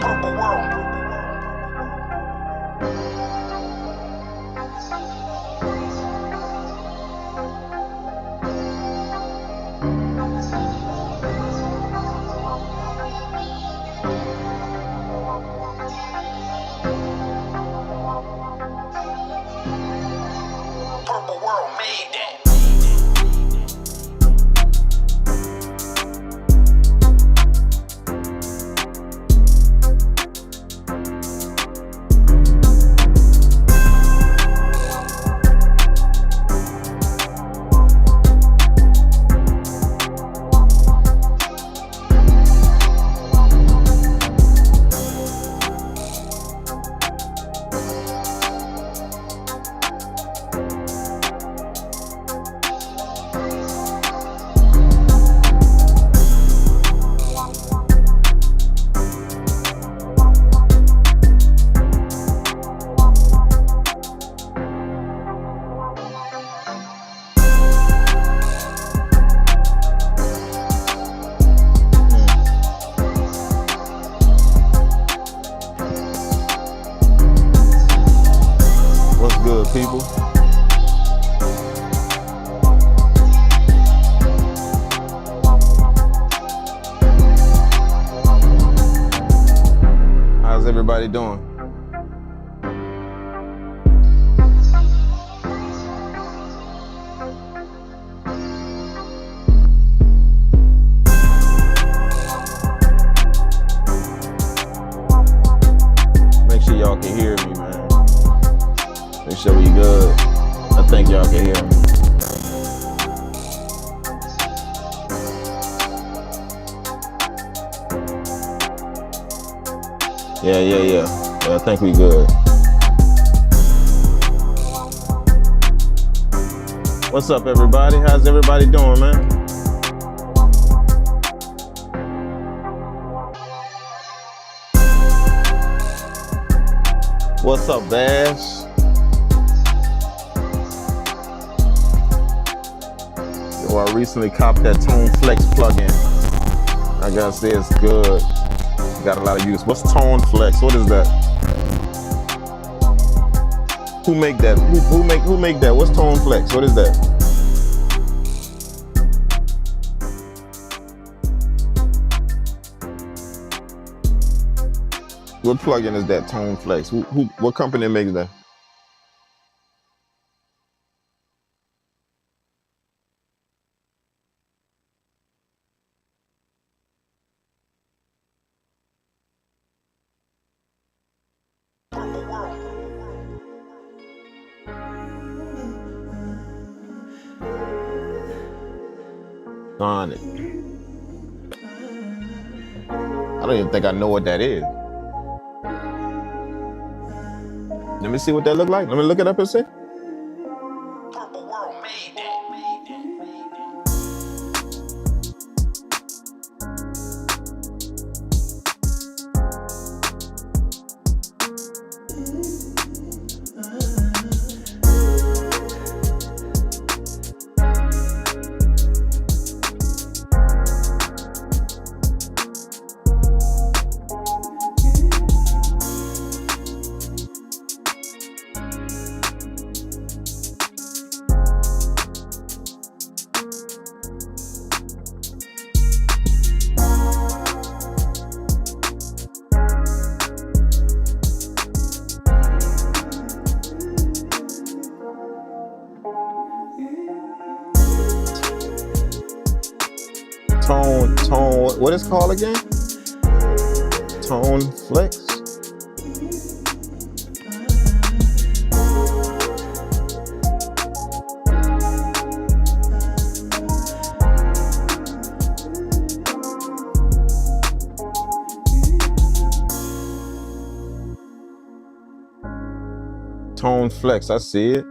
Purpleworld made that. What's good, people? How's everybody doing? Make sure y'all can hear me, man. Make sure we good. I think y'all can hear me. Yeah, I think we good. What's up, everybody? How's everybody doing, man? What's up, Bash? I recently copped that Tone Flex plugin. I gotta say it's good. Got a lot of use. What's Tone Flex? What is that? Who make that? Who make that? What's Tone Flex? What is that? What plugin is that? Tone Flex. What company makes that? Sonic. I don't even think I know what that is. Let me see what that look like. Let me look it up and see. Purpleworld made that. Tone, what is it called again? Tone Flex? Tone Flex, I see it.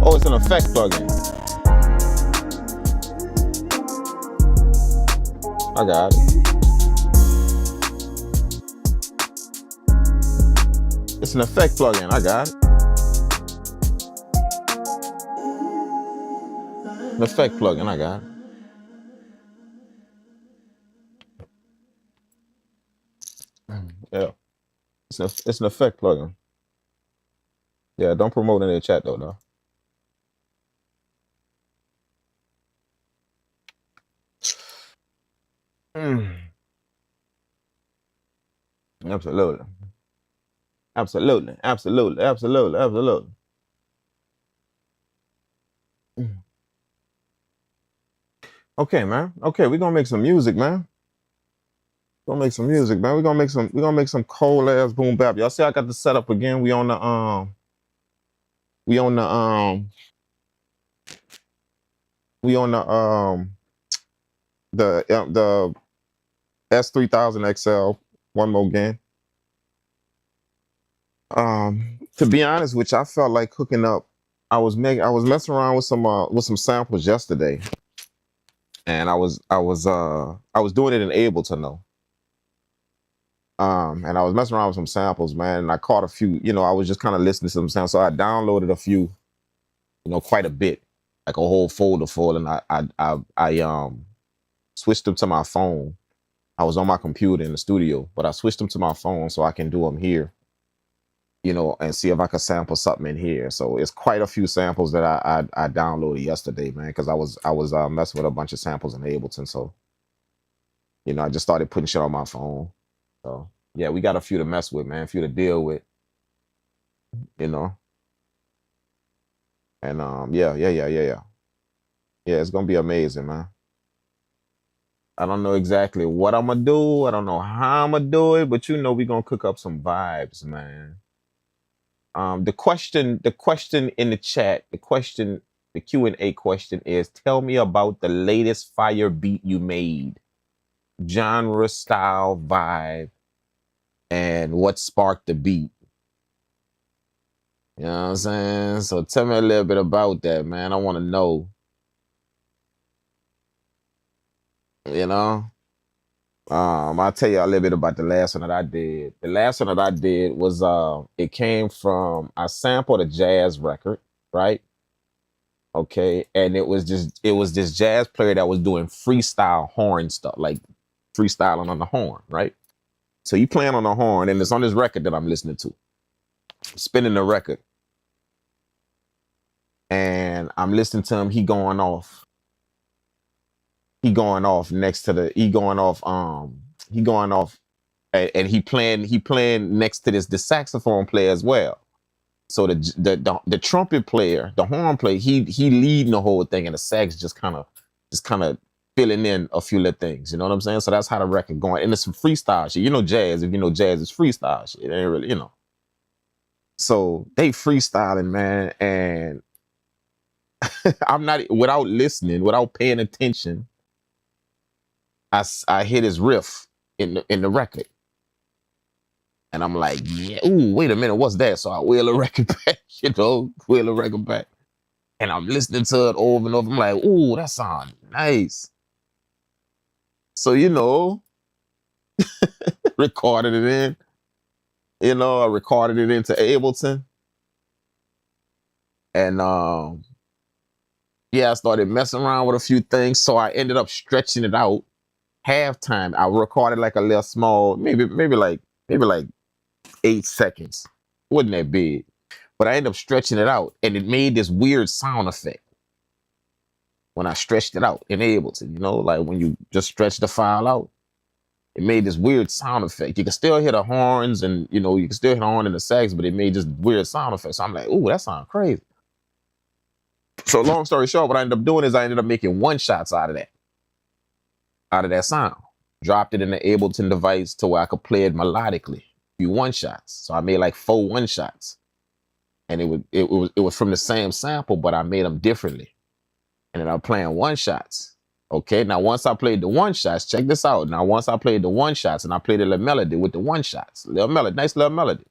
Oh, it's an effect plugin. I got it. It's an effect plugin. I got it. An effect plugin. I got it. Yeah. It's an effect plugin. Yeah, don't promote in the chat though. Absolutely. Absolutely. Absolutely. Absolutely. Absolutely. Okay, man. Okay, we're gonna make some music, man. We're gonna make some music, man. We're gonna make some cold ass boom bap. Y'all see I got the setup again. We on the the S3000xl one more again. To be honest with you, I felt like hooking up. I was messing around with some samples yesterday, and I was doing it in Ableton though. And I was messing around with some samples, man, and I caught a few. You know, I was just kind of listening to some sounds, so I downloaded a few. You know, quite a bit, like a whole folder full, and I switched them to my phone. I was on my computer in the studio, but I switched them to my phone so I can do them here. You know, and see if I could sample something in here. So it's quite a few samples that I downloaded yesterday, man, because I was messing with a bunch of samples in Ableton. So, you know, I just started putting shit on my phone. So yeah, we got a few to mess with, man, a few to deal with, you know. And yeah, it's gonna be amazing, man. I don't know exactly what I'm gonna do. I don't know how I'm gonna do it, but you know, we gonna cook up some vibes, man. The question in the chat, the Q&A question is, tell me about the latest fire beat you made, genre, style, vibe, and what sparked the beat. You know what I'm saying? So tell me a little bit about that, man. I want to know. You know? I'll tell you a little bit about the last one that I did. The last one that I did was it came from, I sampled a jazz record, right? Okay, and it was this jazz player that was doing freestyle horn stuff, like freestyling on the horn, right? So you playing on the horn, and it's on this record that I'm listening to, spinning the record, and I'm listening to him. He going off next to the, he going off, and he playing next to the saxophone player as well. So the trumpet player, the horn player, he leading the whole thing, and the sax just kind of filling in a few little things. You know what I'm saying? So that's how the record going, and it's some freestyle shit. You know, jazz. If you know jazz, it's freestyle shit. It ain't really, you know. So they freestyling, man, and I'm not, without listening, without paying attention. I hit his riff in the record. And I'm like, yeah, ooh, wait a minute, what's that? So I wheel the record back, you know, wheel the record back. And I'm listening to it over and over. I'm like, ooh, that sounds nice. So, you know, recorded it in. You know, I recorded it into Ableton. And yeah, I started messing around with a few things. So I ended up stretching it out. Halftime, I recorded like a little small, maybe like 8 seconds. Wasn't that big. But I ended up stretching it out, and it made this weird sound effect when I stretched it out in Ableton, you know, like when you just stretch the file out, it made this weird sound effect. You can still hear the horns, and, you know, you can still hear the horn and the sax, but it made this weird sound effect. So I'm like, ooh, that sounds crazy. So long story short, what I ended up doing is I ended up making one-shots out of that sound. Dropped it in the Ableton device to where I could play it melodically. Few one-shots. So I made like 4 one-shots. And it was from the same sample, but I made them differently. And then I'm playing one-shots. Okay, now once I played the one shots, check this out. Now once I played the one shots and I played a little melody with the one shots, little melody, nice little melody.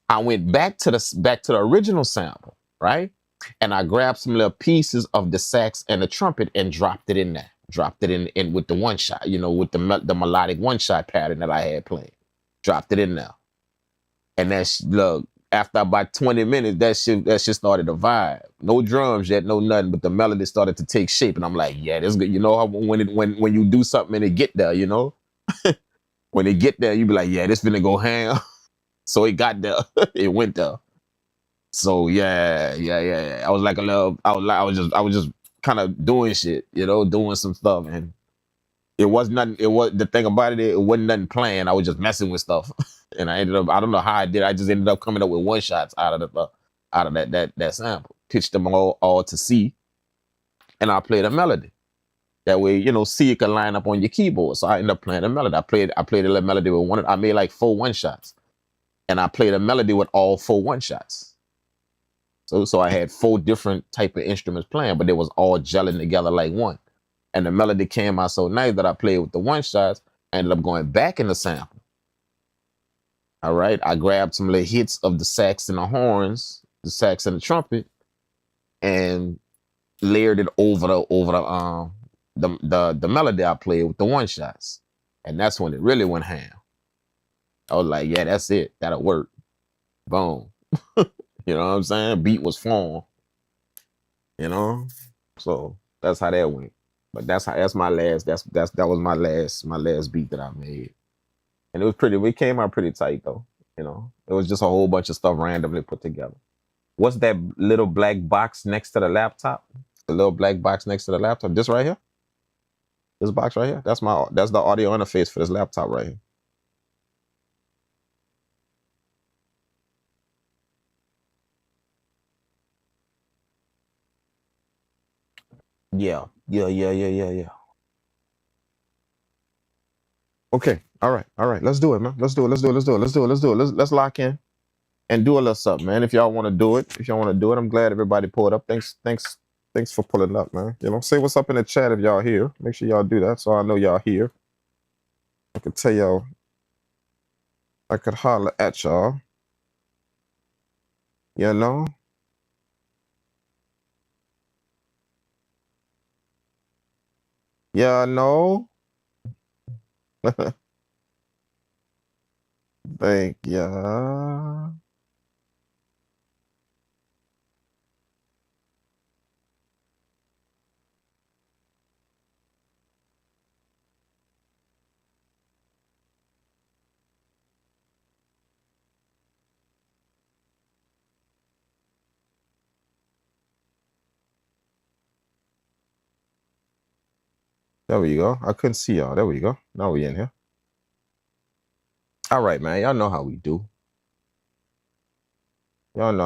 I went back to the original sample, right? And I grabbed some little pieces of the sax and the trumpet and dropped it in there. Dropped it in with the one shot, you know, with the melodic one shot pattern that I had playing. Dropped it in there. And look, after about 20 minutes, that shit started to vibe. No drums yet, no nothing, but the melody started to take shape. And I'm like, yeah, this is good. You know how when you do something and it get there, you know? When it get there, you be like, yeah, this finna go ham. So it got there. It went there. So yeah. I was like I was just kind of doing shit, you know, doing some stuff. And it was nothing. It was the thing about it. It wasn't nothing planned. I was just messing with stuff, and I ended up. I don't know how I did. I just ended up coming up with one shots out of that sample. Pitched them all to C, and I played a melody. That way, you know, C can line up on your keyboard. So I ended up playing a melody. I played a little melody with one. I made like 4 one shots, and I played a melody with all 4 one shots. So I had 4 different type of instruments playing, but they was all gelling together like one. And the melody came out so nice that I played with the one shots. I ended up going back in the sample. All right. I grabbed some little hits of the sax and the horns, the sax and the trumpet, and layered it over the melody I played with the one shots. And that's when it really went ham. I was like, yeah, that's it. That'll work. Boom. You know what I'm saying? Beat was formed. You know? So that's how that went. But that was my last beat that I made. And it came out pretty tight though. You know, it was just a whole bunch of stuff randomly put together. What's that little black box next to the laptop? The little black box next to the laptop. This right here? This box right here? That's the audio interface for this laptop right here. Yeah. Okay. All right. Let's do it, man. Let's lock in and do a little something, man. If y'all want to do it, I'm glad everybody pulled up. Thanks for pulling up, man. You know, say what's up in the chat if y'all here. Make sure y'all do that so I know y'all here. I could tell y'all, I could holler at y'all. You know? Yeah, no. Thank ya. There we go. I couldn't see y'all. There we go. Now we in here. All right, man. Y'all know how we do. We gonna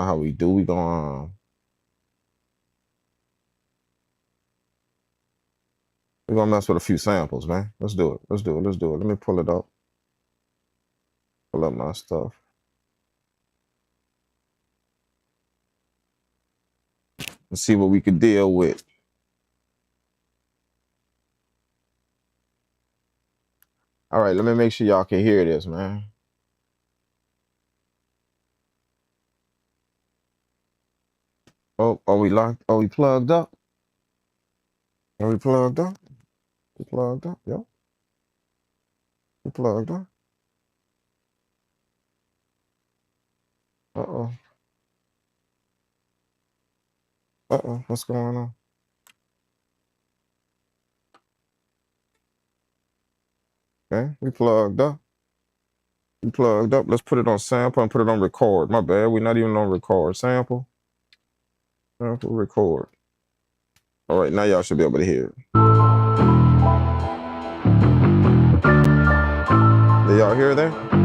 mess with a few samples, man. Let's do it. Let me pull it up. Pull up my stuff. Let's see what we could deal with. All right, let me make sure y'all can hear this, man. Oh, are we locked? Are we plugged up? Yep. We plugged up. Uh-oh. What's going on? Okay, we plugged up. Let's put it on sample and put it on record. My bad, we're not even on record. Sample, record. All right, now y'all should be able to hear it. Do y'all hear that?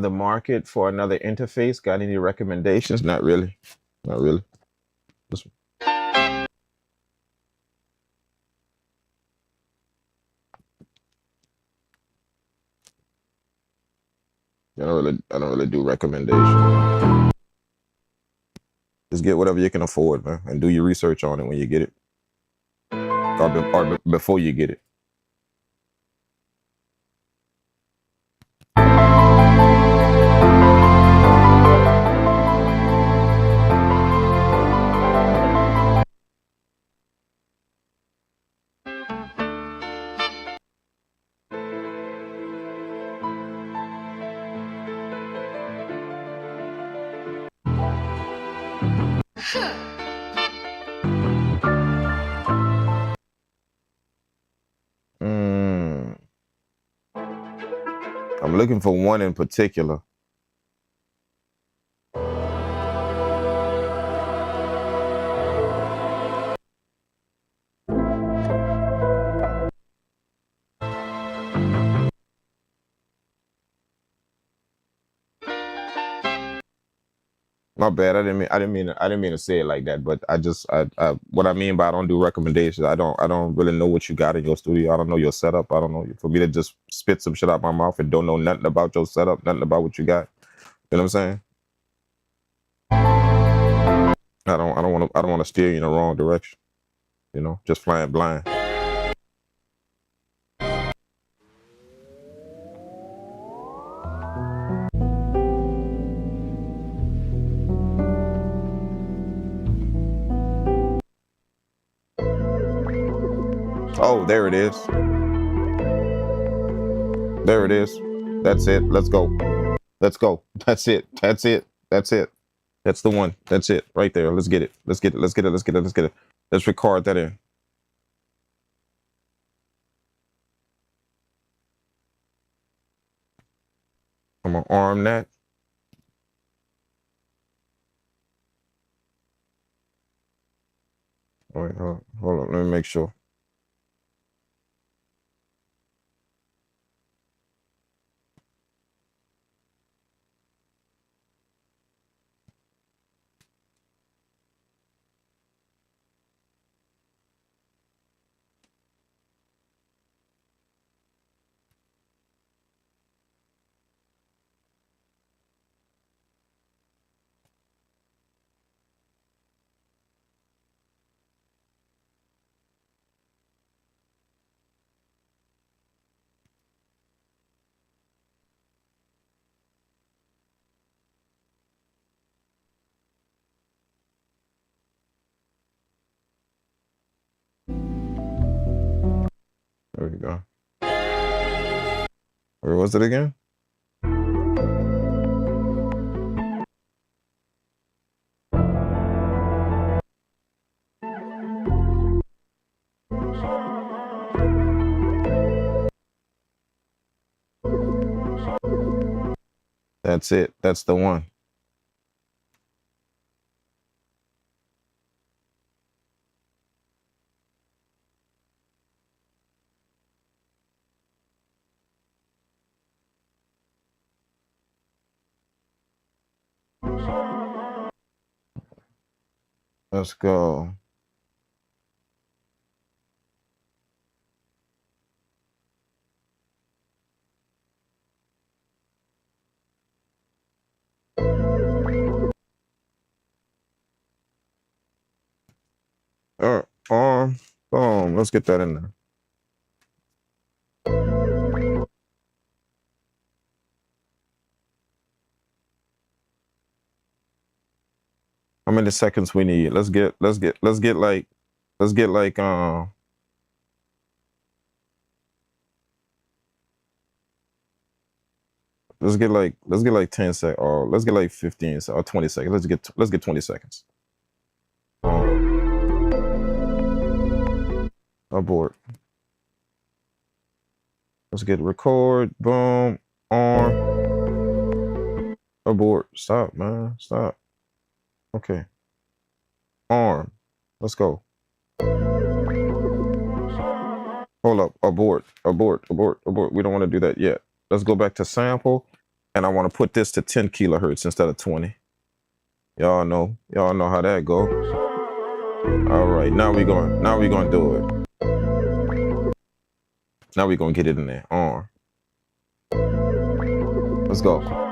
the market for another interface? Got any recommendations? Not really. Not really. This one. I don't really do recommendations. Just get whatever you can afford, man, and do your research on it when you get it, or before you get it. I'm looking for one in particular. My bad. I didn't mean to say it like that. But what I mean by I don't do recommendations. I don't really know what you got in your studio. I don't know your setup. I don't know. For me to just spit some shit out my mouth and don't know nothing about your setup, nothing about what you got. You know what I'm saying? I don't want to steer you in the wrong direction. You know, just flying blind. Oh, there it is. There it is. That's it. Let's go. Let's go. That's it. That's it. That's it. That's the one. That's it. Right there. Let's get it. Let's get it. Let's get it. Let's get it. Let's get it. Let's record that in. I'm gonna arm that. Wait, hold on. Let me make sure. There we go. Where was it again? That's it. That's the one. Let's go. All right, boom. Let's get that in there. How many seconds we need? Let's get like let's get like 10 seconds, or let's get like 15 or 20 seconds. Let's get 20 seconds. Abort. Let's get record. Boom. On. Abort. Stop, man. Stop. Okay. Arm. Let's go. Hold up. Abort. Abort. Abort. Abort. We don't want to do that yet. Let's go back to sample. And I want to put this to 10 kilohertz instead of 20. Y'all know how that go. All right, now we're gonna do it. Now we're gonna get it in there. On. Let's go.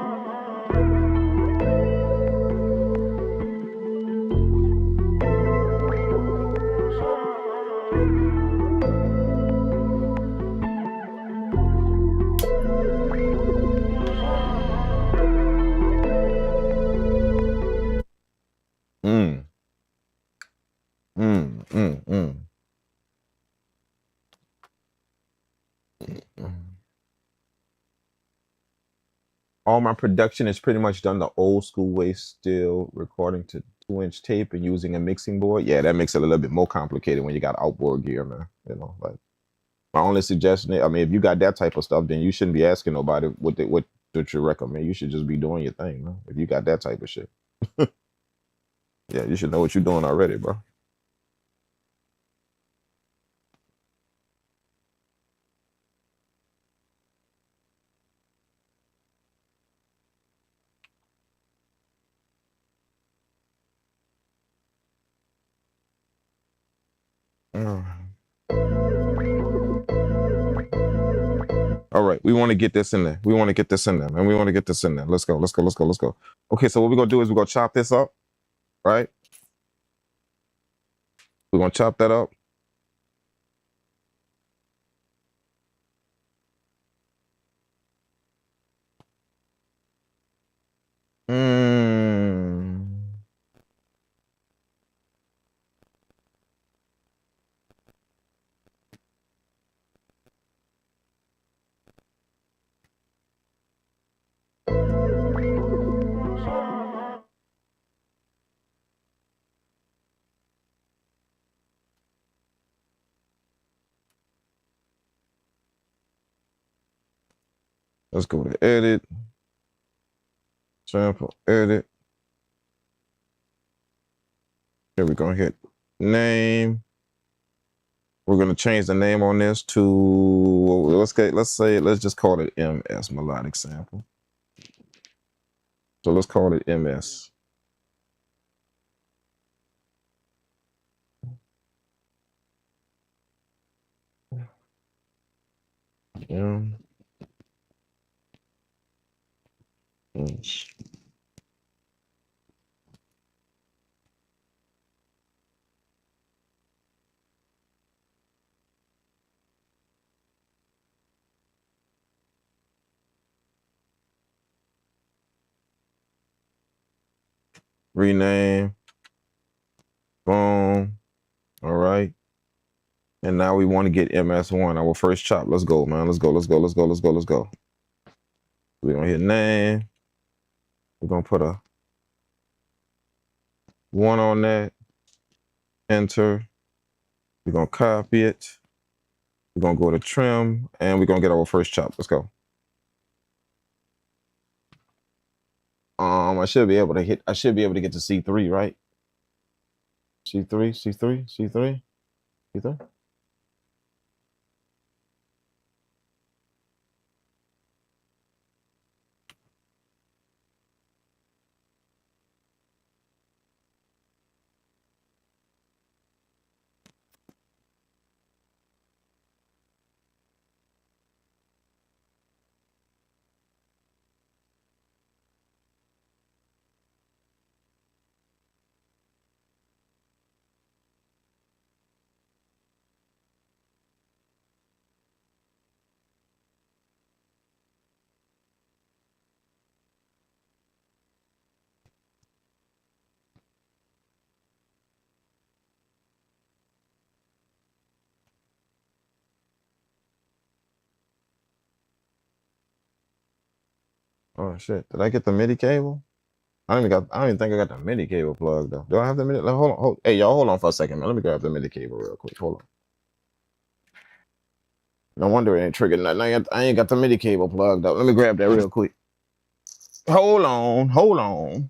All my production is pretty much done the old school way, still recording to 2-inch tape and using a mixing board. Yeah, that makes it a little bit more complicated when you got outboard gear, man. You know, like my only suggestion, I mean, if you got that type of stuff, then you shouldn't be asking nobody what you recommend. You should just be doing your thing, man. If you got that type of shit. Yeah, you should know what you're doing already, bro. All right, we want to get this in there. We want to get this in there, and we want to get this in there. Let's go. Let's go. Let's go. Let's go. Okay, so what we're gonna do is we're gonna chop this up, right? We're gonna chop that up. Let's go to edit, sample, edit. Here we're gonna hit name. We're gonna change the name on this to let's just call it MS melodic sample. So let's call it MS. Yeah. Rename. Boom. All right. And now we want to get MS1, our first chop. Let's go, man. Let's go, let's go, let's go, let's go, let's go. We're gonna hit name. We're gonna put a 1 on that. Enter. We're gonna copy it. We're gonna go to trim and we're gonna get our first chop. Let's go. I should be able to get to C3, right? C3, C3, C3, C3. Oh shit! Did I get the MIDI cable? I don't even think I got the MIDI cable plugged though. Do I have the MIDI? Hold on. Hey, y'all, hold on for a second, man. Let me grab the MIDI cable real quick. Hold on. No wonder it ain't triggered nothing. I ain't got the MIDI cable plugged up. Let me grab that real quick. Hold on. Hold on.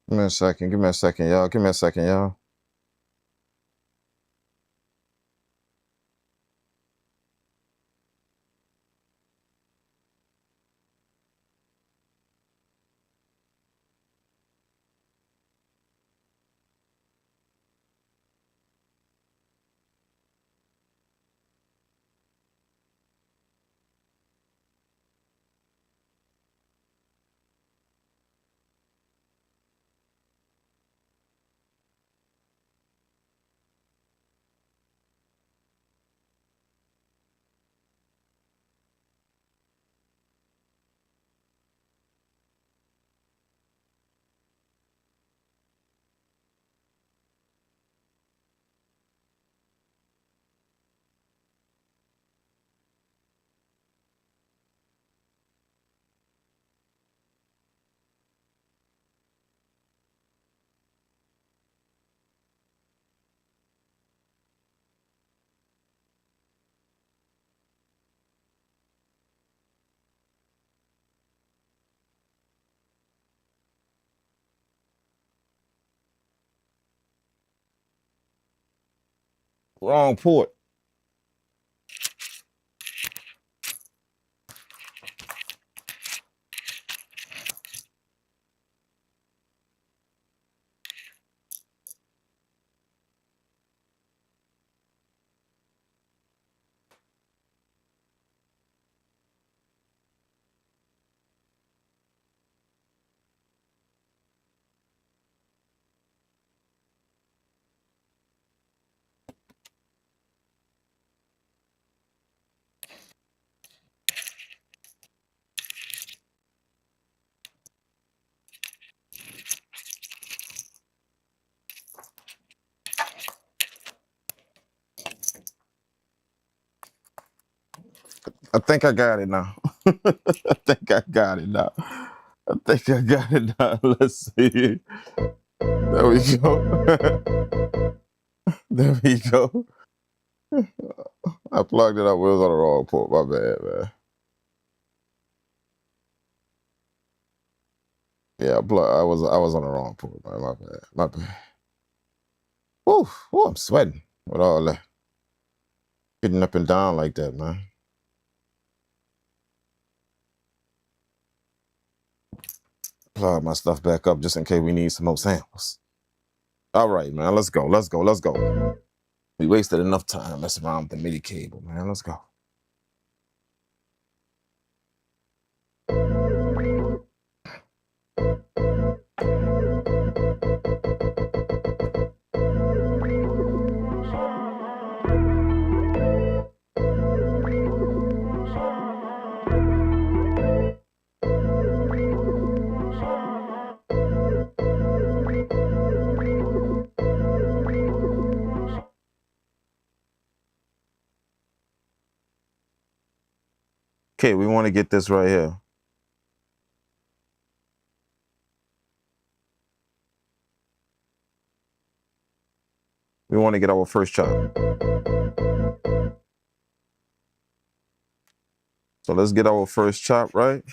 Give me a second. Give me a second, y'all. Give me a second, y'all. Wrong port. I think I got it now. I think I got it now. I think I got it now. Let's see. There we go. There we go. I plugged it up. It was on the wrong port. My bad, man. Yeah, I was on the wrong port, man. My bad. My bad. Woo, woo, I'm sweating with all that. Getting up and down like that, man. Plug my stuff back up just in case we need some more samples. All right, man. Let's go. Let's go. Let's go. We wasted enough time messing around with the MIDI cable, man. Let's go. Okay, we want to get this right here. We want to get our first chop. So let's get our first chop, right?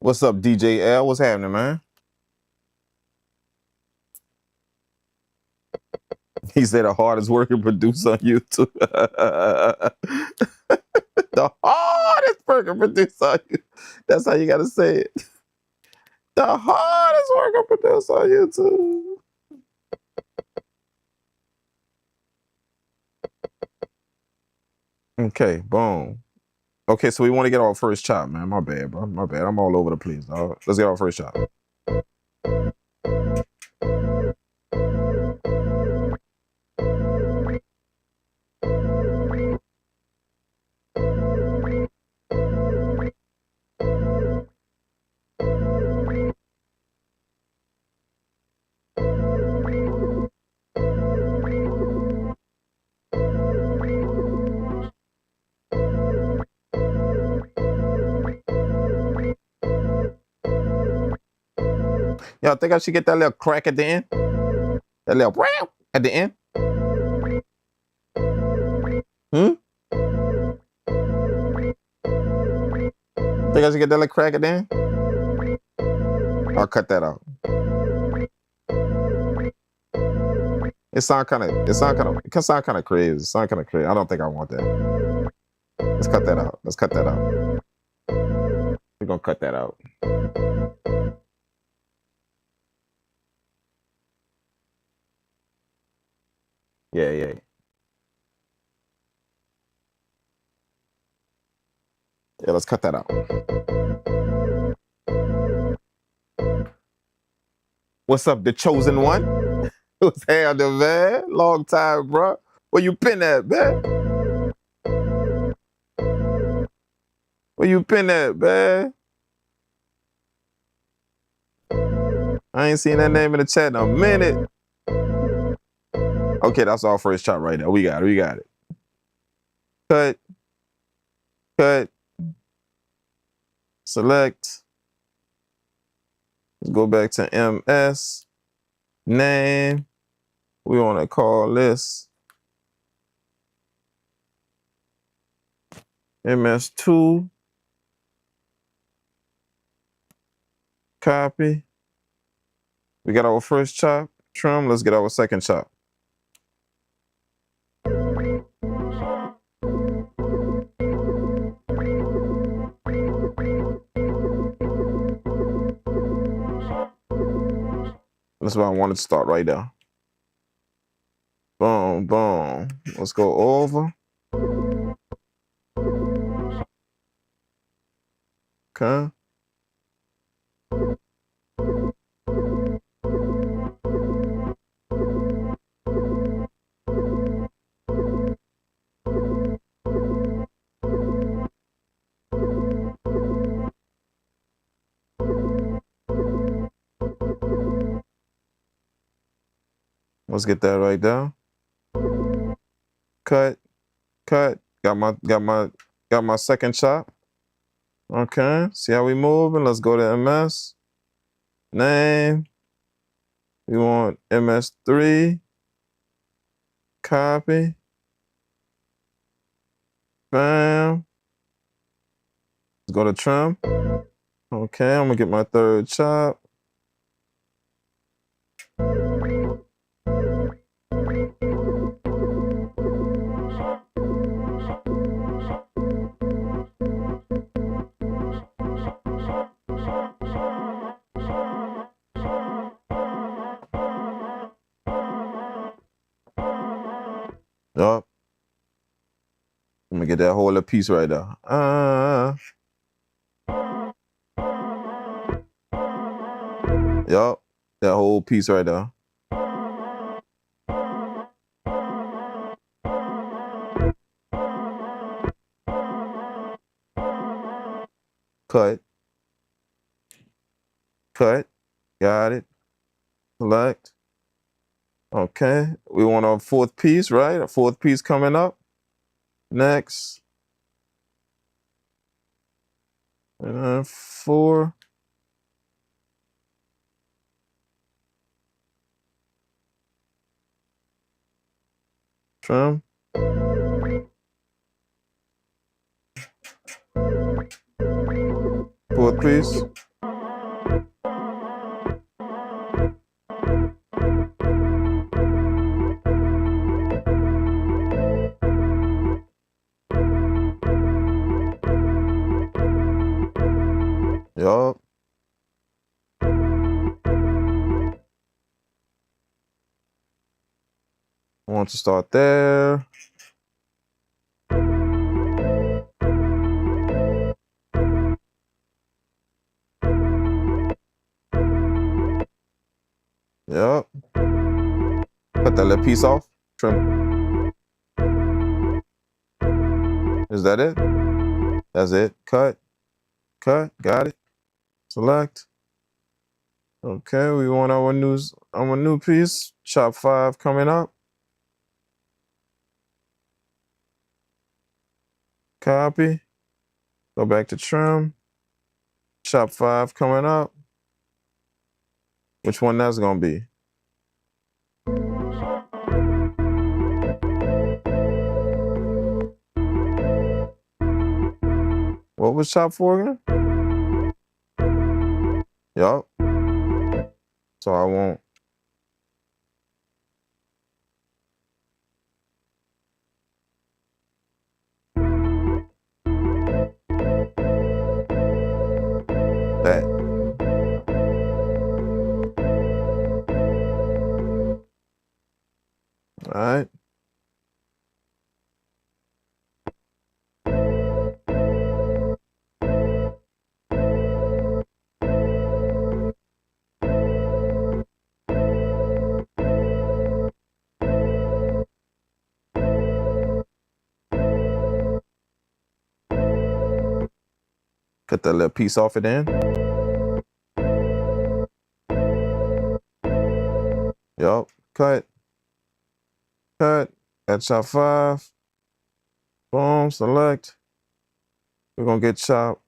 What's up, DJ L? What's happening, man? He said the hardest working producer on YouTube. The hardest working producer on YouTube. That's how you gotta say it. The hardest work I produce on YouTube. Okay, boom. Okay, so we want to get our first chop, man. My bad, bro. My bad. I'm all over the place, dog. Let's get our first chop. Y'all think I should get that little crack at the end? That little wow at the end? Think I should get that little crack at the end? I'll cut that out. It sound kind of crazy. It sound kind of crazy. I don't think I want that. Let's cut that out. Let's cut that out. We're gonna cut that out. Yeah. Yeah, let's cut that out. What's up, the chosen one? What's happening, man? Long time, bro. Where you been at, man? Where you been at, man? I ain't seen that name in the chat in a minute. Okay, that's our first shot right there. We got it. Cut. Select. Let's go back to MS. Name. We want to call this MS2. Copy. We got our first chop. Trim. Let's get our second chop. That's why I wanted to start right there. Boom, boom. Let's go over. Okay. Let's get that right there. Cut. Got my second chop. Okay. See how we moving? Let's go to MS. Name. We want MS3. Copy. Bam. Let's go to trim. Okay, I'm gonna get my third chop. Yup. I'm gonna get that whole little piece right there. Yup. That whole piece right there. Cut. Got it. Select. Okay. We want our fourth piece, right? A fourth piece coming up. Next. And then 4. Trim. Fourth piece. Yup. I want to start there. Yep. Cut that little piece off. Trim. Is that it? That's it. Cut. Cut. Got it. Select. Okay, we want our new piece. Chop 5 coming up. Copy. Go back to trim. Chop 5 coming up. Which one that's gonna be? What was chop 4 again? Yup. So I won't. That. All right. Cut that little piece off it then. Yup. Cut. Cut. At chop 5. Boom. Select. We're gonna get chop.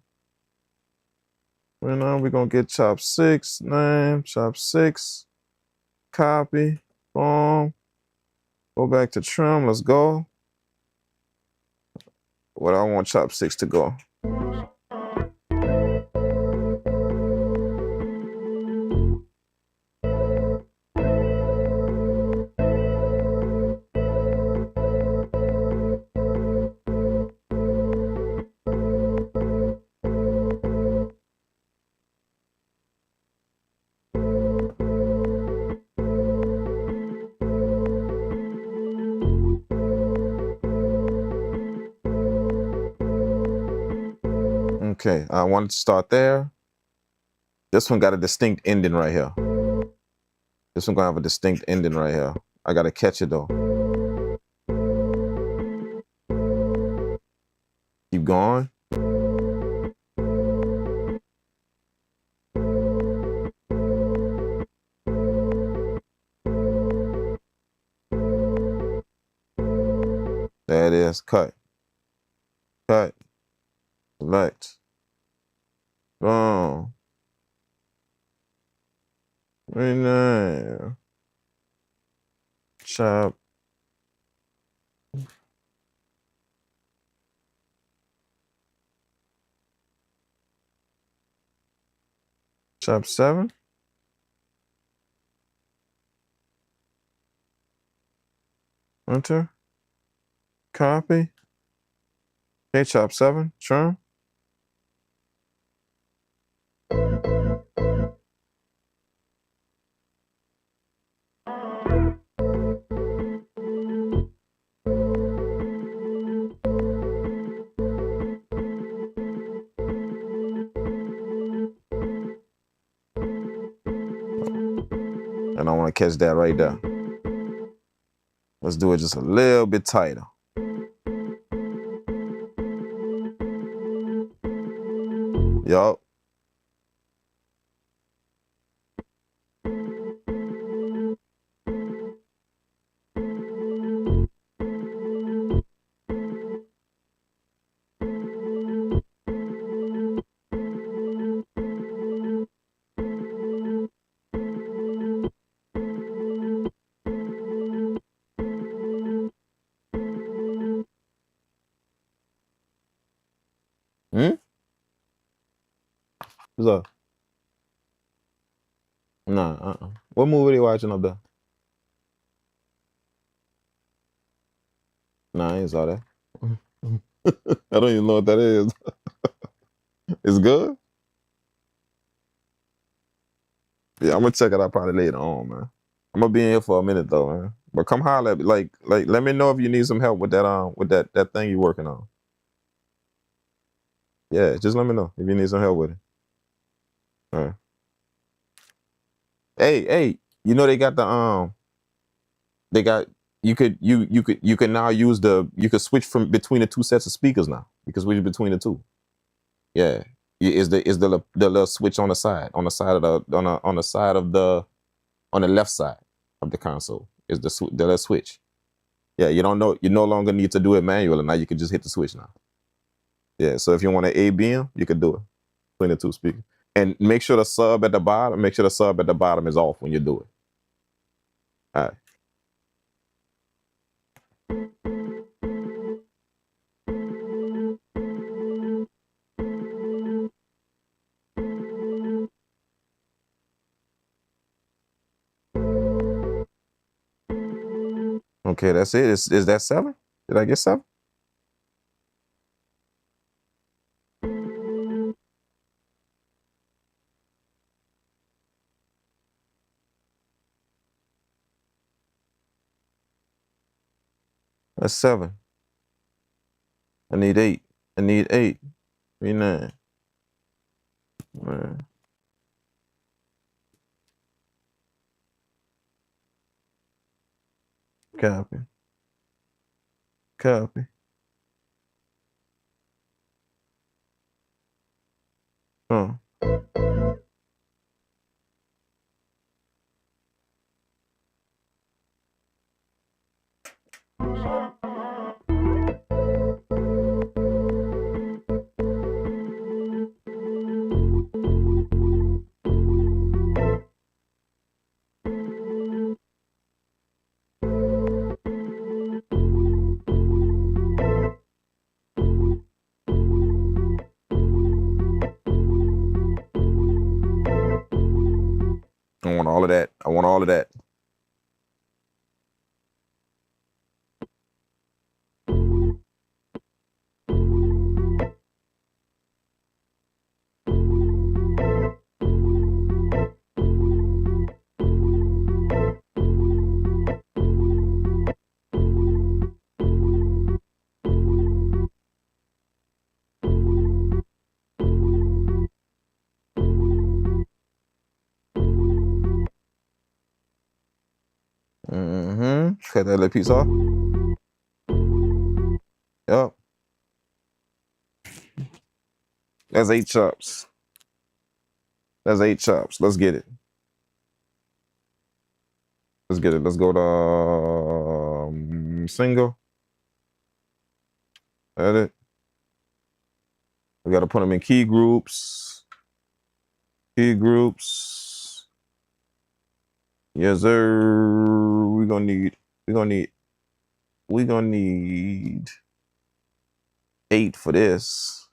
We're gonna get chop 6. Name. Chop 6. Copy. Boom. Go back to trim. Let's go. What I want chop 6 to go. Okay, I wanted to start there. This one got a distinct ending right here. This one gonna have a distinct ending right here. I gotta catch it though. Keep going. There it is. Cut. Cut. Select. Boom. Rename. Chop. Chop 7. Enter. Copy. Okay, chop 7. Trim. And I want to catch that right there. Let's do it just a little bit tighter. Yup. Hmm? What's up? Nah, What movie are you watching up there? Nah, I ain't saw that. I don't even know what that is. It's good? Yeah, I'm gonna check it out probably later on, man. I'm gonna be in here for a minute though, man. But come holler at me. Like let me know if you need some help with that thing you're working on. Yeah, just let me know if you need some help with it. All right. Hey, you know they got they got you can now use you could switch from between the two sets of speakers now. You can switch between the two. Yeah. Is the little switch on the side of the on the side of the on the left side of the console is the little switch. Yeah, you no longer need to do it manually now. You can just hit the switch now. Yeah, so if you want to ABM, you can do it between the two speakers. And make sure the sub at the bottom. Make sure the sub at the bottom is off when you do it. All right. Okay, that's it. Is that 7? Did I get 7? That's 7. I need 8. I need 8. 9. Man. Copy. Copy. Huh. I want all of that. I want all of that. Cut that little piece off. Yep. That's 8 chops. That's 8 chops. Let's get it. Let's get it. Let's go to single. Edit. We got to put them in key groups. Key groups. Yes, sir. We're gonna need 8 for this.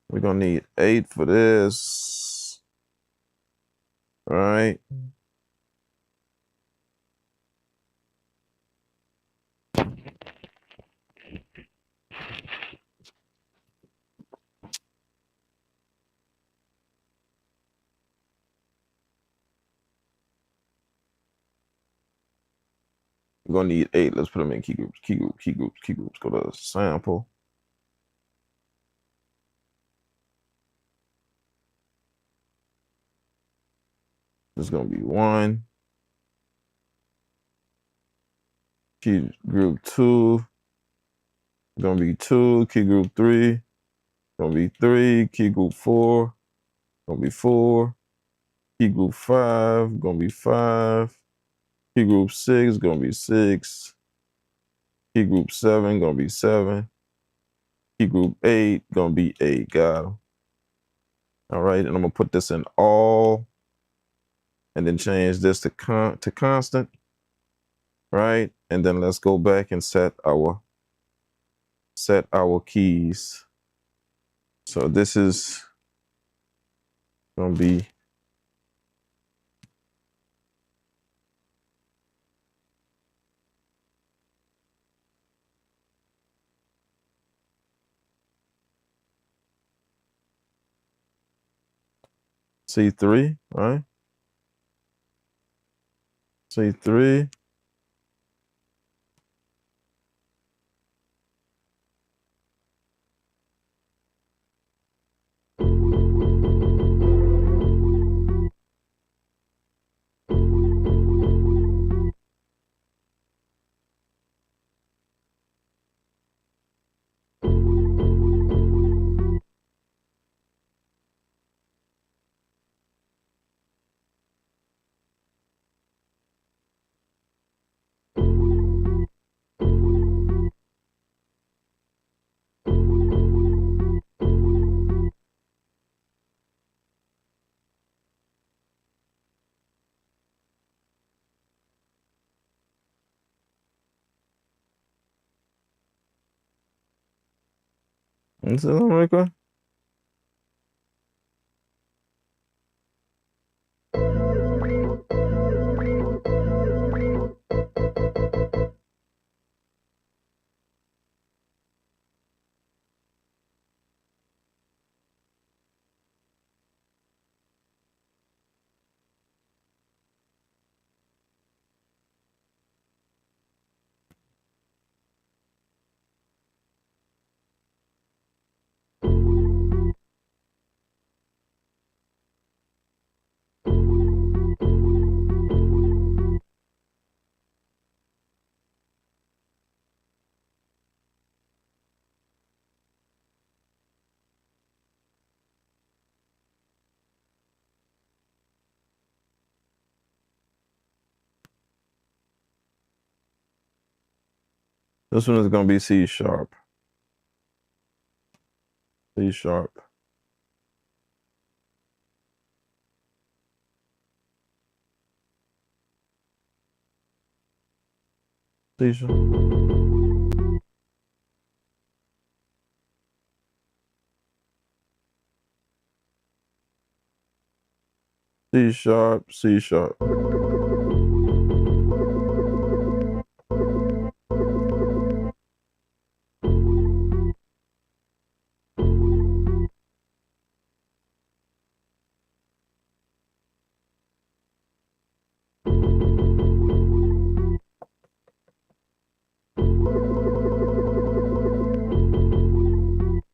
We're gonna need 8 for this. All right. We're gonna need 8. Let's put them in key groups. Key groups. Go to sample. This is gonna be 1. Key group 2. Gonna be 2. Key group 3. Gonna be 3. Key group 4. Gonna be 4. Key group 5. Gonna be 5. Key group 6. Gonna be 6. Key group 7. Gonna be 7. Key group 8. Gonna be 8. Got him. All right, and I'm gonna put this in all, and then change this to constant. Right, and then let's go back and set our keys. So this is gonna be C3, right? C3. Is it America? This one is gonna be C sharp. C sharp. C sharp. C sharp, C sharp.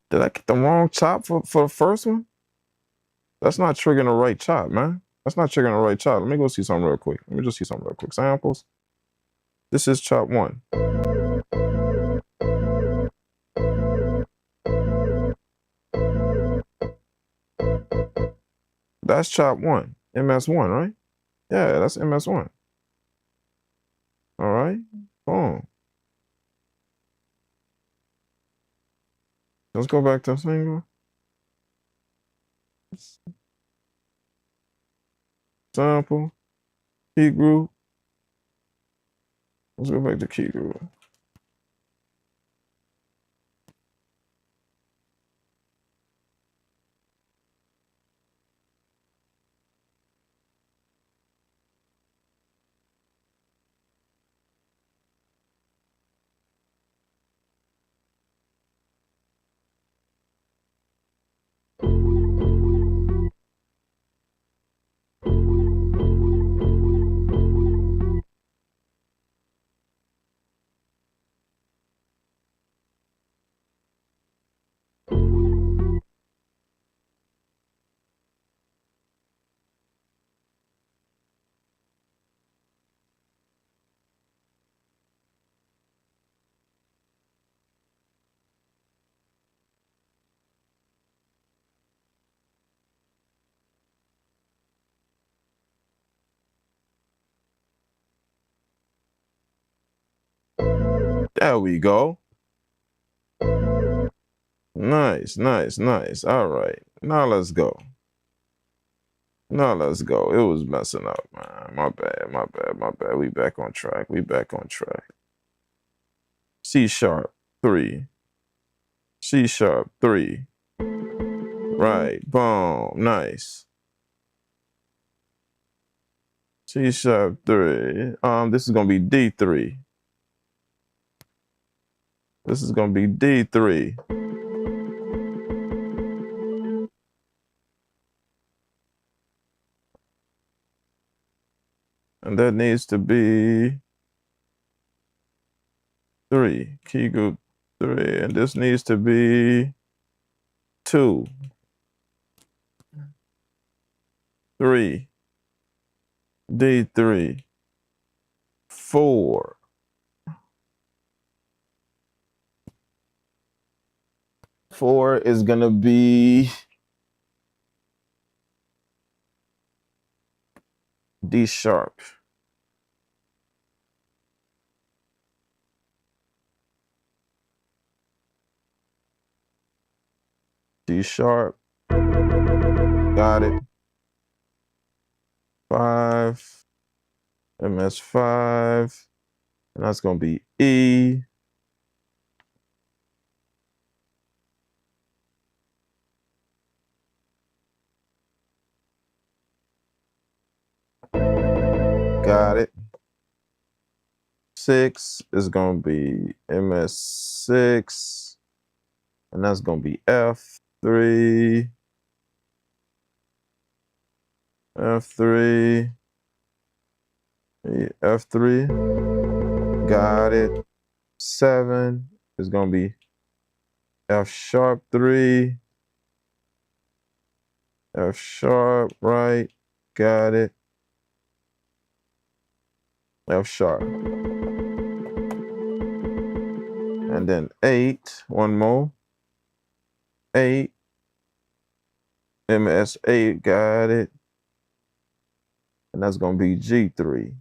Did I get the wrong chop for the first one? That's not triggering the right chop, man. That's not triggering the right chop. Let me go see something real quick. Let me just see something real quick. Samples. This is chop 1. That's chop 1. MS1, right? Yeah, that's MS1. All right. Boom. Let's go back to single. Sample. Key group. Let's go back to key group. There we go. Nice, nice, nice. All right. Now let's go. Now let's go. It was messing up, man. My bad, my bad, my bad. We back on track. We back on track. C sharp 3. C sharp 3. Right. Boom. Nice. C sharp 3. This is gonna be D3. This is gonna be D3. And that needs to be 3. Key group 3. And this needs to be 2. 3. D3. 4. 4 is gonna be D sharp. D sharp. Got it. 5. MS5. And that's gonna be E. Got it. 6 is gonna be MS6. And that's gonna be F3. F3. F3. Got it. 7 is gonna be F sharp 3. F sharp, right? Got it. F sharp. And then 8, one more. 8. MS8, got it. And that's gonna be G3.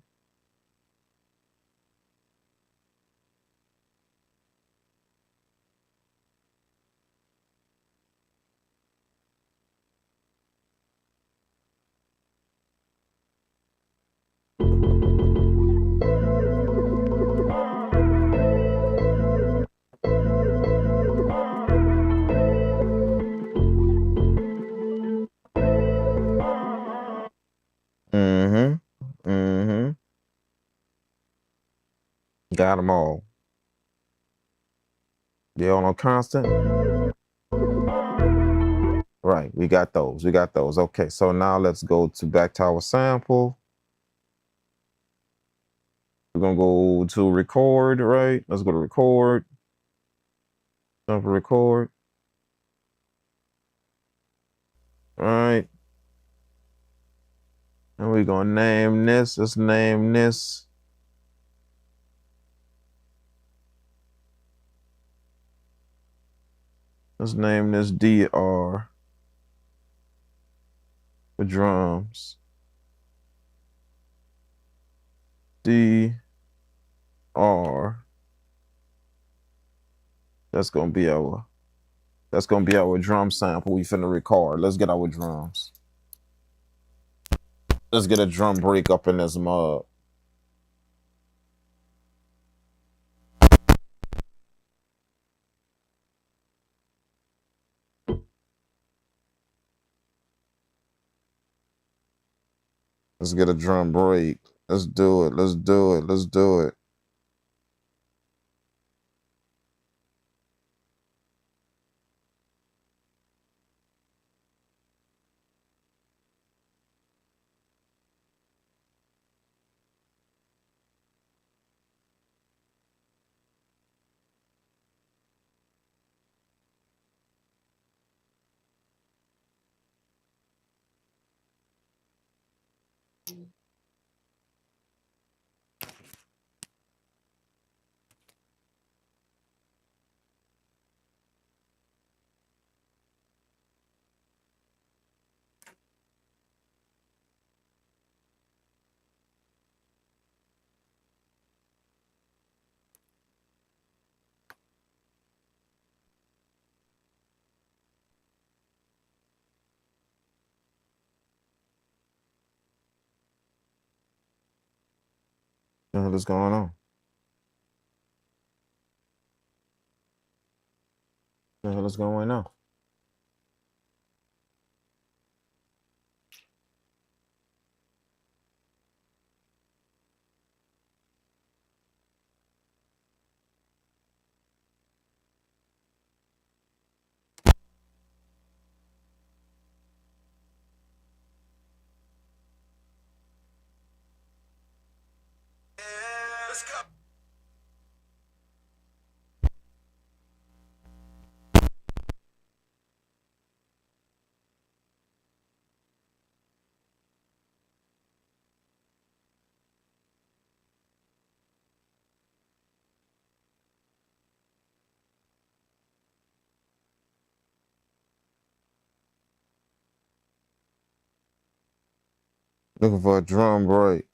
Got them all. They all on constant? Right, we got those. We got those. Okay, so now let's go back to our sample. We're gonna go to record, right? Let's go to record. Sample record. All right. And we're gonna name this. Let's name this. Let's name this DR for drums. DR. That's gonna be our drum sample we finna record. Let's get our drums. Let's get a drum break up in this mug. Let's get a drum break. Let's do it. Let's do it. Let's do it. What the hell is going on? What the hell is going on? Looking for a drum break.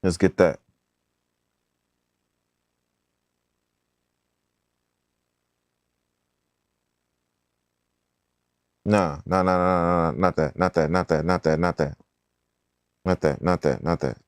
Let's get that. Nah, not that, not that, not that, not that, not that. Not that, not that, not that.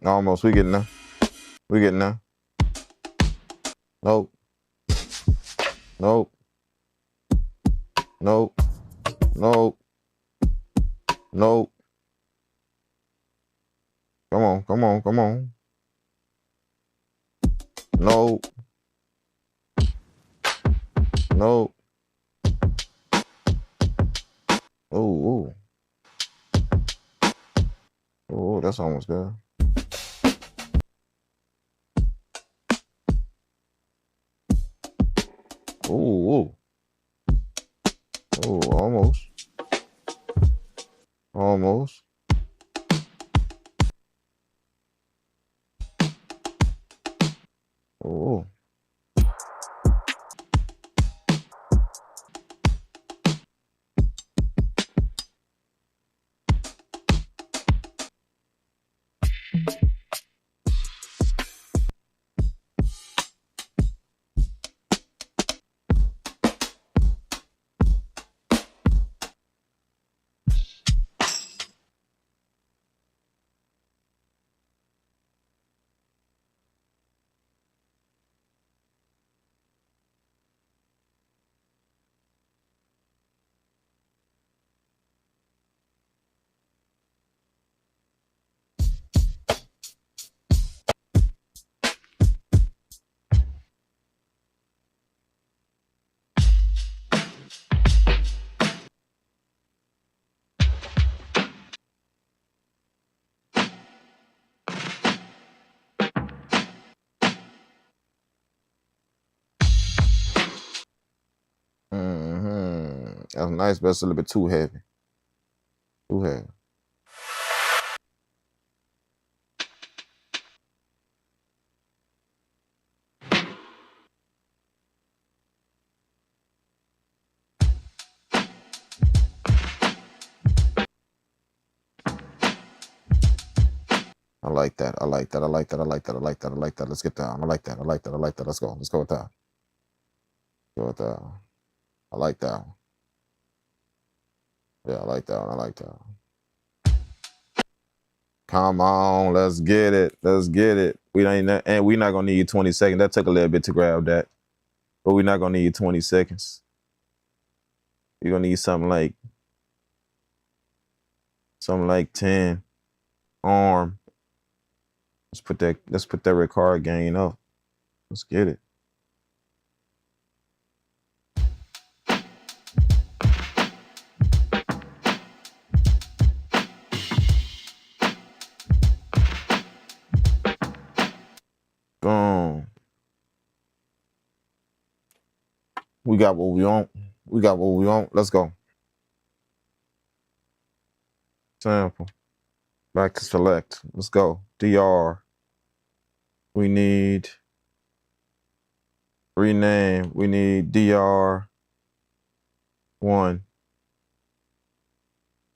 Almost. We getting there. We getting there. Nope. Nope. Nope. Nope. Nope. Come on, come on, come on. Nope. Nope. Ooh, ooh. Ooh, that's almost good. Ooh, ooh. Ooh, almost. Almost. Ooh. That's nice, but it's a little bit too heavy. Too heavy. I like that. I like that. I like that. I like that. I like that. I like that. Let's get down. I like that. I like that. I like that. Let's go. Let's go with that. Go with that. I like that one. Yeah, I like that one. I like that one. Come on, let's get it. Let's get it. And we're not gonna need 20 seconds. That took a little bit to grab that, but we're not gonna need 20 seconds. You're gonna need something like 10. Arm. Let's put that record gain up. Let's get it. Boom. We got what we want. We got what we want. Let's go. Sample. Back to select. Let's go. DR. We need rename. We need DR1.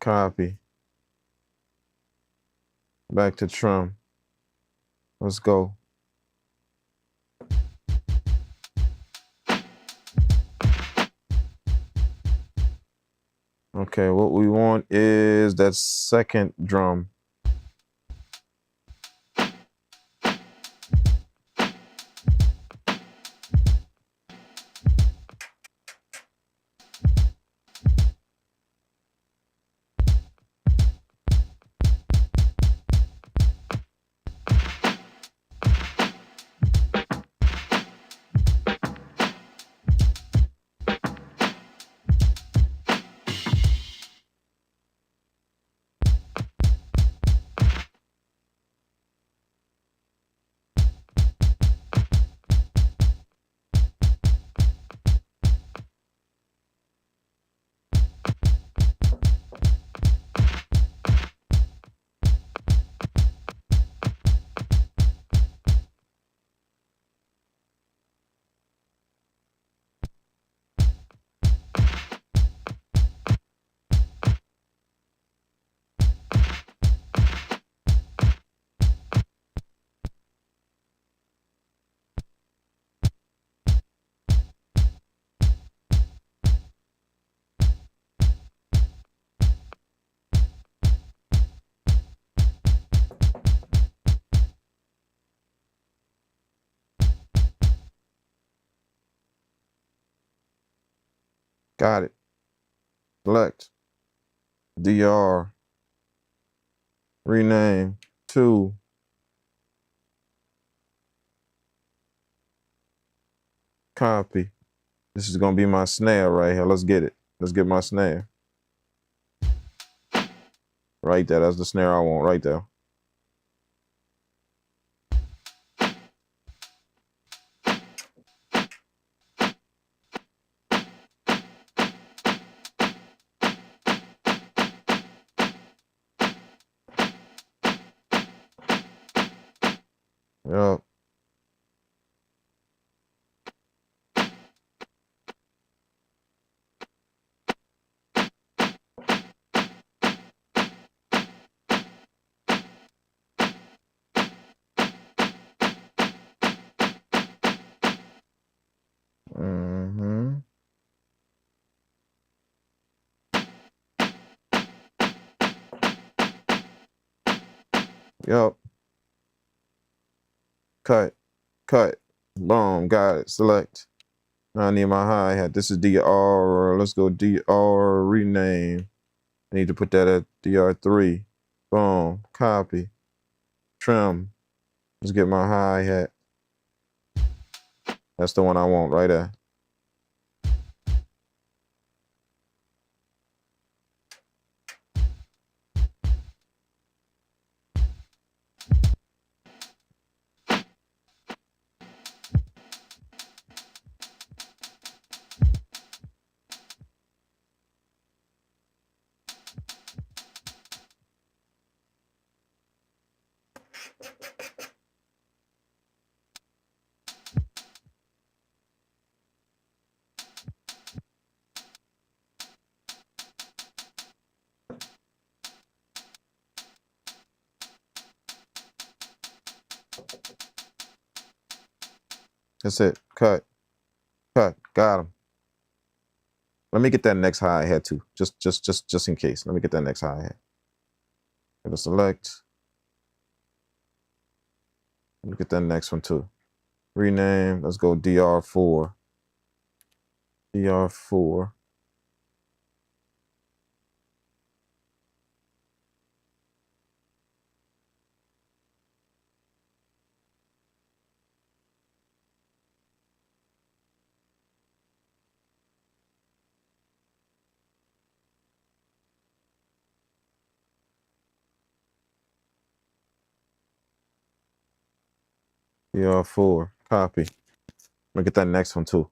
Copy. Back to trim. Let's go. Okay, what we want is that second drum. Got it. Select. DR. Rename to copy. This is gonna be my snare right here. Let's get it. Let's get my snare. Right there. That's the snare I want right there. Yep. Mm-hmm. Yep. Cut. Cut. Boom. Got it. Select. Now I need my hi-hat. This is DR. Let's go DR rename. I need to put that at DR3. Boom. Copy. Trim. Let's get my hi-hat. That's the one I want right there. That's it. Cut. Cut. Got him. Let me get that next hi-hat too. Just in case. Let me get that next hi-hat. Gonna select. Let me get that next one too. Rename. Let's go DR4. DR4. DR4. Copy. Let me get that next one too.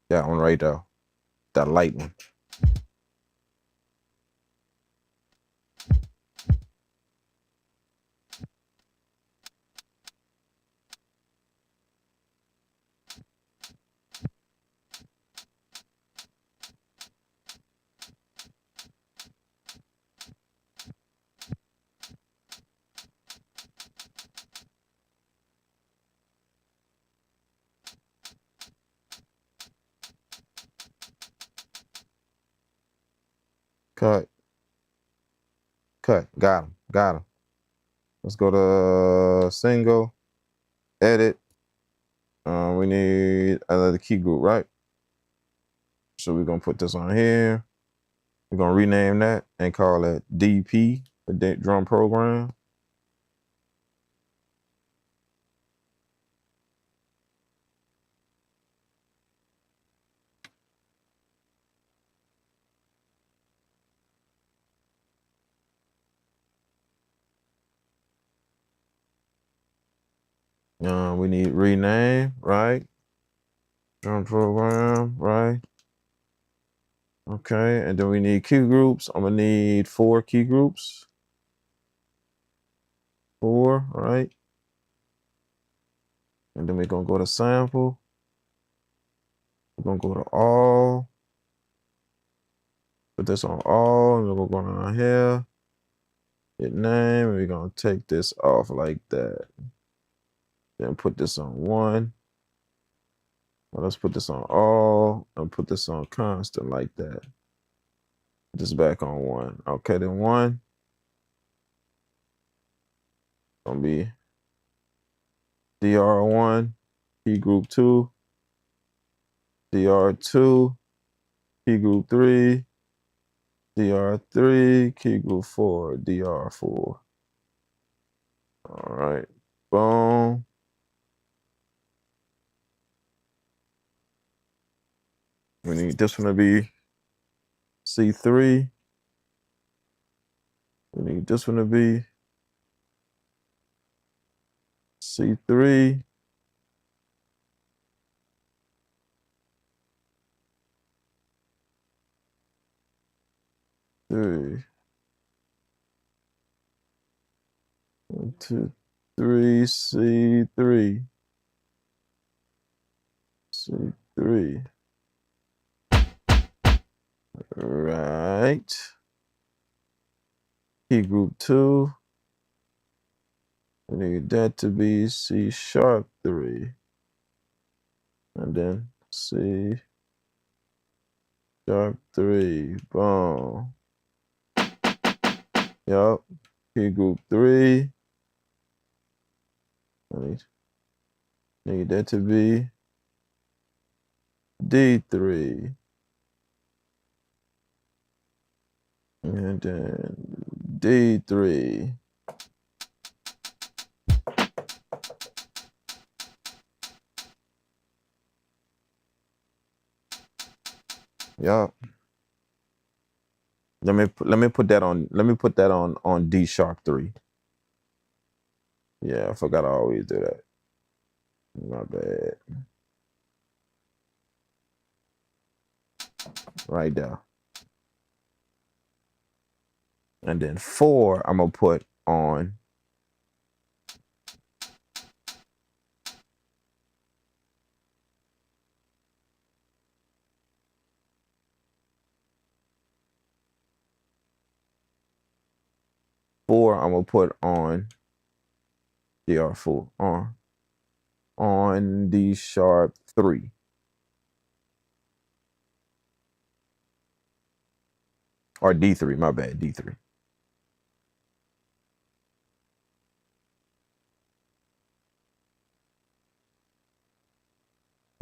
That one right there. That light one. Cut. Cut. Got him. Got him. Let's go to single. Edit. We need another key group, right? So we're gonna put this on here. We're gonna rename that and call it DP, the drum program. We need rename, right? Drum program, right? Okay, and then we need key groups. I'm gonna need 4 key groups. 4, right? And then we're gonna go to sample. We're gonna go to all. Put this on all, and we're going on here. Hit name, and we're gonna take this off like that. Then put this on 1. Well, let's put this on all, and put this on constant like that. Put this back on 1. Okay, then 1. Gonna be DR1, key group 2, DR2, key group 3, DR3, key group 4, DR4. All right, boom. We need this one to be C3. We need this one to be C3. Three. 1, 2, 3, C3. C3. Right. Key group 2. We need that to be C#3. And then C#3. Boom. Yup. Key group 3. Need that to be D3. And then D3. Yup. Let me put that on D#3. Yeah, I forgot I always do that. My bad. Right there. And then 4, I'm gonna put on 4, I'm gonna put on DR4 on D#3. Or D3, my bad, D3.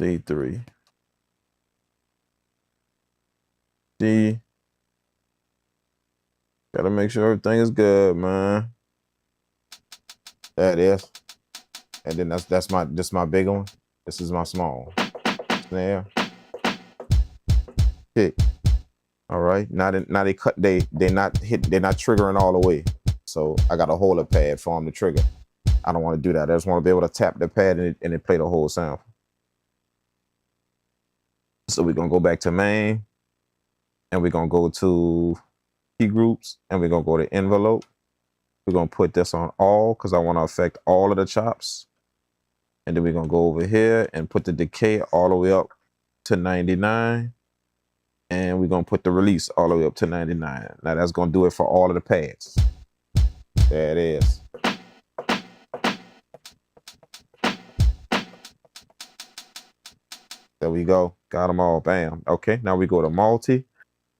D3. D. Gotta make sure everything is good, man. There it is. And then this my big one. This is my small one. Snare. Kick. All right. Now they they're not triggering all the way. So I got to hold a pad for them to trigger. I don't want to do that. I just want to be able to tap the pad and it play the whole sound. So we're gonna go back to main, and we're gonna go to key groups, and we're gonna go to envelope. We're gonna put this on all because I want to affect all of the chops. And then we're gonna go over here and put the decay all the way up to 99. And we're gonna put the release all the way up to 99. Now that's gonna do it for all of the pads. There it is. There we go. Got them all. Bam. Okay, now we go to multi,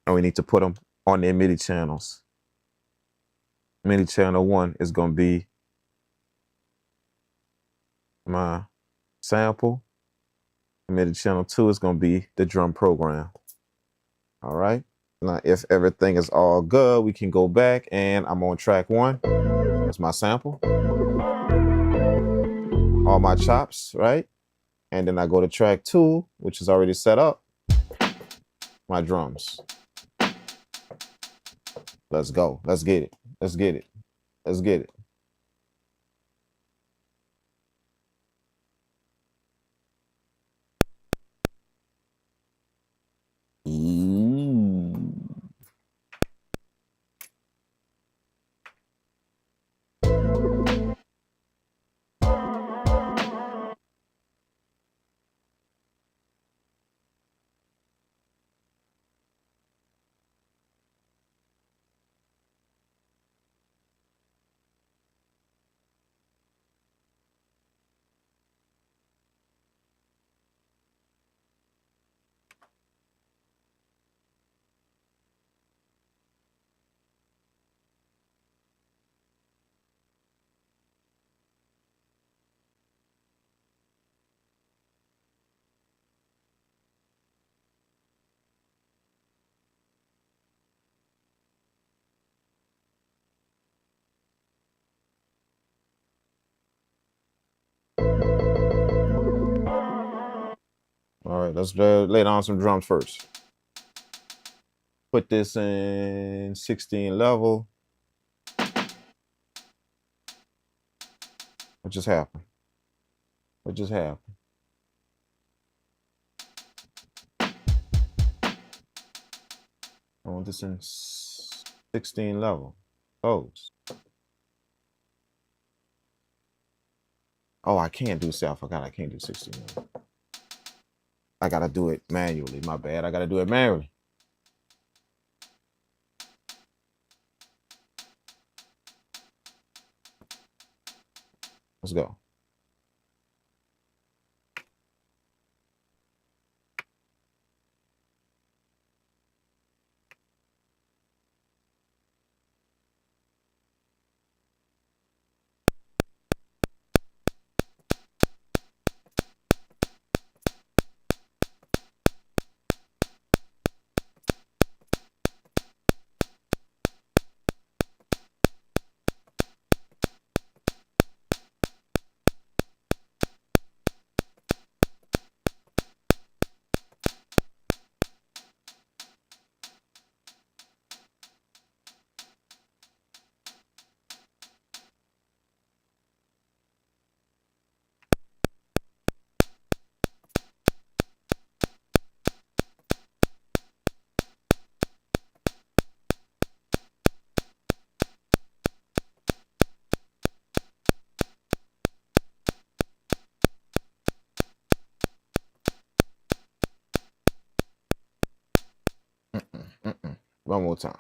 and we need to put them on their MIDI channels. MIDI channel 1 is gonna be my sample. MIDI channel 2 is gonna be the drum program. All right. Now, if everything is all good, we can go back, and I'm on track 1. That's my sample. All my chops, right? And then I go to track 2, which is already set up. My drums. Let's go. Let's get it. Let's get it. Let's get it. All right, let's lay down some drums first. Put this in 16 level. What just happened? What just happened? I want this in 16 level. Close. Oh, I can't do I forgot I can't do 16 level. I gotta do it manually. My bad. I gotta do it manually. Let's go. One more time.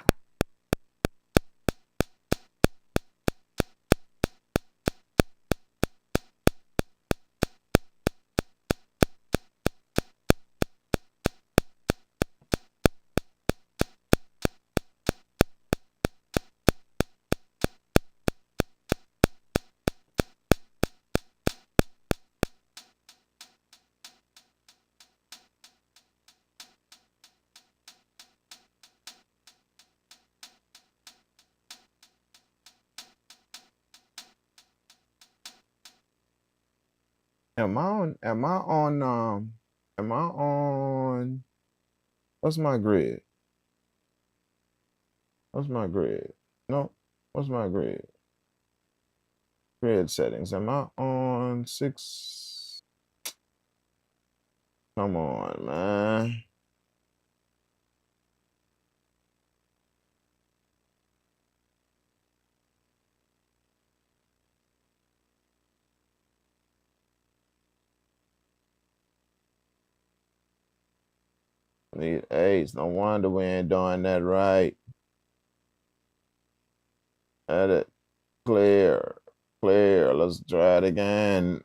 Am I on? Am I on? Am I on? What's my grid? What's my grid? No. What's my grid? Grid settings. Am I on 6? Come on, man. Need 8s. No wonder we ain't doing that right. Edit. Clear. Clear. Let's try it again.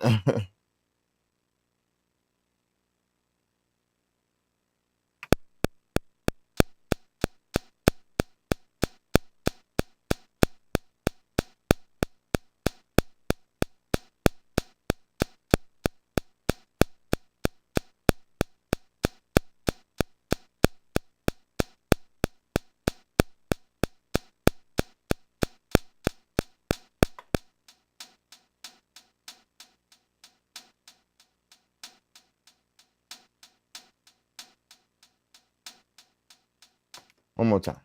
One more time.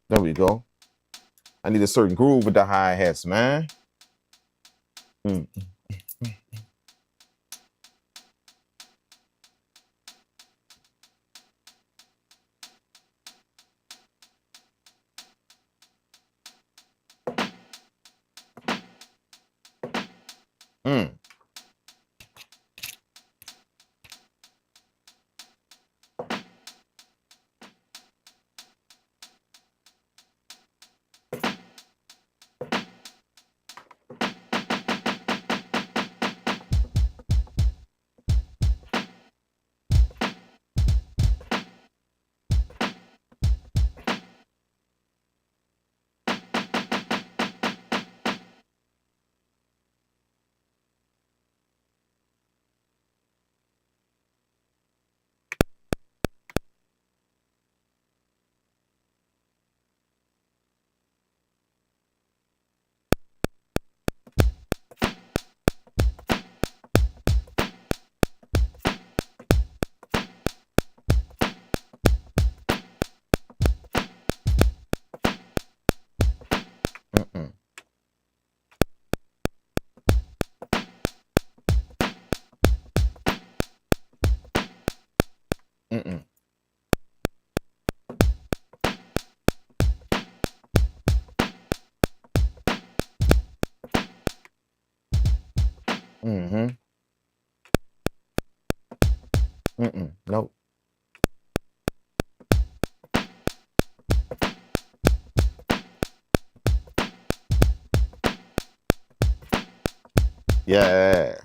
There we go. I need a certain groove with the hi-hats, man. Mm. Mm. Mm-mm. Mm-mm. Mm-hmm. Mm-mm. Nope. Yeah.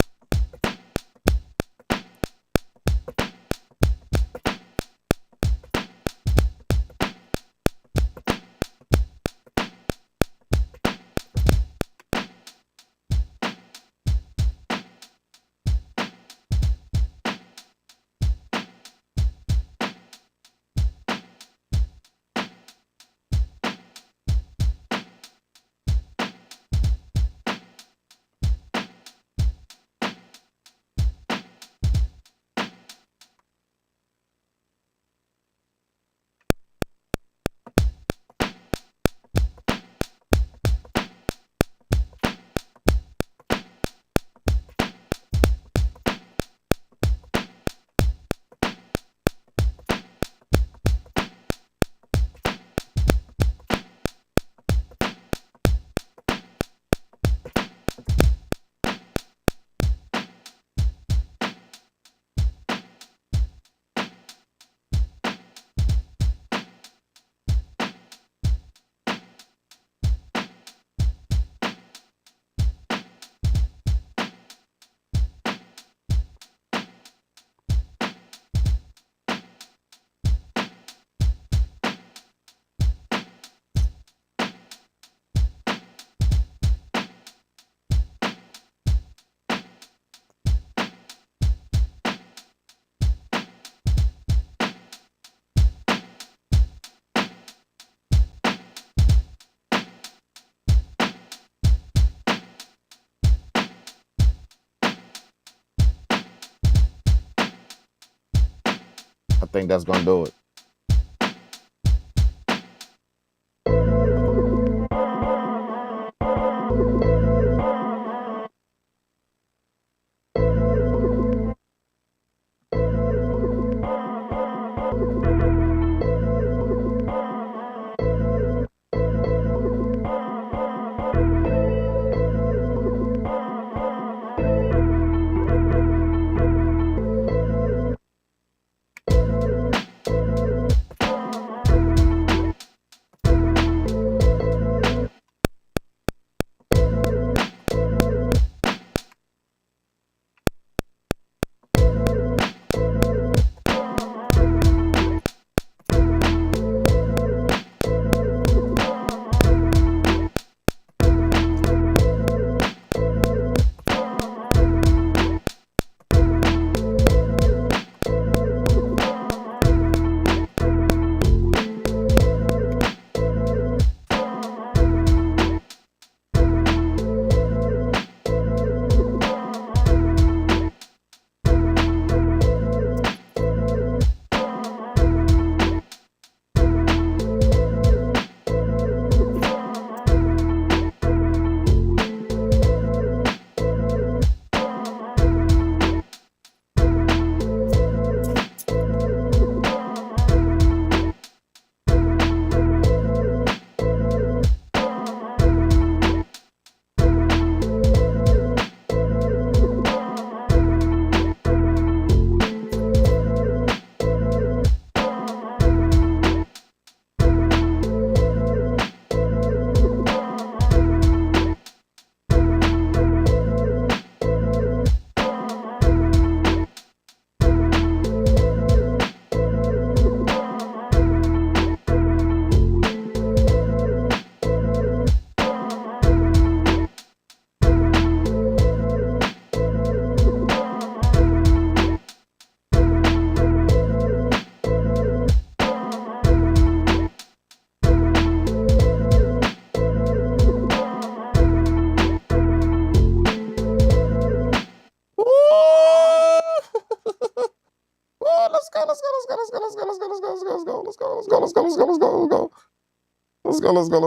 think that's gonna do it.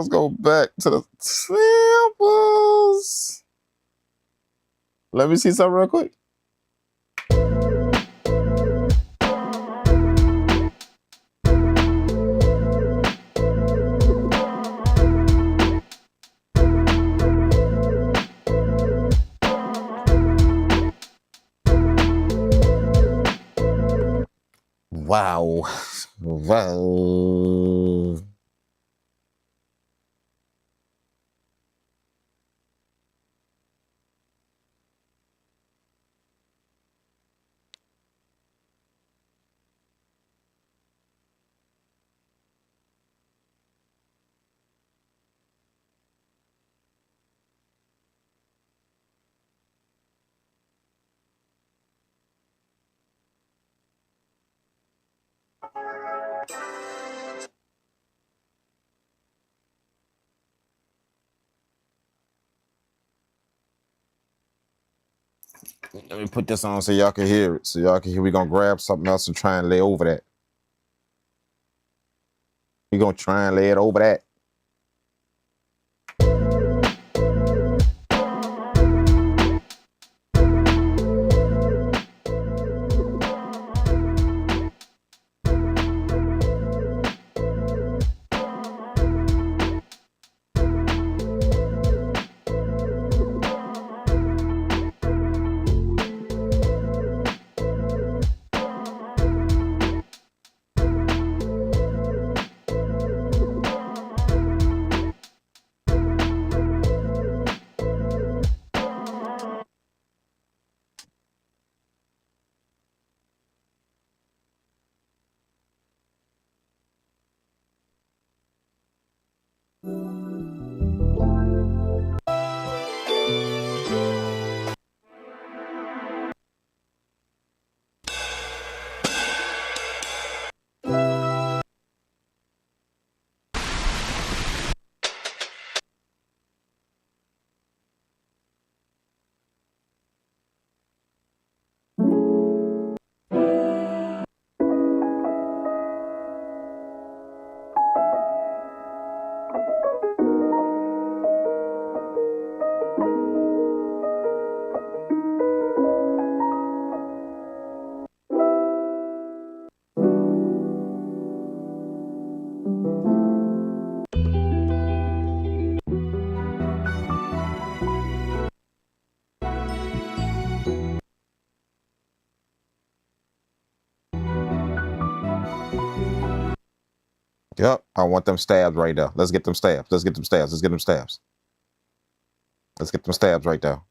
Let's go back to the samples. Let me see something real quick. Wow. Wow. Let me put this on so y'all can hear it. So y'all can hear. We're gonna grab something else and try and lay over that. We're gonna try and lay it over that. Yep, I want them stabs right there. Let's get them stabs. Let's get them stabs. Let's get them stabs. Let's get them stabs right there.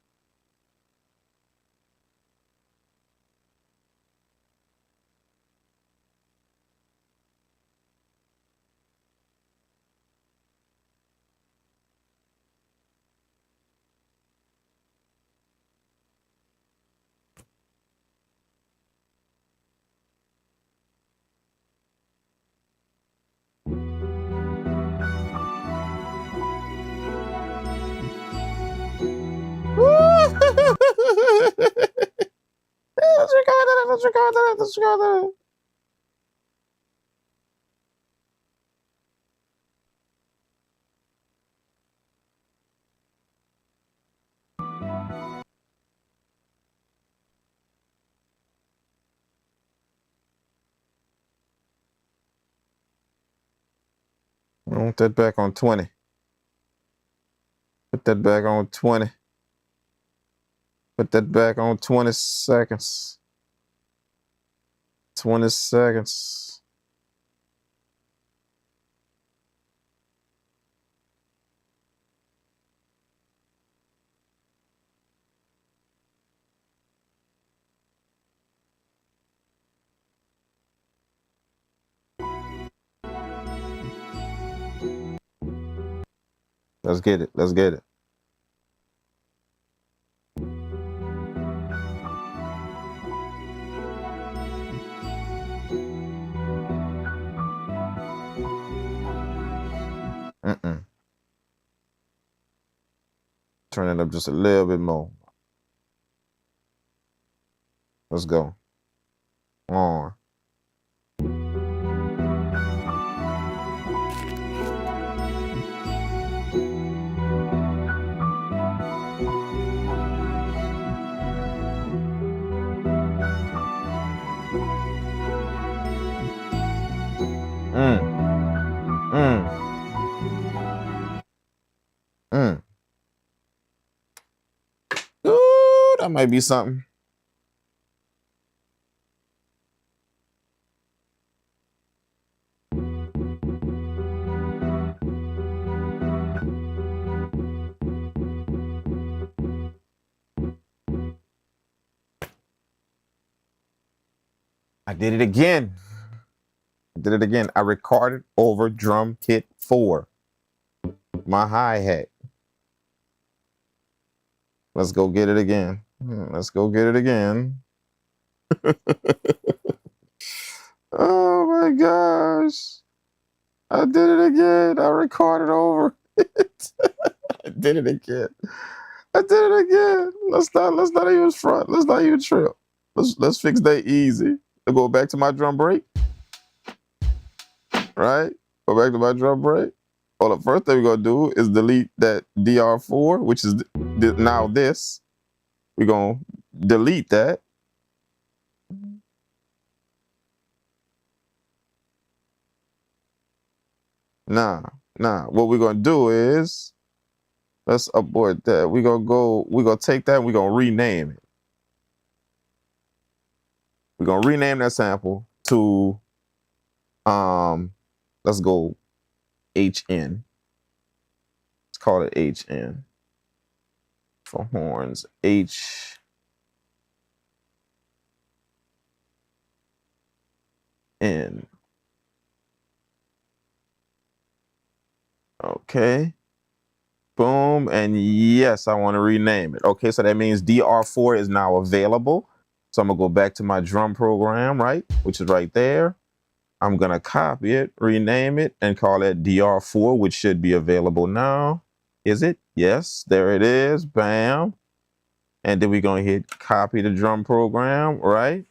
Let's record that. I want that back on 20. Put that back on 20. Put that back on 20 seconds. 20 seconds. Let's get it. Let's get it. Turn it up just a little bit more. Let's go. On. Ooh, that might be something. I did it again. I did it again. I recorded over drum kit 4. My hi-hat. Let's go get it again. Let's go get it again. Oh my gosh. I did it again. I recorded over it. I did it again. I did it again. Let's not even front. Let's not even trip. Let's fix that easy. I'll go back to my drum break. Right? Go back to my drum break. Well, the first thing we're gonna do is delete that DR4, which is now this. We're gonna delete that. Nah. What we're gonna do is let's abort that. We're gonna take that and we're gonna rename it. We're gonna rename that sample to let's go HN. Let's call it HN. For horns. HN. Okay. Boom. And yes, I want to rename it. Okay, so that means DR4 is now available. So I'm going to go back to my drum program, right? Which is right there. I'm going to copy it, rename it, and call it DR4, which should be available now. Is it? Yes, there it is. Bam. And then we're going to hit copy the drum program, right?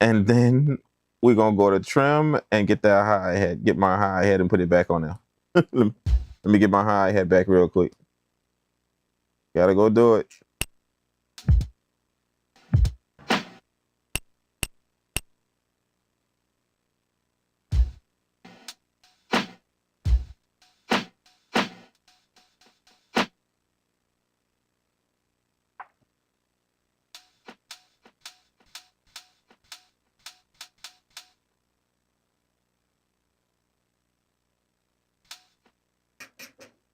And then we're going to go to trim and get that hi-hat, get my hi-hat and put it back on there. Let me get my hi-hat back real quick. Gotta go do it.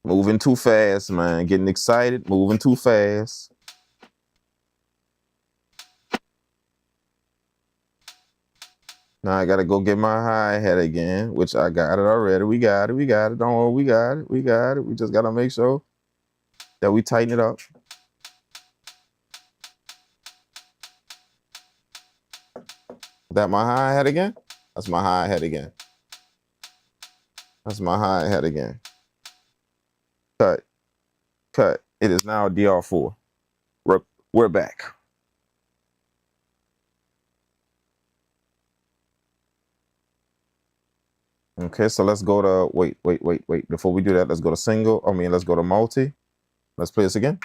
Moving too fast, man. Getting excited, moving too fast. Now I gotta go get my hi-hat again, which I got it already. We got it, we got it. Don't worry, we got it, we got it. We just gotta make sure that we tighten it up. That my hi-hat again? That's my hi-hat again. That's my hi-hat again. Cut. Cut. It is now DR4. We're back. Okay, so let's go to, wait. Before we do that, let's go to single. Let's go to multi. Let's play this again.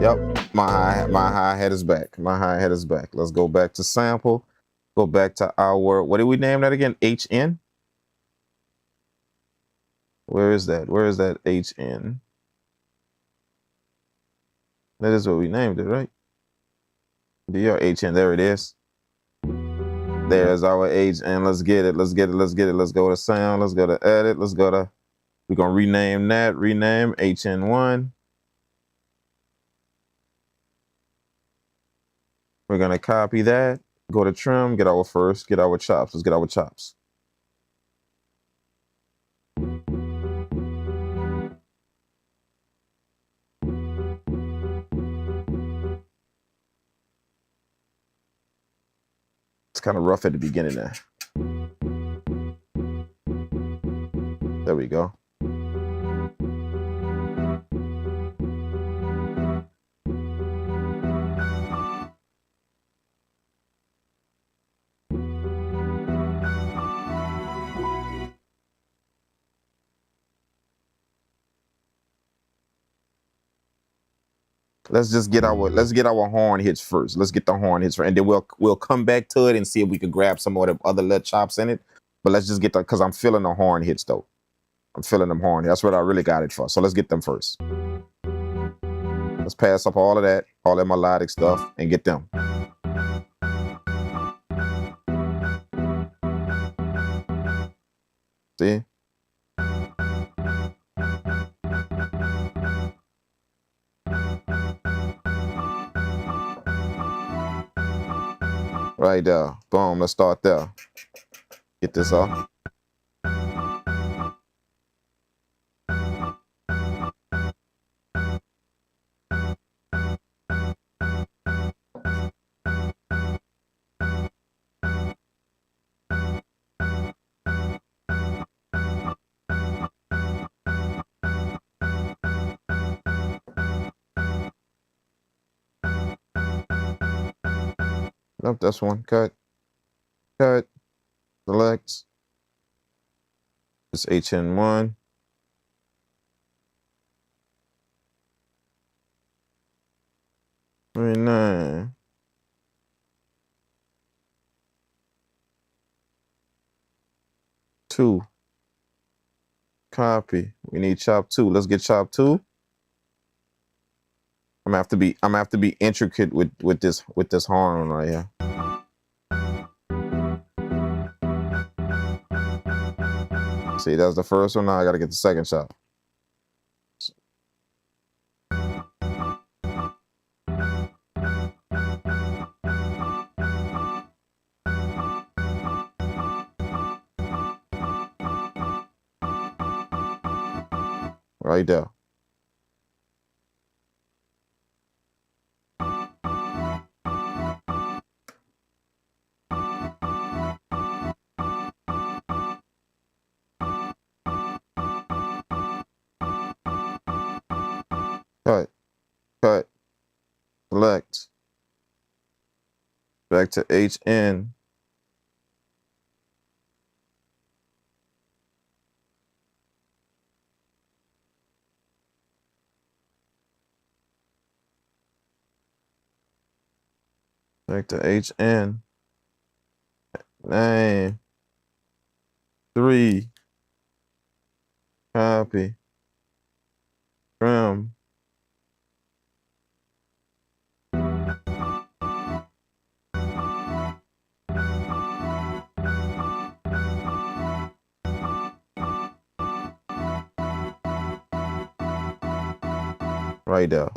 Yep, my hi-hat is back. My hi-hat is back. Let's go back to sample. Go back to our, what did we name that again? HN? Where is that? Where is that HN? That is what we named it, right? DRHN, there it is. There's our HN. Let's get it. Let's get it. Let's get it. Let's go to sound. Let's go to edit. Let's go to, we're going to rename that. Rename HN1. We're going to copy that. Go to trim. Get our first. Get our chops. Let's get our chops. It's kind of rough at the beginning there. There we go. Let's get our horn hits first. Let's get the horn hits first, and then we'll come back to it and see if we can grab some of the other lead chops in it. But let's just get the, because I'm feeling the horn hits though. I'm feeling them horn. That's what I really got it for. So let's get them first. Let's pass up all of that melodic stuff and get them. See? Right there. Boom. Let's start there. Get this off. Nope, that's one. Cut. Cut. Select. It's HN1. Very nice. Two. Copy. We need chop 2. Let's get chop 2. I'm gonna have to be intricate with this horn right here. See, that's the first one. Now I gotta get the second chop. Right there. Cut. Cut. Select. Back to HN. Back to HN. 9. 3. Copy. Trim. Right there.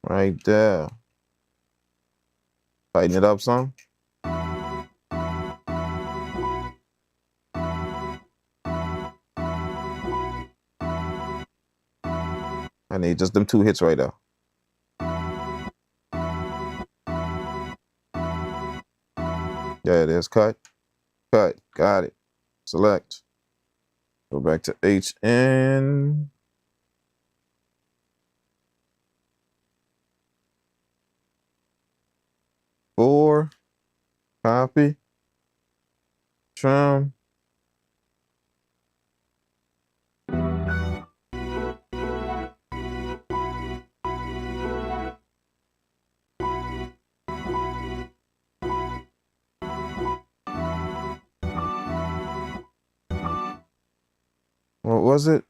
Right there. Tighten it up some. I need just them 2 hits right there. There it is. Cut. Cut. Got it. Select. Go back to HN. Four. Copy. Trim. What was it?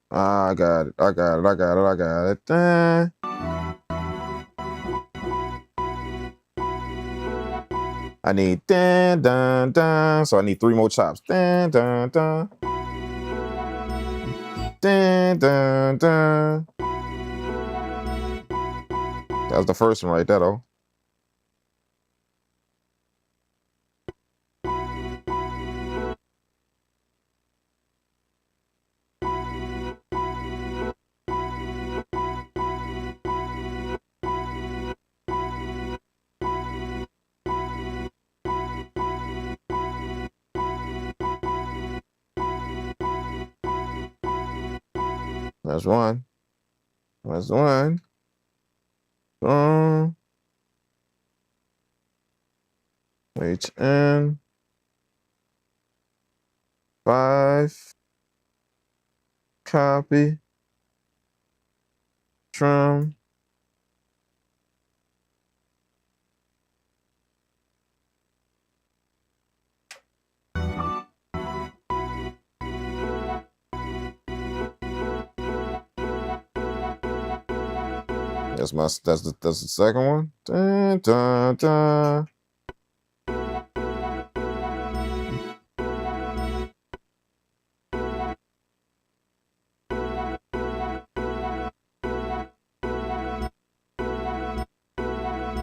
I got it. I got it. I got it. I got it. I need dun dun dun. So I need 3 more chops. Dun dun dun. Dun dun dun. That was the first one right there, though. That's one. That's one. HN. 5. Copy. Trim. That's the second one. Dun, dun, dun.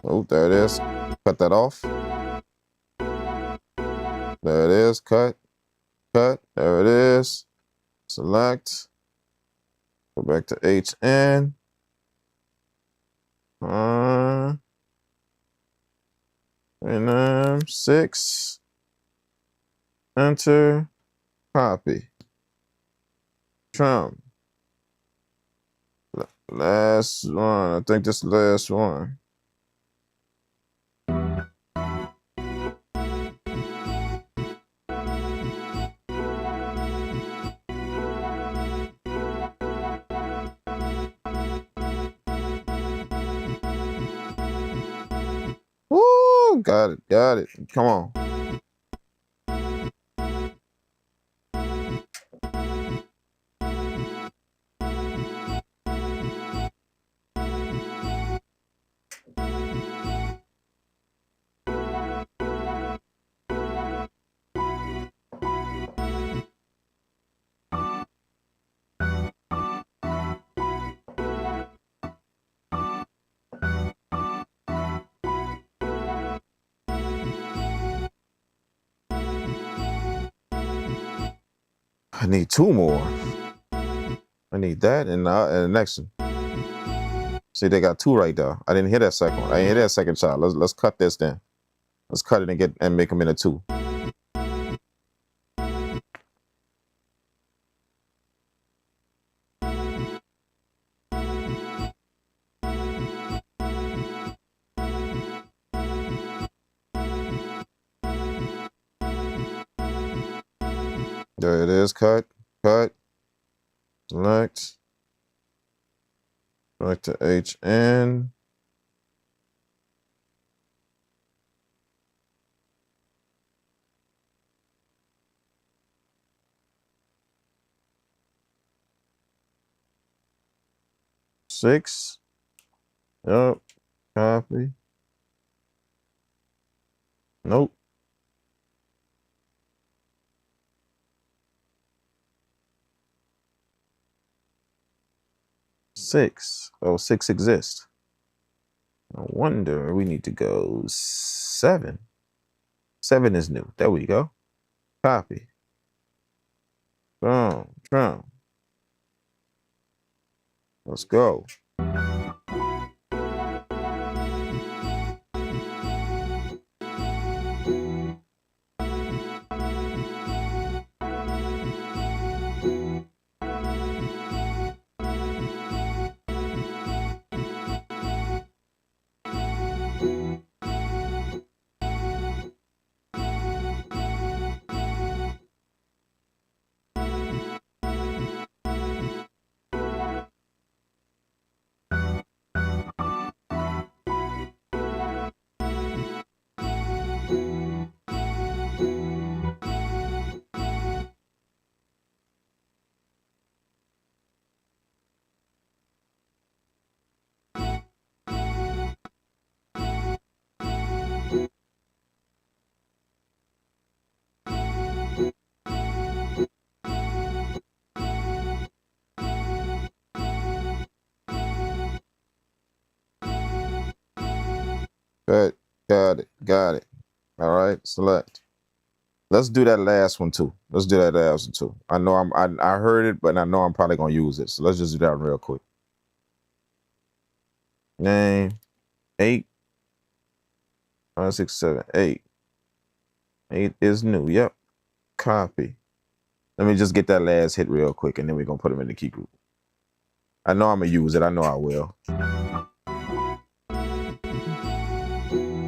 Oh, there it is. Cut that off. There it is. Cut. Cut. There it is. Select. Go back to HN. And 6. Enter. Copy. Trim. Last one. I think this is the last one. Woo! Got it. Got it. Come on. I need 2 more. I need that and the next one. See, they got 2 right there. I didn't hear that second one. I didn't hear that second shot. Let's cut this then. Let's cut it and make them into 2. There it is. Cut. Cut. Select. Back to HN. 6. Yup. Copy. Nope. Six. Oh, 6 exists. No wonder we need to go 7. 7 is new. There we go. Copy. Boom. Boom. Let's go. Good. Got it. Got it. All right. Select. Let's do that last one too. Let's do that last one too. I know I heard it, but I know I'm probably gonna use it. So let's just do that real quick. Name 8. 5, 6, 7, 8. 8 is new. Yep. Copy. Let me just get that last hit real quick, and then we're gonna put them in the key group. I know I'm gonna use it. I know I will.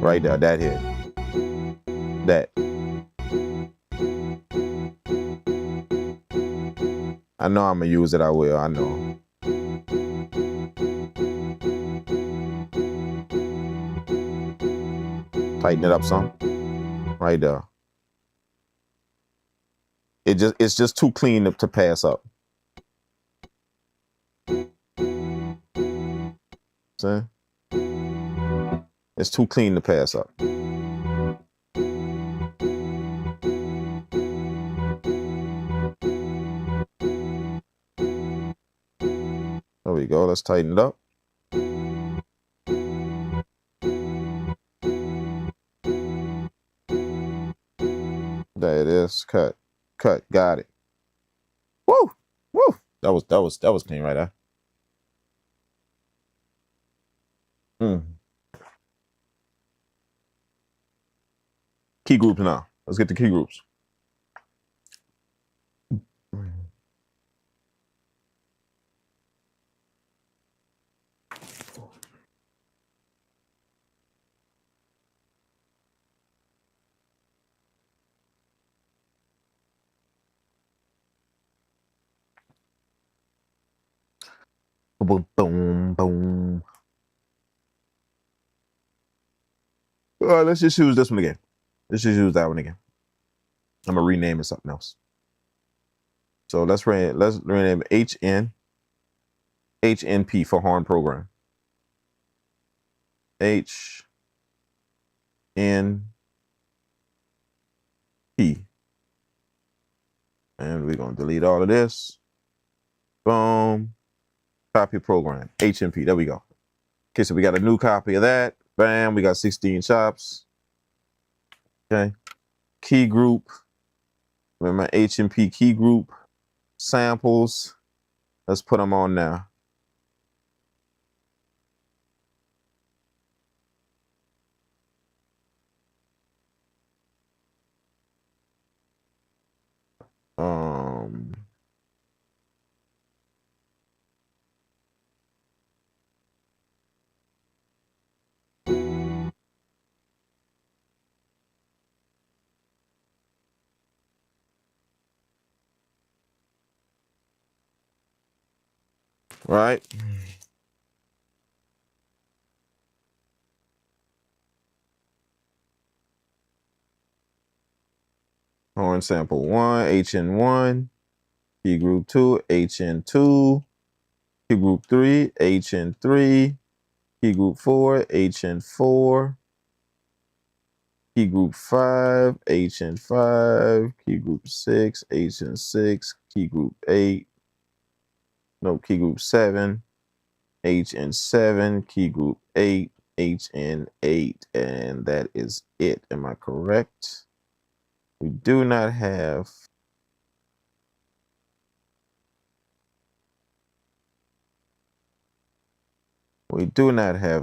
Right there, that hit. That. I know I'm gonna use it. I will. I know. Tighten it up some. Right there. It's just too clean to pass up. See? It's too clean to pass up. There we go. Let's tighten it up. There it is. Cut. Cut. Got it. Woo! Woo! That was clean right there. Key groups now. Let's get the key groups. Boom, boom, boom. All right, let's just use this one again. Let's just use that one again. I'm gonna rename it something else. So let's rename HNP for horn program. HNP. And we're gonna delete all of this. Boom. Copy program. HNP. There we go. Okay, so we got a new copy of that. Bam, we got 16 chops. Okay. Key group. Remember HNP key group. Samples. Let's put them on now. Right. Horn sample 1, HN1, key group 2, HN2, Key group 3, HN3. Key group 4, HN4. Key group 5, HN5. Key group 6, HN6. Key group 8. No, key group 7, HN7. Key group 8, HN8. And that is it. Am I correct? We do not have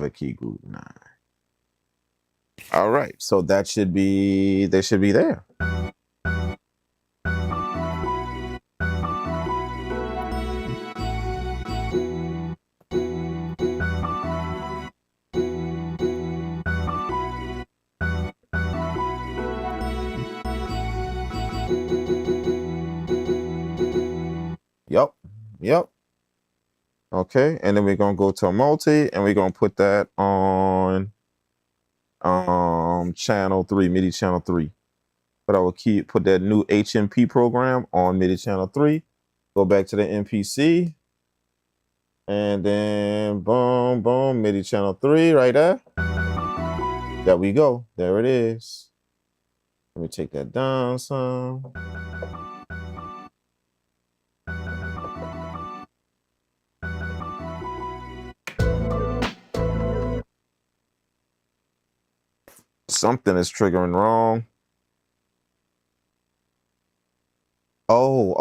a key group 9. All right, so they should be there. Yep. Okay, and then we're gonna go to a multi, and we're gonna put that on channel 3, MIDI channel 3. But I will put that new HMP program on MIDI channel 3. Go back to the MPC, and then boom, boom, MIDI channel 3 right there. There we go. There it is. Let me take that down some. Something is triggering wrong. Oh,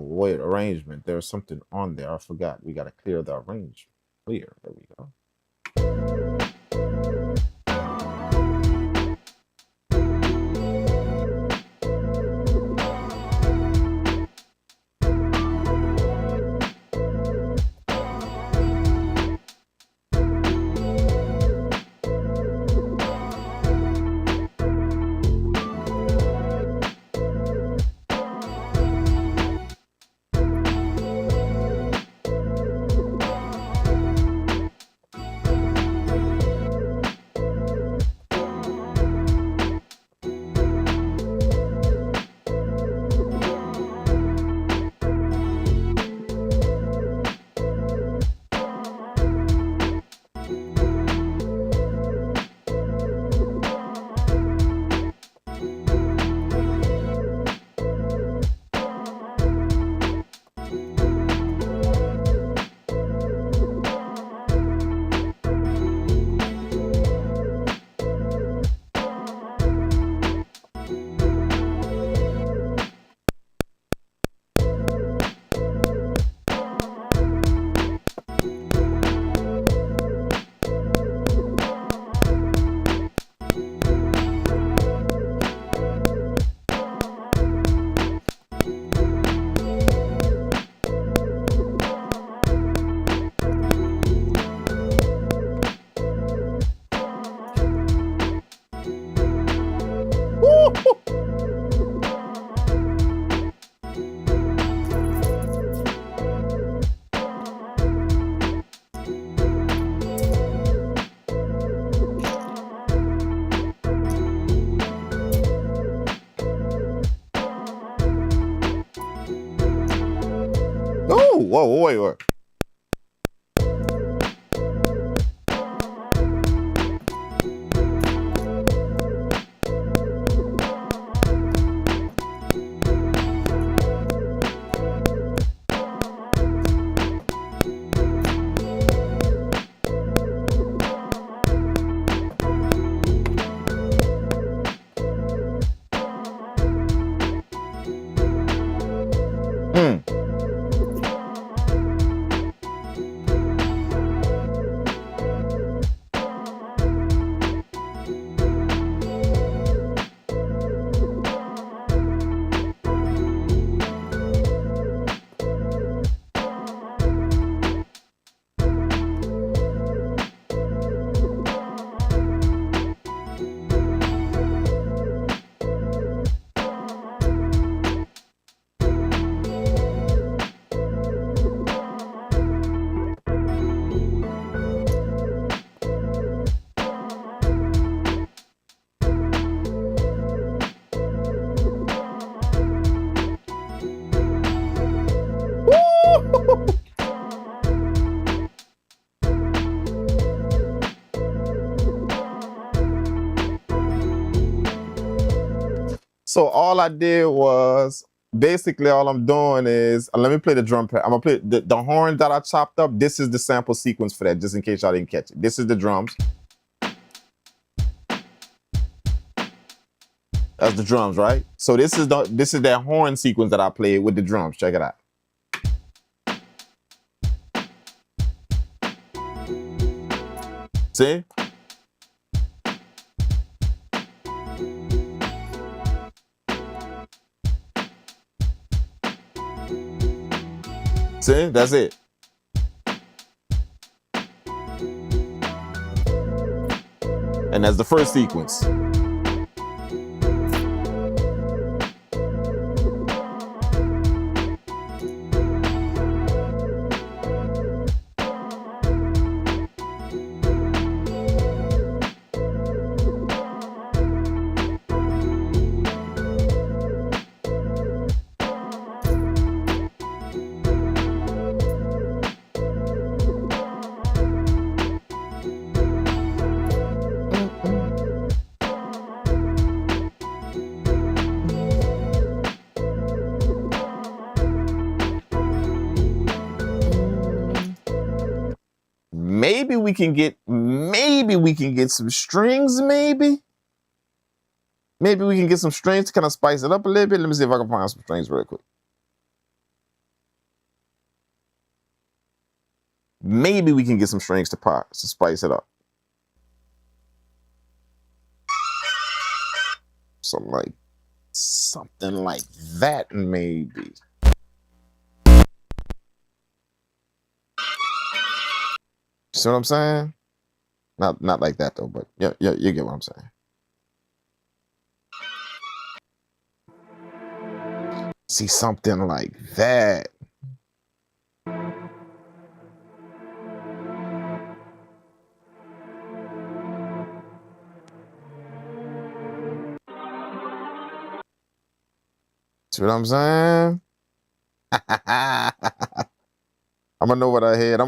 wait, arrangement. There's something on there. I forgot. We got to clear the arrangement. Clear. There we go. Oh, whoa, wait. So all I did was basically all I'm doing is let me play the drum pad. I'm gonna play the horn that I chopped up. This is the sample sequence for that, just in case y'all didn't catch it. This is the drums. That's the drums, right? So this is that horn sequence that I played with the drums. Check it out. See? See? That's it. And that's the first sequence. Maybe we can get some strings, maybe we can get some strings to kind of spice it up a little bit. Let me see if I can find some strings real quick. Maybe we can get some strings to spice it up. Something like that, maybe. See what I'm saying? Not like that though, but yeah, you get what I'm saying. See, something like that. See what I'm saying? I'm gonna know what I had. I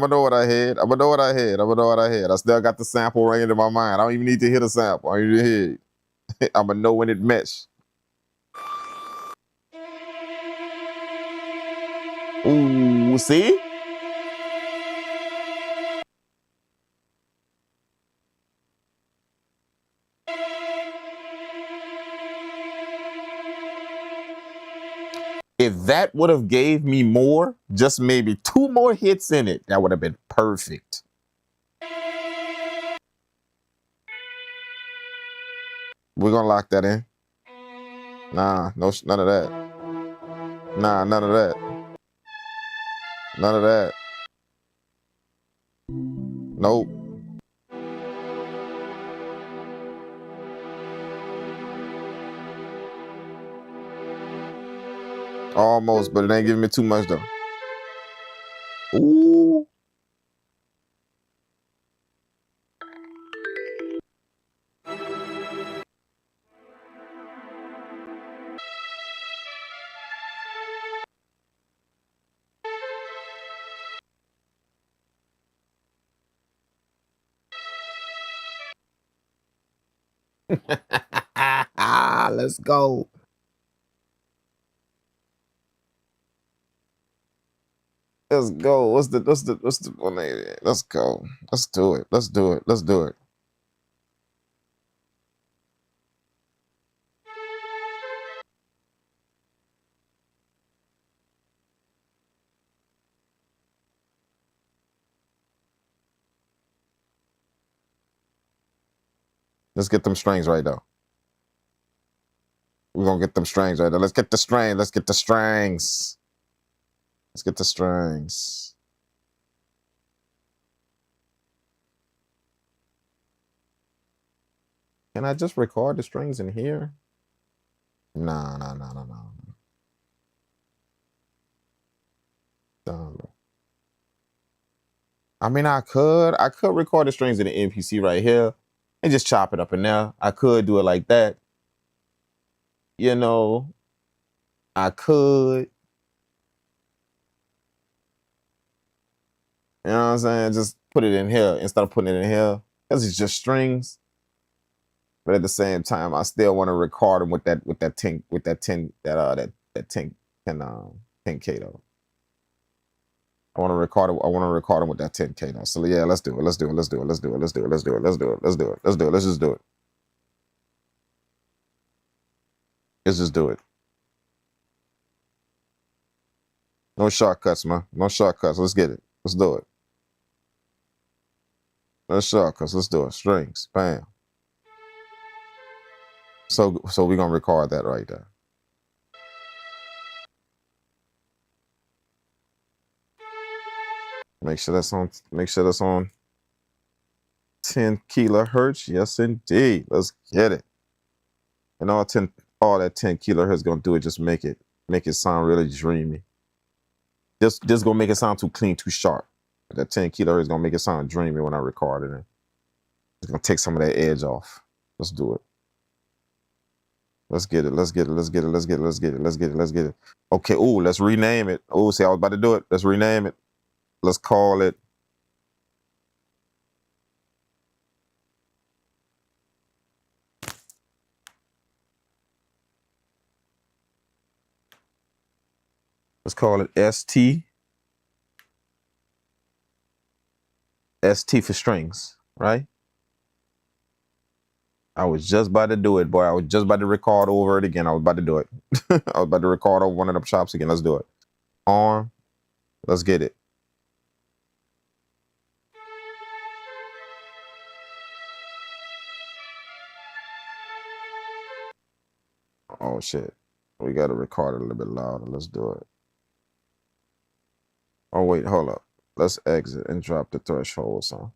still got the sample ringing in my mind. I don't even need to hear the sample. I don't even hear it. I'm gonna know when it meshed. Ooh, see? If that would have gave me more, just maybe 2 more hits in it, that would have been perfect. We're gonna lock that in. Nah, no, none of that. Nah, none of that. None of that. Nope. Almost, but it ain't giving me too much though. Ooh. Let's go. Let's go. What's the 180? Let's go. Let's do it. Let's do it. Let's do it. Let's get them strings right though. We're gonna get them strings right though. Let's get the string. Let's get the strings. Let's get the strings. Can I just record the strings in here? No. I mean, I could record the strings in the MPC right here and just chop it up in there. I could do it like that. You know, I could. You know what I'm saying? Just put it in here instead of putting it in here because it's just strings. But at the same time, I still want to record them with that 10 10K though. I want to record it. I want to record them with that 10K though. So yeah, let's do it. Let's do it. Let's do it. Let's do it. Let's do it. Let's do it. Let's do it. Let's do it. Let's do it. Let's just do it. Let's just do it. No shortcuts, man. No shortcuts. Let's get it. Let's do it. No shortcuts. Let's do it. Strings. Bam. So we're gonna record that right there. Make sure that's on. Make sure that's on 10 kilohertz. Yes, indeed. Let's get it. And all that 10 kilohertz is gonna do it. Just make it sound really dreamy. This gonna make it sound too clean, too sharp. That 10 kilohertz is gonna make it sound dreamy when I record it. It's gonna take some of that edge off. Let's do it. Let's get it. Let's get it. Let's get it. Let's get it. Let's get it. Let's get it. Let's get it. Okay. Ooh, let's rename it. Oh, see, I was about to do it. Let's rename it. Let's call it. Let's call it ST. ST for strings, right? I was just about to do it, boy. I was just about to record over it again. I was about to do it. I was about to record over one of them chops again. Let's do it. Arm. Let's get it. Oh, shit. We got to record it a little bit louder. Let's do it. Oh, wait. Hold up. Let's exit and drop the threshold, son.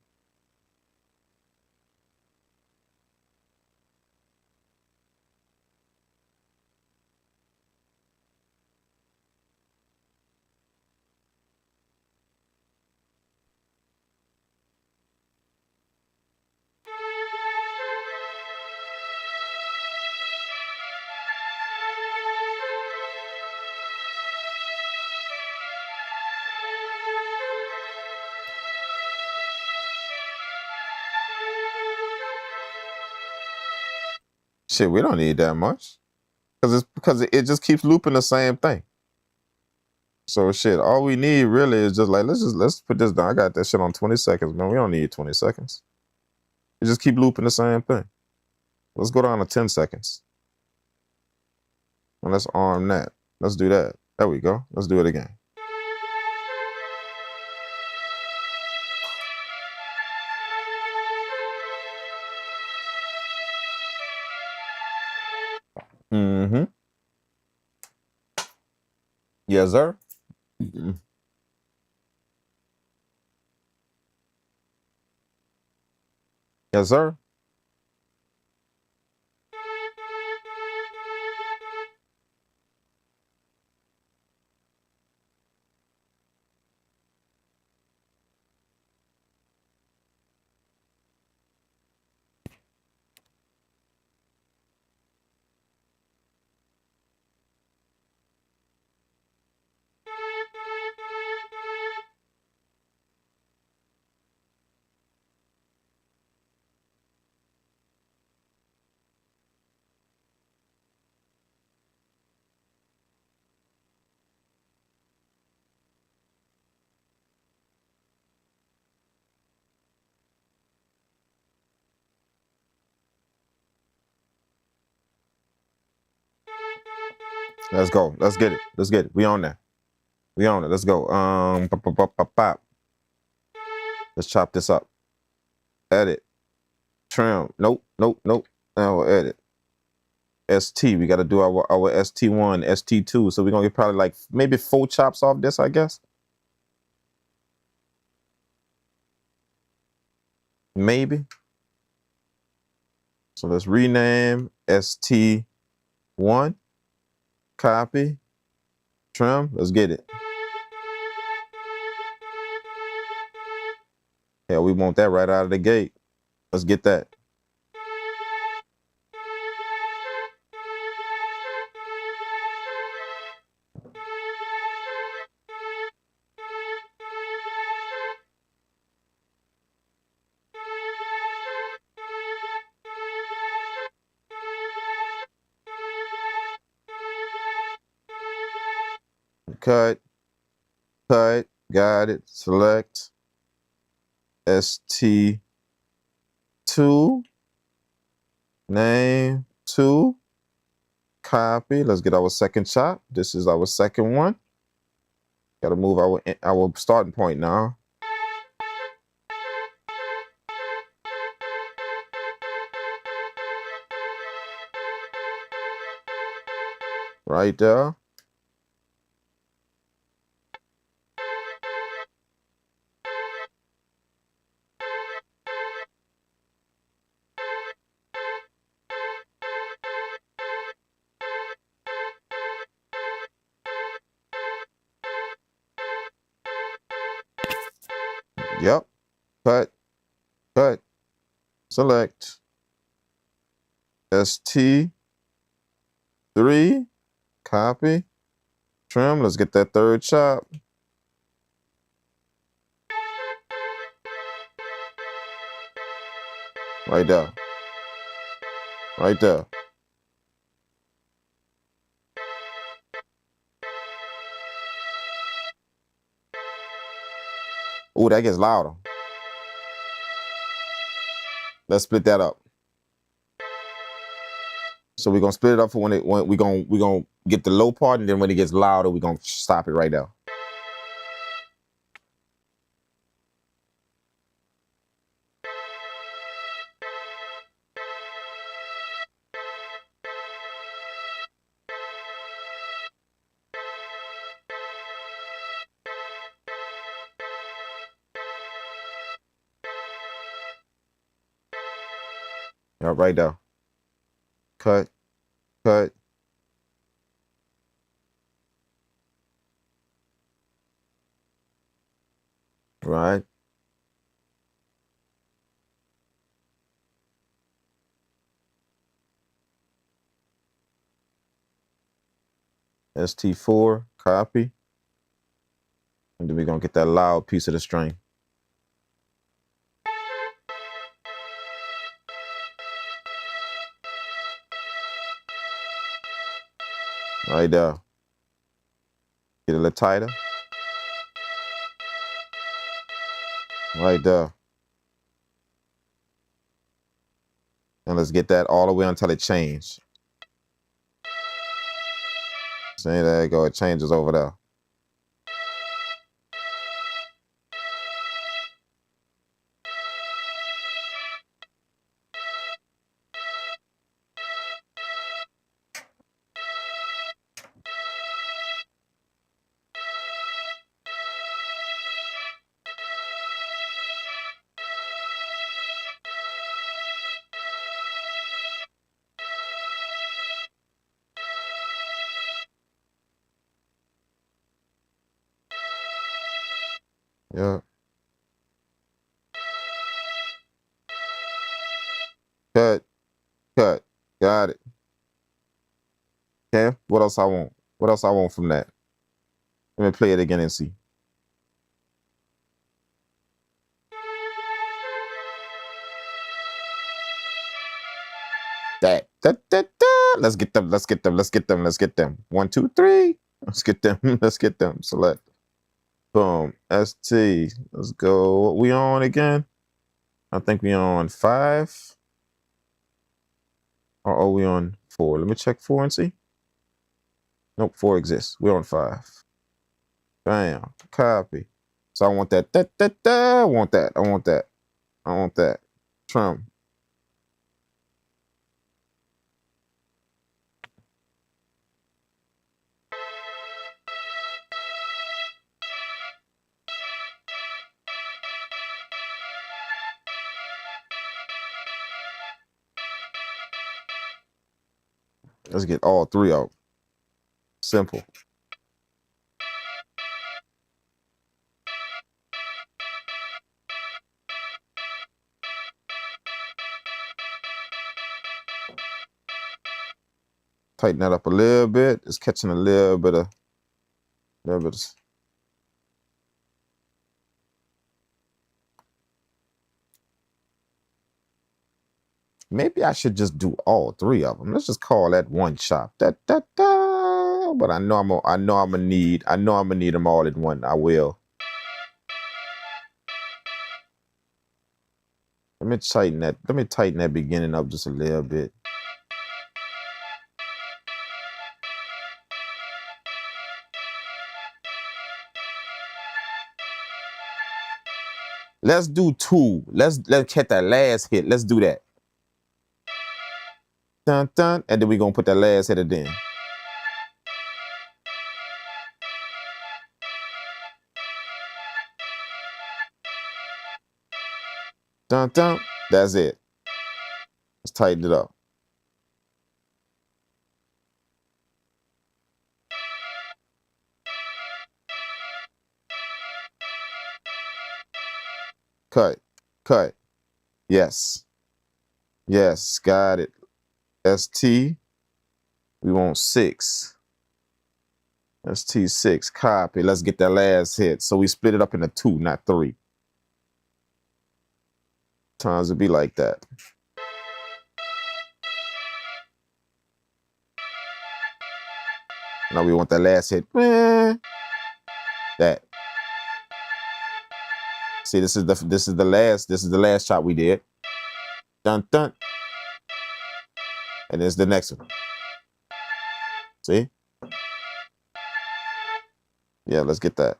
Shit, we don't need that much. Because it just keeps looping the same thing. So shit, all we need really is just like let's put this down. I got that shit on 20 seconds, man. We don't need 20 seconds. It just keep looping the same thing. Let's go down to 10 seconds. And let's arm that. Let's do that. There we go. Let's do it again. Mm-hmm. Yes, sir. Yes, sir. Let's go. Let's get it. Let's get it. We on there. We on it. Let's go. Pop, pop, pop, pop, pop. Let's chop this up. Edit. Trim. Nope. Nope. Nope. Now we'll edit. ST. We got to do our ST1, ST2. So we're gonna get probably like maybe 4 chops off this, I guess. Maybe. So let's rename ST1. Copy. Trim. Let's get it. Yeah, we want that right out of the gate. Let's get that. cut, got it. Select ST2, name 2, copy. Let's get our second chop. This is our second one. Got to move our starting point now. Right there. Yep. Cut, select ST3, copy, trim. Let's get that third chop. Right there. Right there. Ooh, that gets louder. Let's split that up. So we're gonna split it up for when we're gonna get the low part, and then when it gets louder, we're gonna stop it right there. Yeah, right there. Cut. Right. ST4, copy. And then we're gonna get that loud piece of the string. Right there. Get a little tighter. Right there. And let's get that all the way until it changes. See, there you go. It changes over there. Yeah. Cut. Got it. Okay. What else I want? What else I want from that? Let me play it again and see. That. Let's get them. 1, 2, 3. Let's get them. Select. Boom. ST. Let's go. What we on again? I think we on 5. Or are we on 4? Let me check 4 and see. Nope, 4 exists. We're on 5. Bam. Copy. So I want that. I want that. Trim. Let's get all 3 out. Simple. Tighten that up a little bit. It's catching a little bit of. Maybe I should just do all 3 of them. Let's just call that one chop. now, but I know I'm gonna need them all in one. I will. Let me tighten that beginning up just a little bit. Let's do 2. Let's hit that last hit. Let's do that. Dun dun, and then we're gonna put that last hit in. Dun dun. That's it. Let's tighten it up. Cut. Cut. Yes. Yes. Got it. ST. We want 6. ST6. Copy. Let's get that last hit. So we split it up into 2, not 3. Times it be like that. Now we want that last hit. That. See, this is the last shot we did. Dun dun. And there's the next one. See? Yeah, let's get that.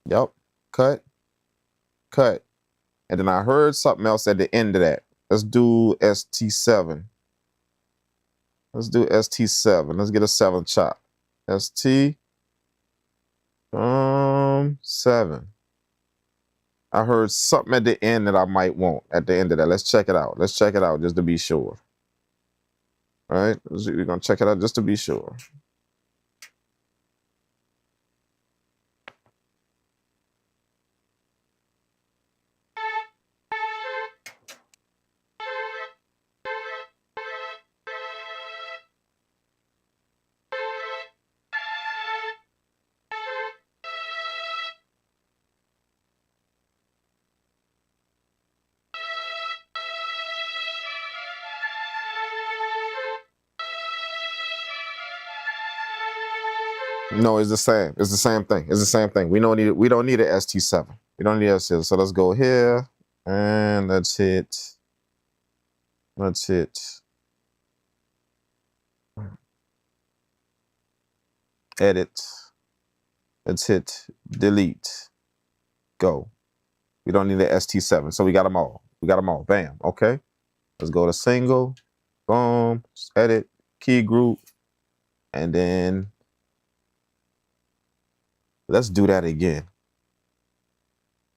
Yep. Cut. Cut. And then I heard something else at the end of that. Let's do ST7. Let's do ST7. Let's get a 7 chop. ST 7. I heard something at the end that I might want at the end of that. Let's check it out. Let's check it out just to be sure. All right, we're gonna check it out just to be sure. No, it's the same. It's the same thing. It's the same thing. We don't need it. We don't need an ST7. We don't need ST7. So let's go here and let's hit. Edit. Let's hit delete. Go. We don't need an ST7. So we got them all. We got them all. Bam. Okay. Let's go to single. Boom. Edit. Key group. And then let's do that again.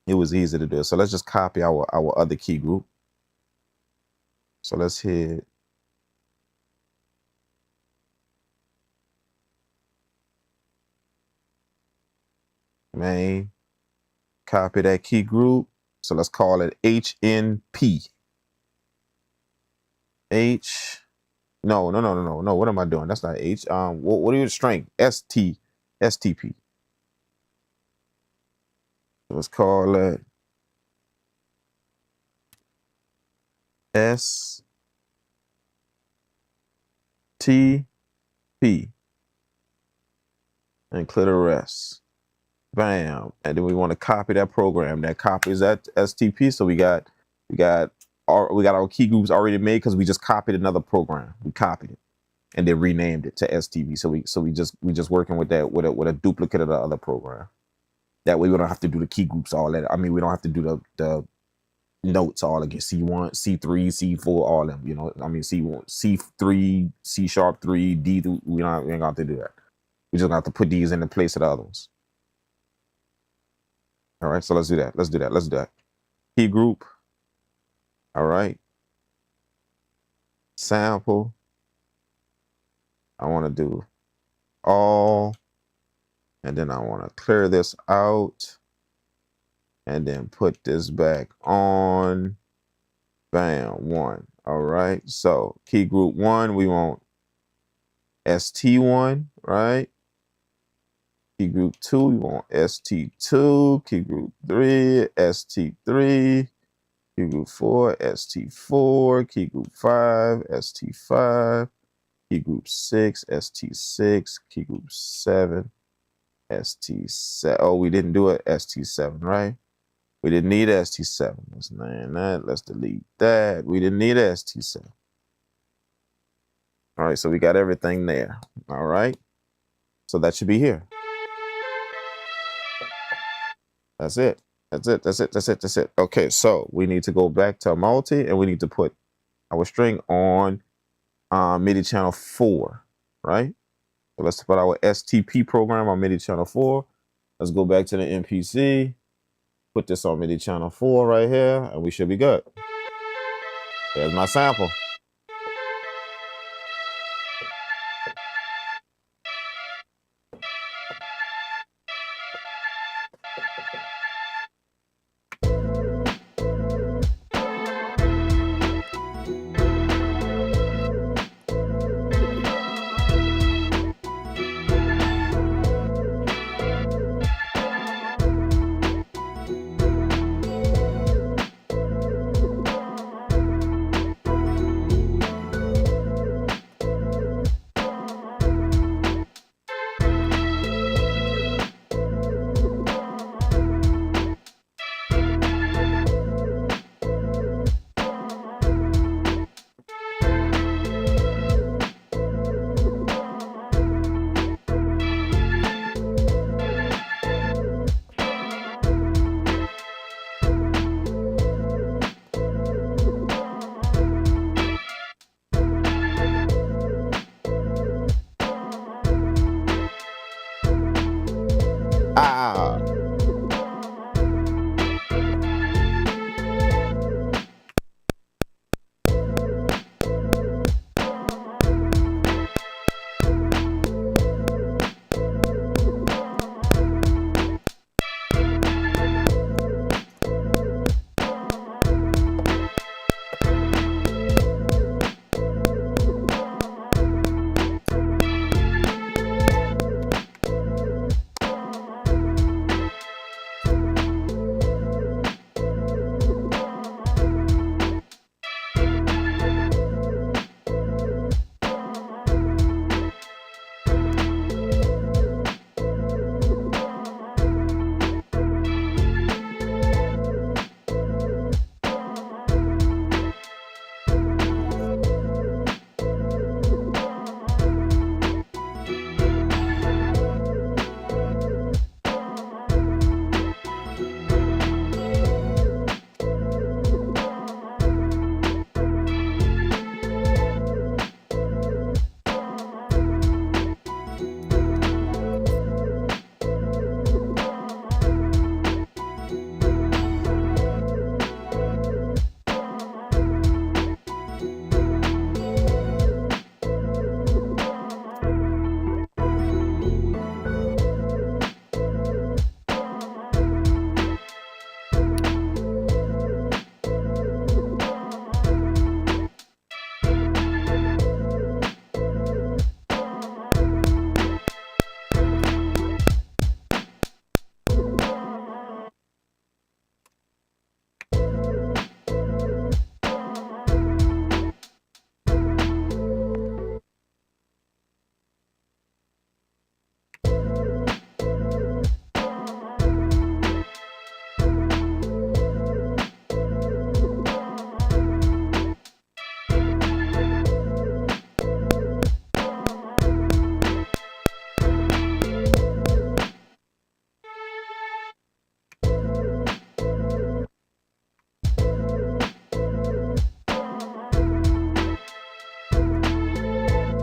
It was easy to do. So let's just copy our other key group. So let's hit main, copy that key group. So let's call it HNP. No. What am I doing? That's not H. What are your strength? STP. Let's call it STP and clear the rest. Bam. And then we want to copy that program that copies that STP. So we got our key groups already made because we just copied another program. We copied it and then renamed it to STP. So we just working with that with a duplicate of the other program. That way we don't have to do the key groups all that. I mean, we don't have to do the notes all again. C1, C3, C4, all them. You know, I mean, C1, C3, C#3, D. We ain't gonna have to do that. We just gonna have to put these in the place of the other ones. All right, so let's do that. Let's do that. Key group. All right. Sample. I want to do all, and then I want to clear this out and then put this back on. Bam, 1. All right, so key group 1, we want ST1, right? Key group 2, we want ST2. Key group 3, ST3. Key group 4, ST4. Key group 5, ST5. Key group 6, ST6. Key group 7, ST7. Oh, we didn't do it, ST7, right? We didn't need ST7. Let's name that. Let's delete that. We didn't need ST7. All right, so we got everything there. All right, so that should be here. That's it. That's it. That's it. That's it. That's it. Okay, so we need to go back to multi, and we need to put our string on MIDI channel 4, right? So let's put our STP program on MIDI channel 4. Let's go back to the MPC. Put this on MIDI channel 4 right here, and we should be good. There's my sample.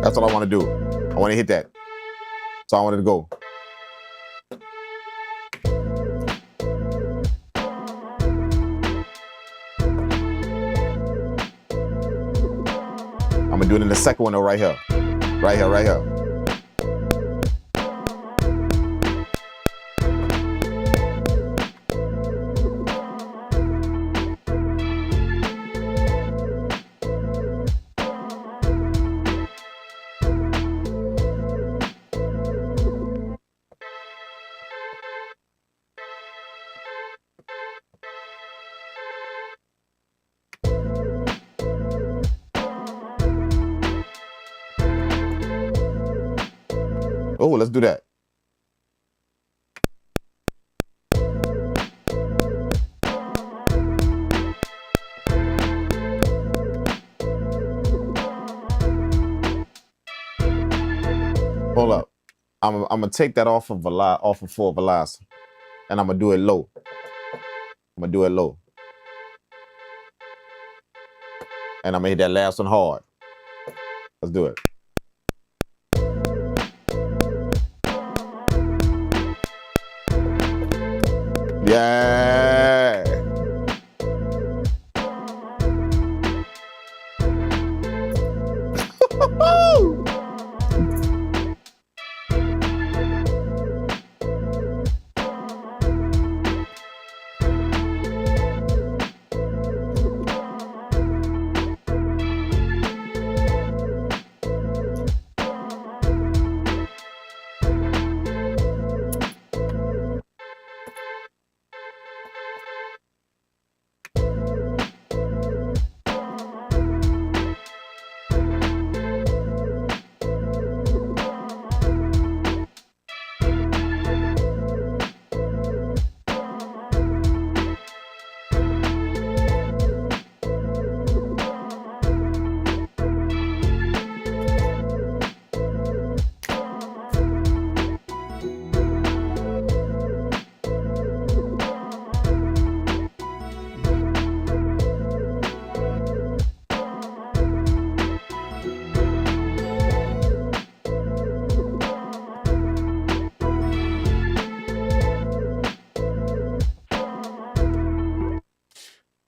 That's all I want to do. I want to hit that. So I wanted to go. I'm gonna do it in the second one though, right here. Right here, right here. Oh, let's do that. Hold up. I'm gonna take that off of full velocity, and I'm gonna do it low. I'm gonna do it low, and I'm gonna hit that last one hard. Let's do it. Yeah.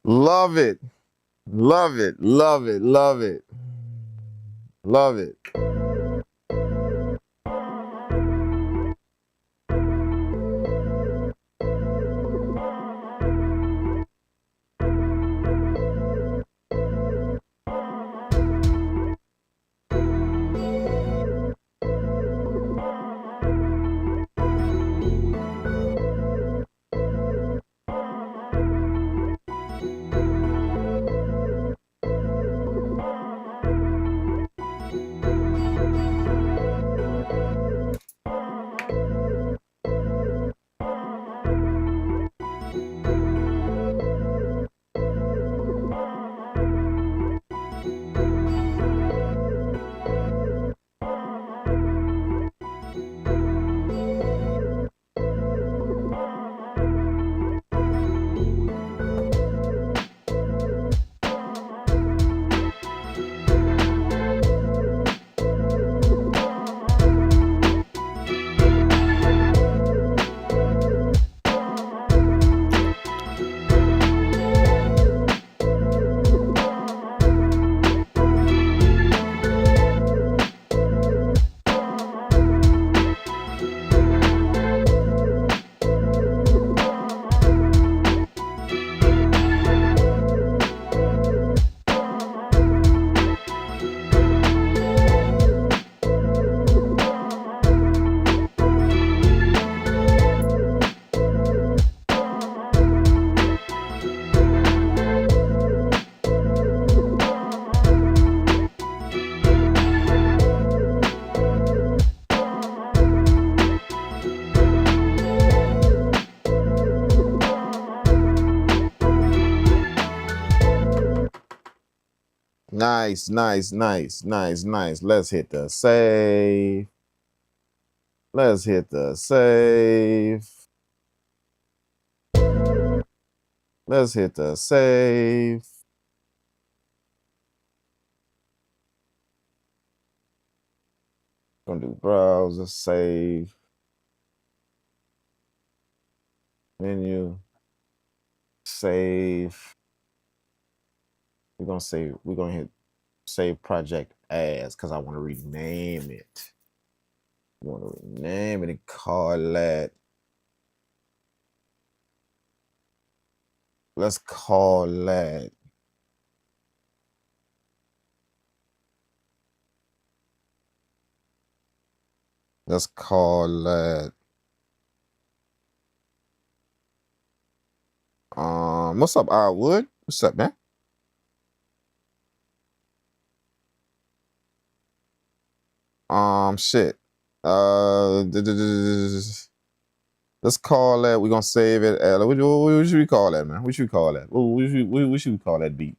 Love it. Love it. Love it. Love it. Love it. Nice, nice, nice, nice, nice. Let's hit the save. Let's hit the save. Let's hit the save. Gonna do browser, save, menu, save. We're gonna save. We're gonna hit save project as, because I want to rename it. I want to rename it and call that. Let's call that. Let's call that. What's up, Wood? What's up, man? Shit. Let's call that. We're gonna save it. What should we call that, man? What should we call that? What should we call that beat?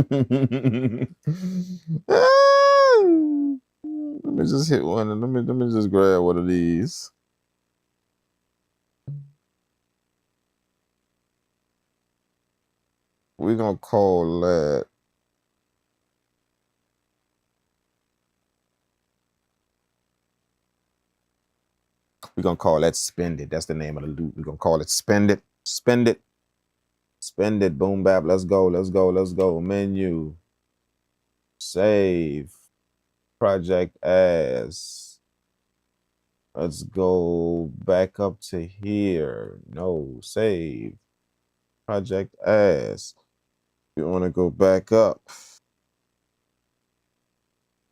Let me just hit one and let me just grab one of these. We're gonna call that. We're gonna call that Spend It. That's the name of the loop. We're gonna call it Spend It. Spend It. Spend it. Boom bap. Let's go. Let's go. Let's go. Menu. Save. Project as. Let's go back up to here. No. Save. Project as. You want to go back up.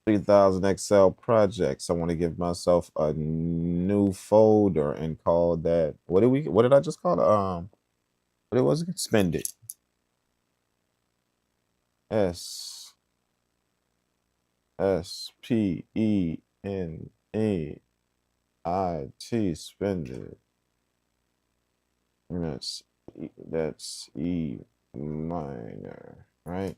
3000xl projects. I want to give myself a new folder and call that. What did I just call it? What it was? Spend It. SPENDEIT. Spend It. That's E minor, right?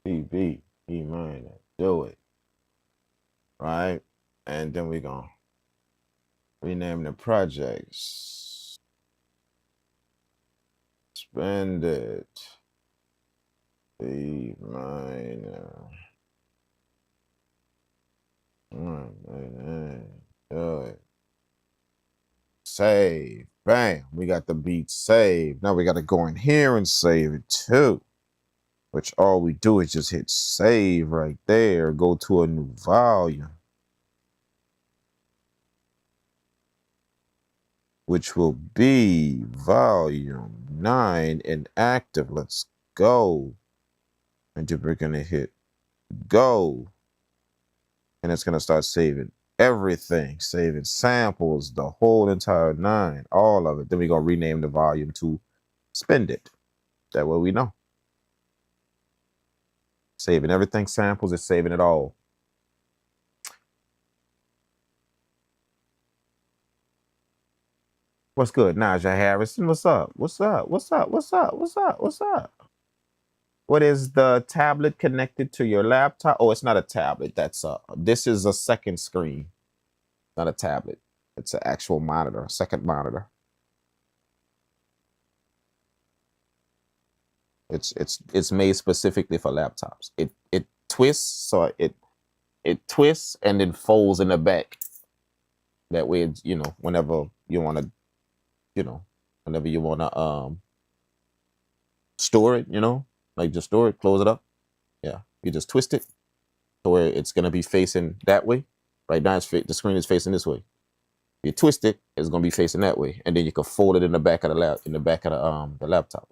E minor. Do it. Right? And then we're going to rename the projects. Spend It. E minor. Do it. Save. Bam. We got the beat saved. Now we got to go in here and save it too. Which all we do is just hit save right there. Go to a new volume. Which will be volume 9 and active. Let's go. And then we're going to hit go. And it's going to start saving everything. Saving samples, the whole entire 9, all of it. Then we're going to rename the volume to Spend It. That way we know. Saving everything, samples, it's saving it all. What's good, Najah Harrison? What's up? What's up? What's up? What's up? What's up? What's up? What is the tablet connected to your laptop? Oh, it's not a tablet. This is a second screen, not a tablet. It's an actual monitor, a second monitor. It's made specifically for laptops. It twists, so it twists and then folds in the back. That way, it's, whenever you want to, store it, like just store it, close it up. Yeah, you just twist it to where it's gonna be facing that way. Right now, the screen is facing this way. You twist it, it's gonna be facing that way, and then you can fold it in the back of the laptop.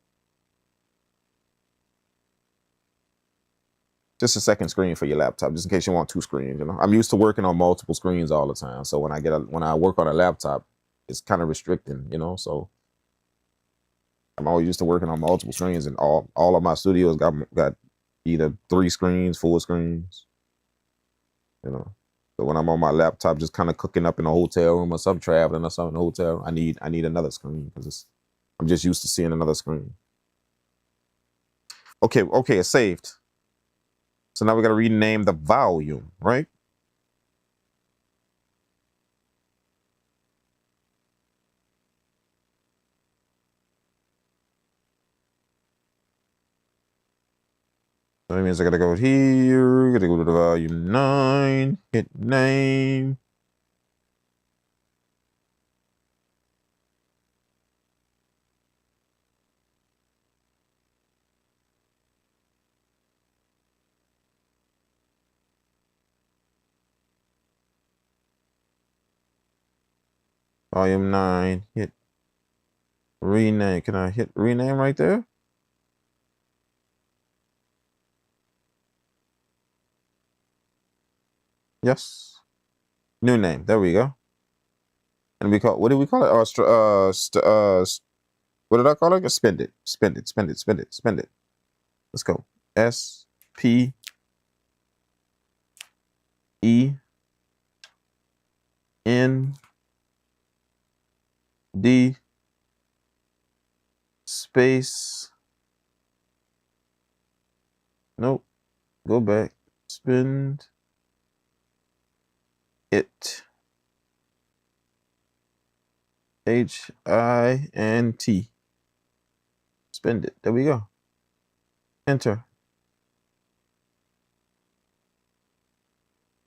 just a second screen for your laptop, just in case you want two screens. You know, I'm used to working on multiple screens all the time, so when I work on a laptop, it's kind of restricting. You know, so I'm always used to working on multiple screens, and all of my studios got either 3 screens, 4 screens. You know, so when I'm on my laptop, just kind of cooking up in a hotel room or something, traveling or something in a hotel, I need another screen because I'm just used to seeing another screen. Okay, it's saved. So now we got to rename the volume, right? So that means I got to go here, got to go to the volume 9, hit name. Volume 9, hit rename. Can I hit rename right there? Yes. New name. There we go. And what did we call it? What did I call it? Spend it. Spend it. Spend it. Spend it. Spend it. Let's go. SPE ND space. Nope. Go back. Spend it. HINT. Spend it. There we go. Enter.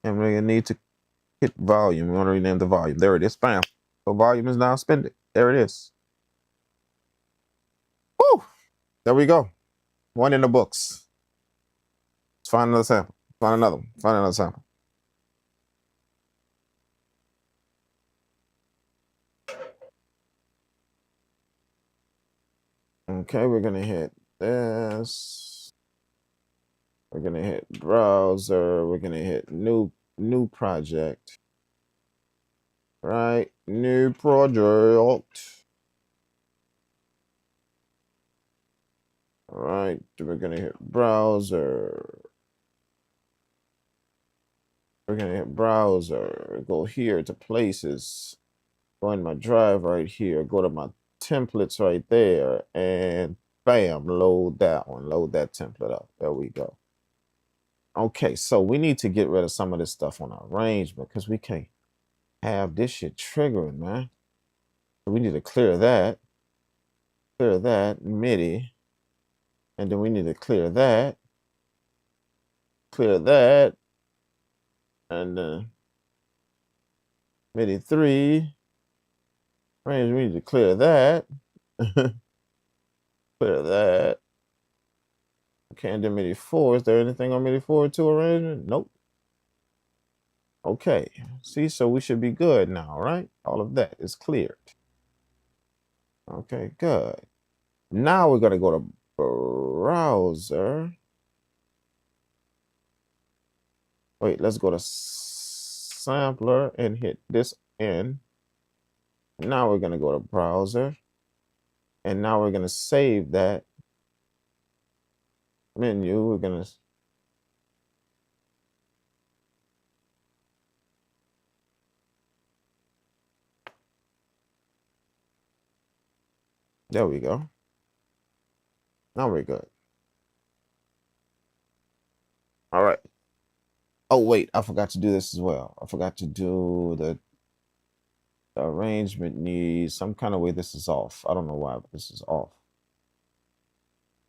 And we're gonna need to hit volume. We want to rename the volume. There it is. Bam. So volume is now spend it. There it is. Woo! There we go. One in the books. Let's find another sample. Find another one. Find another sample. Okay, we're gonna hit this. We're gonna hit browser. We're gonna hit new project. Right, new project. All right, we're gonna hit browser. We're gonna hit browser. Go here to places. Go in my drive right here. Go to my templates right there, and bam, load that one. Load that template up. There we go. Okay, so we need to get rid of some of this stuff on our arrangement because we can't have this shit triggering, man. So we need to clear that. Clear that MIDI. And then we need to clear that. Clear that. And then MIDI 3. Range, we need to clear that. Clear that. Okay, and then MIDI 4. Is there anything on MIDI 4 to arrangement? Nope. Okay. See, so we should be good now, right? All of that is cleared. Okay, good. Now we're going to go to browser. Wait, let's go to sampler and hit this N. Now we're going to go to browser. And now we're going to save that menu. We're going to there we go. Now we're good. All right. Oh, wait, I forgot to do this as well. I forgot to do the arrangement needs some kind of way. This is off. I don't know why, but this is off.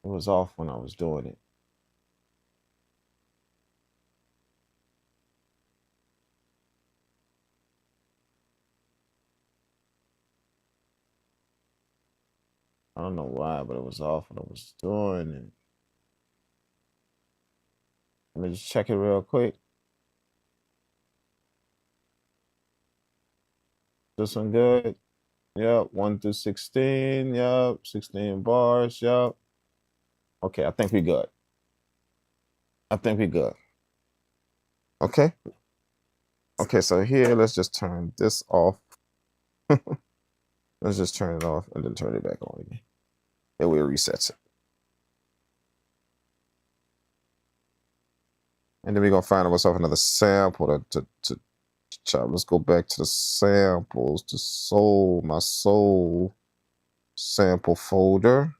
It was off when I was doing it. I don't know why, but it was off when I was doing it. Let me just check it real quick. This one good? Yep, 1 through 16. Yep, 16 bars. Yep. Okay, I think we good. I think we good. Okay. Okay, so here, let's just turn this off. Let's just turn it off and then turn it back on again. That way it resets it. And then we're going to find ourselves another sample to chop. Let's go back to the samples, to my soul sample folder.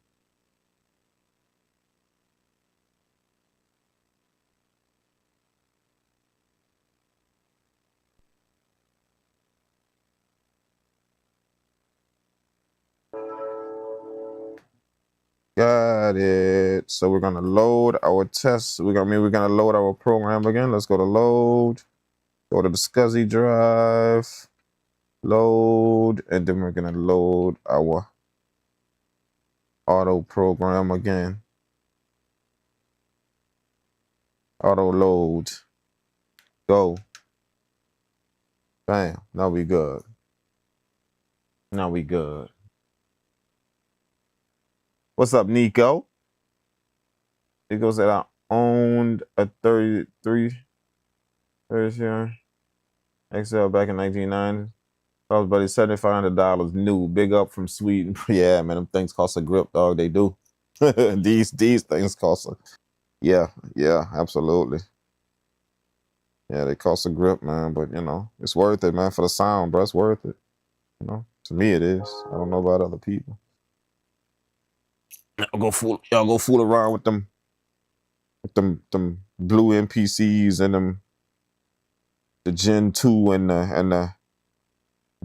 Got it. So we're gonna load our test. We're gonna load our program again. Let's go to load. Go to the SCSI drive. Load, and then we're gonna load our auto program again. Auto load. Go. Bam. Now we good. Now we good. What's up, Nico? Nico said I owned a 33 XL back in 1990. I was about $7,500 new. Big up from Sweden. Yeah, man, them things cost a grip, dog. They do. these things cost a, yeah, absolutely. Yeah, they cost a grip, man. But you know, it's worth it, man, for the sound, bro. It's worth it. You know, to me it is. I don't know about other people. Y'all go fool around with them blue MPCs and the Gen 2 and the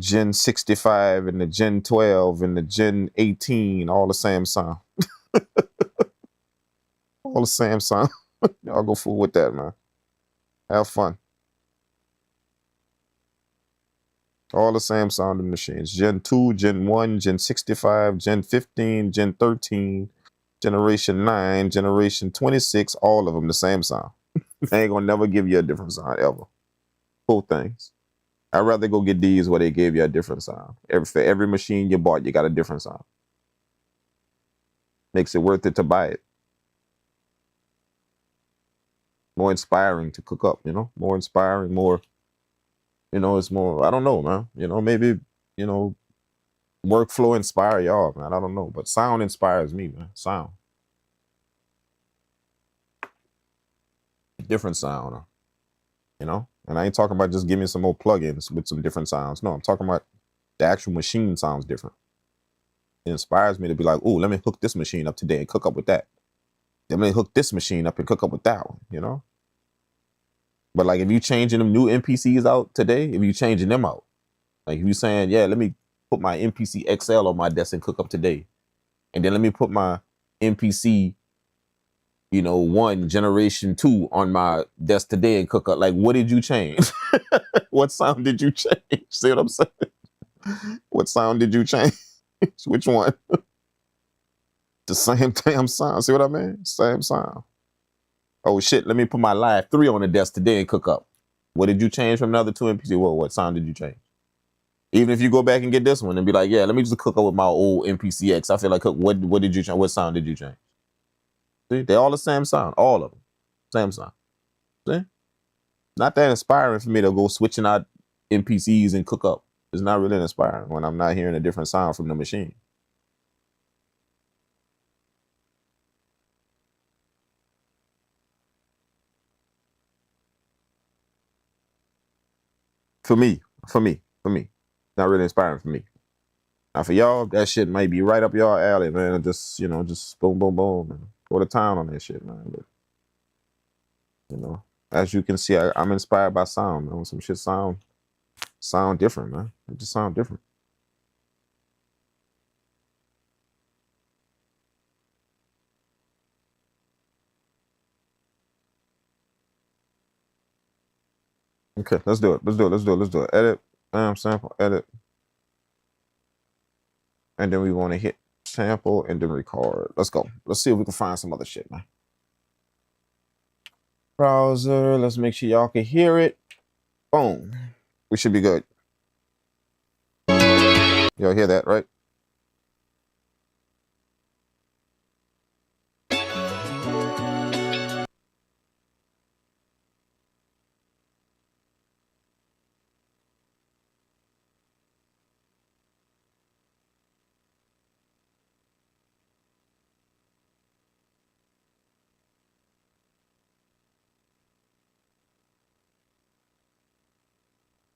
Gen 65 and the Gen 12 and the Gen 18, all the same sound. All the same sound. Y'all go fool with that, man. Have fun. All the same sounding machines. Gen 2, Gen 1, Gen 65, Gen 15, Gen 13, Generation 9, Generation 26, all of them the same sound. They ain't gonna never give you a different sound ever. Cool things. I'd rather go get these where they gave you a different sound. For every machine you bought, you got a different sound. Makes it worth it to buy it. More inspiring to cook up, you know? More inspiring, more, you know, it's more, I don't know, man. You know, maybe, you know, workflow inspire y'all, man. I don't know. But sound inspires me, man. Sound. Different sound, you know? And I ain't talking about just giving me some more plugins with some different sounds. No, I'm talking about the actual machine sounds different. It inspires me to be like, oh, let me hook this machine up today and cook up with that. Let me hook this machine up and cook up with that one, you know? But like if you changing them new MPCs out today, if you changing them out, like if you saying, yeah, let me put my MPC XL on my desk and cook up today. And then let me put my MPC, you know, 1 Generation 2 on my desk today and cook up. Like, what did you change? What sound did you change? See what I'm saying? What sound did you change? Which one? The same damn sound. See what I mean? Same sound. Oh shit, let me put my Live 3 on the desk today and cook up. What did you change from the other 2 MPC? What sound did you change? Even if you go back and get this one and be like, yeah, let me just cook up with my old MPC X. I feel like, what did you change? What sound did you change? See, they're all the same sound. All of them. Same sound. See? Not that inspiring for me to go switching out MPCs and cook up. It's not really inspiring when I'm not hearing a different sound from the machine. For me. Not really inspiring for me. Now for y'all, that shit might be right up y'all alley, man. Just, you know, just boom, boom, boom, man. Go to town on that shit, man. But, you know, as you can see, I'm inspired by sound, man. When some shit sound different, man. It just sound different. Okay, let's do it. Edit, sample, edit. And then we want to hit sample and then record. Let's go. Let's see if we can find some other shit, man. Browser, let's make sure y'all can hear it. Boom. We should be good. Y'all hear that, right?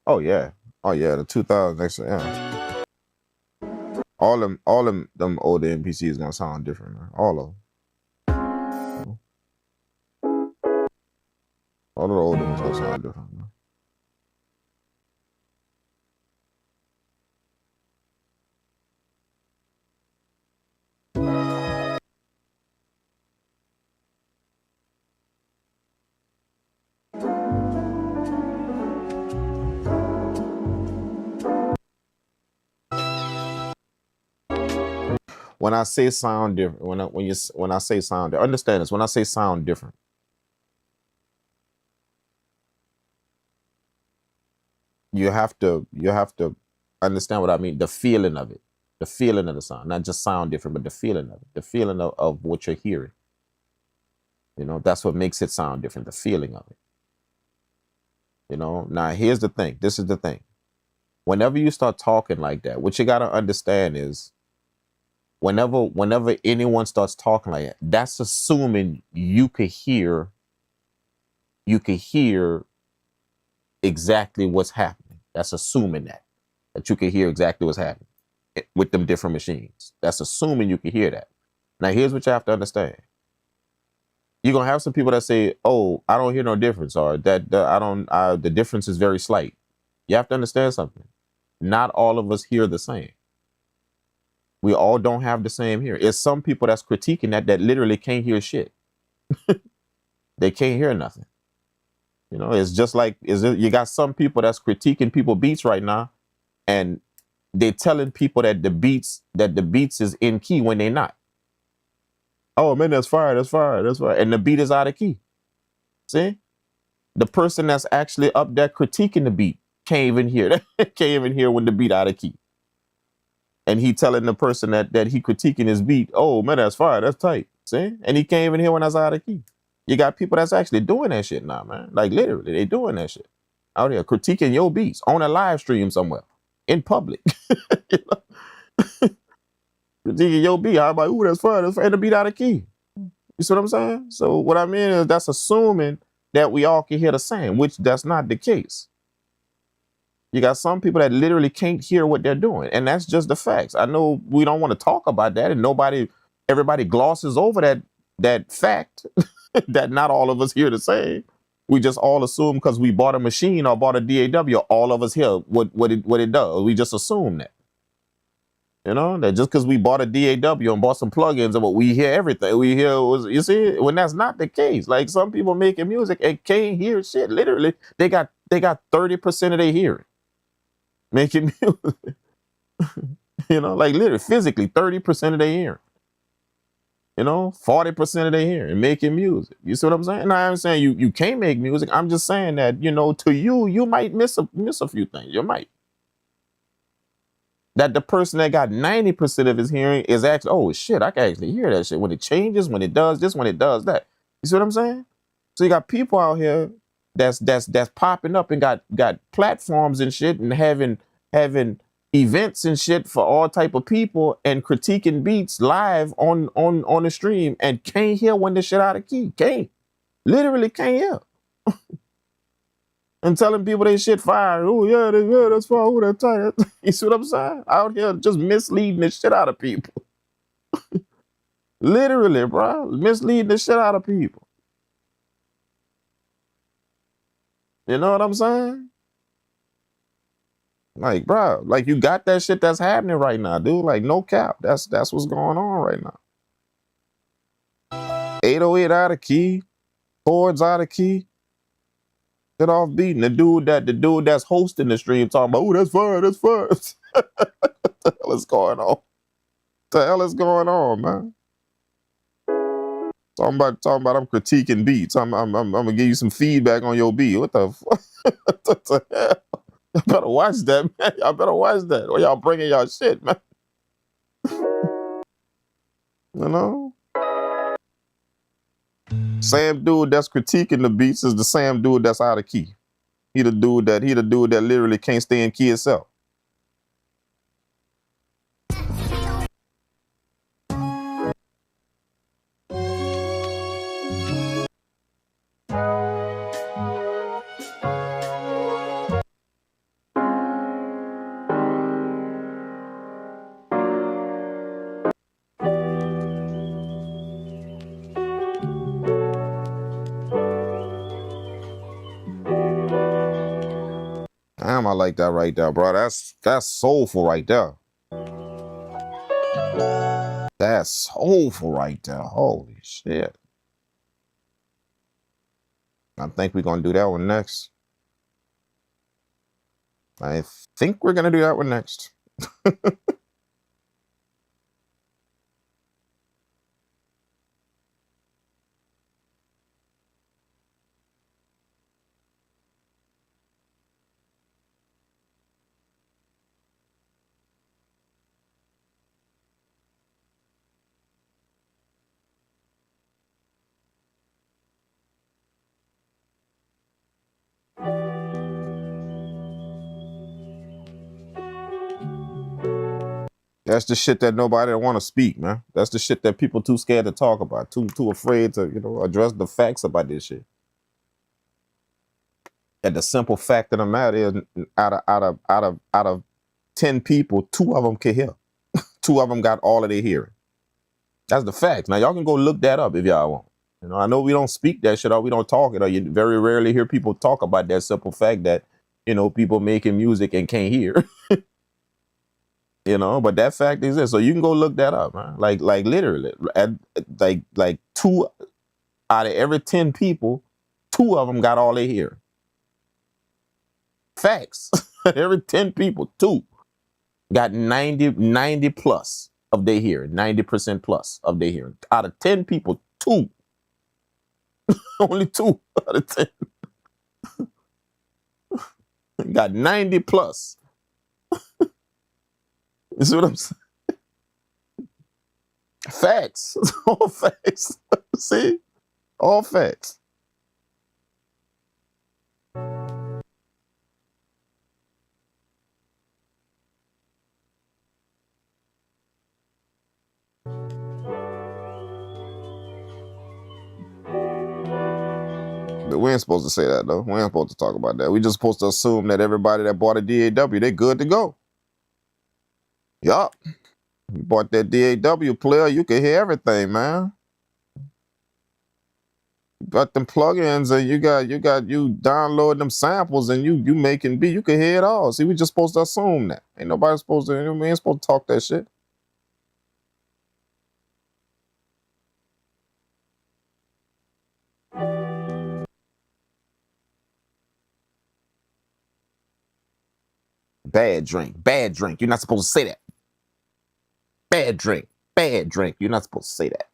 Oh yeah. Oh yeah, the 2000xl. Yeah. Them older MPCs gonna sound different, man. All of them. All of the older ones gonna sound different, man. When I say sound different, when I say sound, understand this. When I say sound different, you have to understand what I mean. The feeling of it, the feeling of the sound, not just sound different, but the feeling of it, the feeling of what you're hearing. You know, that's what makes it sound different. The feeling of it. You know. Now here's the thing. This is the thing. Whenever you start talking like that, what you gotta understand is whenever anyone starts talking like that, that's assuming you could hear exactly what's happening. That's assuming that you can hear exactly what's happening with them different machines. That's assuming you can hear that. Now here's what you have to understand. You're gonna have some people that say, "Oh, I don't hear no difference," or that the difference is very slight. You have to understand something. Not all of us hear the same. We all don't have the same hearing. It's some people that's critiquing that literally can't hear shit. They can't hear nothing. You know, it's just like you got some people that's critiquing people beats right now, and they're telling people that the beats is in key when they're not. Oh man, that's fire, that's fire, that's fire, and the beat is out of key. See, the person that's actually up there critiquing the beat can't even hear that. Can't even hear when the beat out of key. And he telling the person that he critiquing his beat, oh man, that's fire, that's tight. See, and he can't even hear when that's out of key. You got people that's actually doing that shit now, man. Like literally, they doing that shit out here, critiquing your beats on a live stream somewhere in public. You know? Critiquing your beat, how about, ooh, that's fire, and the beat out of key. You see what I'm saying? So what I mean is that's assuming that we all can hear the same, which that's not the case. You got some people that literally can't hear what they're doing, and that's just the facts. I know we don't want to talk about that, and everybody glosses over that fact that not all of us hear the same. We just all assume because we bought a machine or bought a DAW, all of us hear what it does. We just assume that. You know, that just because we bought a DAW and bought some plugins and what we hear everything. We hear, you see, when that's not the case. Like some people making music and can't hear shit. Literally, they got 30% of their hearing making music. You know, like literally physically 30% of their hearing. You know, 40% of their hearing making music. You see what I'm saying? Now I'm saying you can't make music. I'm just saying that, you know, to you might miss a few things. You might. That the person that got 90% of his hearing is actually, oh shit, I can actually hear that shit when it changes, when it does this, when it does that. You see what I'm saying? So you got people out here that's popping up and got platforms and shit and having events and shit for all type of people and critiquing beats live on the stream and can't hear when the shit out of key. Can't. Literally can't hear. And telling people they shit fire. Oh yeah, that's fire. Oh, that's tight. You see what I'm saying? Out here just misleading the shit out of people. Literally, bro, misleading the shit out of people. You know what I'm saying? Like, bro, like you got that shit that's happening right now, dude. Like, no cap. That's what's going on right now. 808 out of key, chords out of key. Get off beating the dude that's hosting the stream talking about, oh, that's fire, that's fire. What the hell is going on? What the hell is going on, man? Talking about I'm critiquing beats. I'm gonna give you some feedback on your beat. What the fuck? What the hell? I better watch that, man. I better watch that. Or y'all bringing y'all shit, man. You know? Same dude that's critiquing the beats is the same dude that's out of key. He the dude that literally can't stay in key itself. Damn, I like that right there, bro. That's soulful right there. That's soulful right there. Holy shit. I think we're gonna do that one next. I think we're gonna do that one next. That's the shit that nobody want to speak, man. That's the shit that people too scared to talk about, too afraid to, address the facts about this shit. And the simple fact of the matter is, out of 10 people, 2 of them can hear. 2 of them got all of their hearing. That's the fact. Now y'all can go look that up if y'all want. I know we don't speak that shit or we don't talk it, or you very rarely hear people talk about that simple fact that, people making music and can't hear. But that fact exists. So you can go look that up, man. Like literally, like 2 out of every 10 people, 2 of them got all they hear. Facts. Every 10 people, 2 got 90 plus of their hearing, 90% plus of their hearing. Out of 10 people, 2. Only 2 out of 10 got 90 plus. You see what I'm saying? Facts. All facts. See? All facts. But we ain't supposed to say that, though. We ain't supposed to talk about that. We just supposed to assume that everybody that bought a DAW, they good to go. Yup. You bought that DAW player, you can hear everything, man. You got them plugins and you download them samples and you making beat, you can hear it all. See, we just supposed to assume that. Ain't nobody supposed to, we ain't supposed to talk that shit. Bad drink, bad drink. You're not supposed to say that. Bad drink, bad drink. You're not supposed to say that.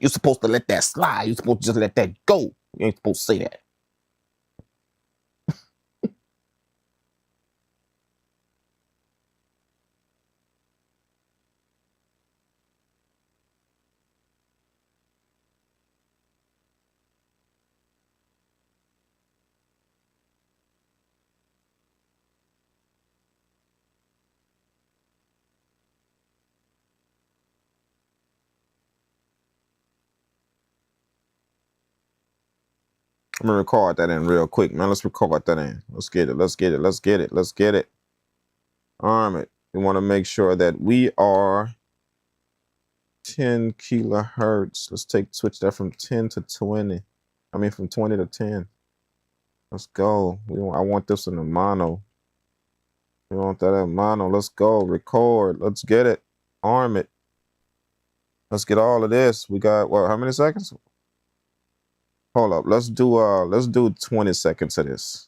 You're supposed to let that slide. You're supposed to just let that go. You ain't supposed to say that. I'm gonna record that in real quick, man. Let's record that in. Let's get it. Let's get it. Let's get it. Let's get it. Arm it. We want to make sure that we are 10 kilohertz. Let's switch that from 10 to 20. I mean, from 20 to 10. Let's go. I want this in the mono. We want that in mono. Let's go. Record. Let's get it. Arm it. Let's get all of this. We got what? How many seconds? Hold up. Let's do 20 seconds of this.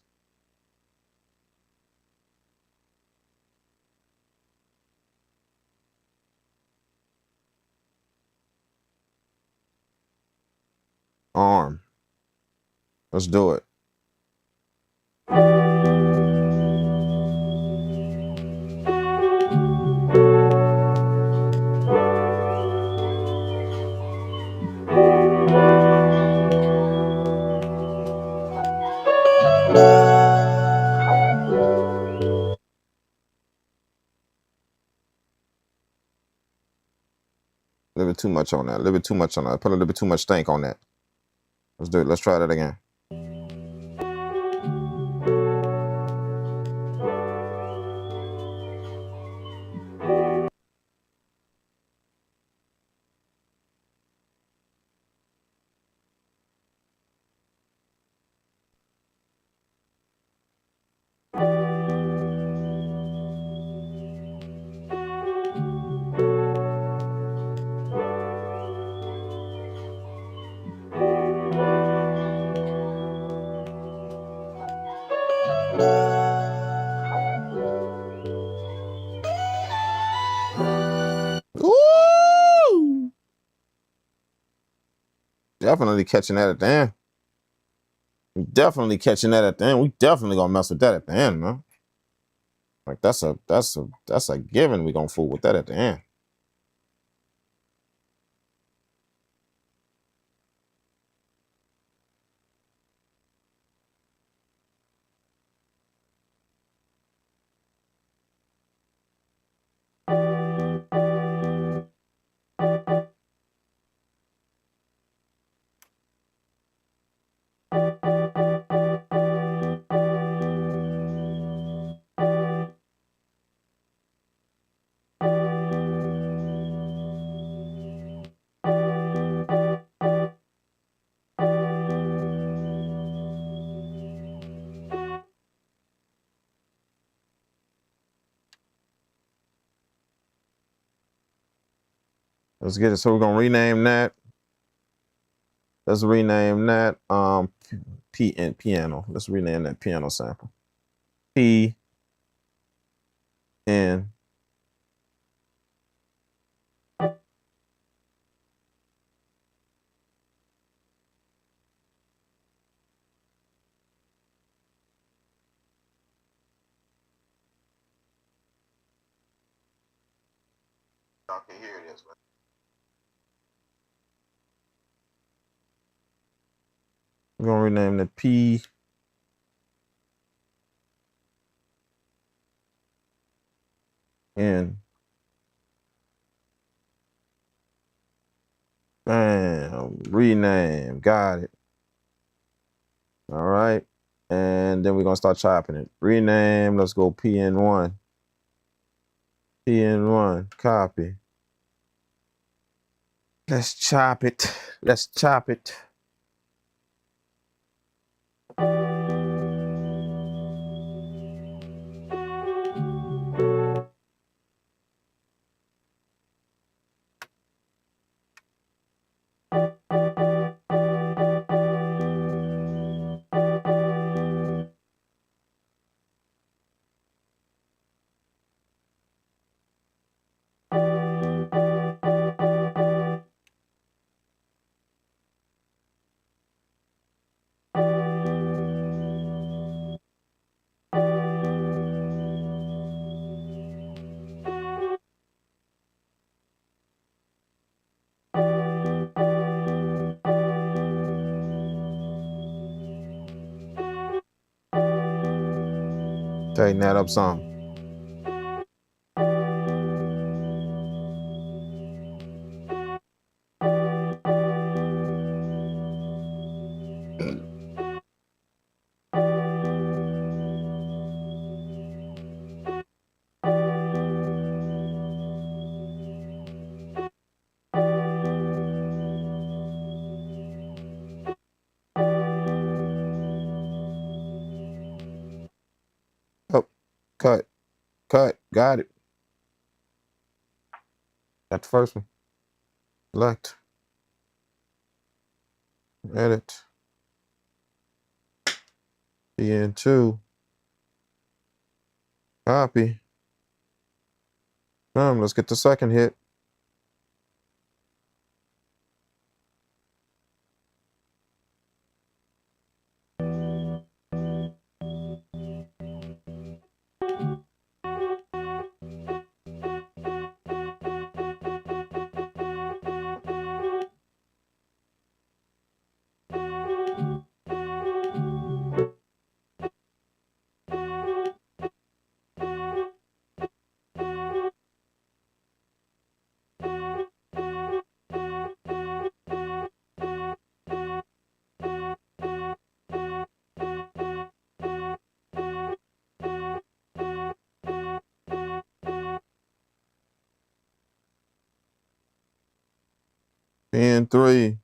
Arm. Let's do it. A little bit too much on that. A little bit too much on that. Put a little bit too much stank on that. Let's do it. Let's try that again. definitely catching that at the end. We definitely catching that at the end. We definitely gonna mess with that at the end, man. Like that's a given. We gonna fool with that at the end. Let's get it. So we're gonna rename that. Let's rename that piano. Let's rename that piano sample. P N Okay, here it is. We're gonna rename the P N. Bam. Rename. Got it. All right. And then we're gonna start chopping it. Rename. Let's go PN1. PN1. Copy. Let's chop it. Let's chop it. Tighten that up some. Oh, cut. Got it. Got the first one. Select. Edit. PN2. Copy. Let's get the second hit. PN3.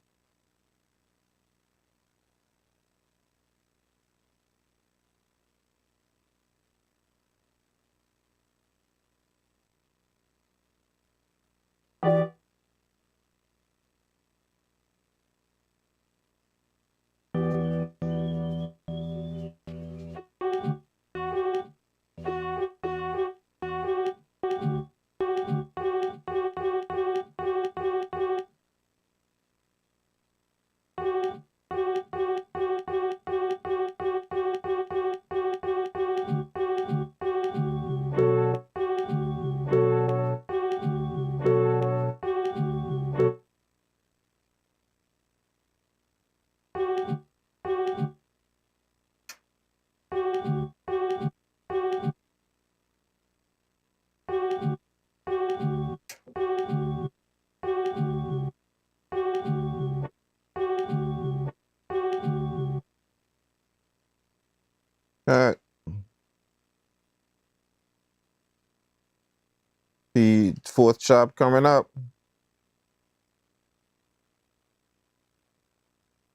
see fourth chop coming up.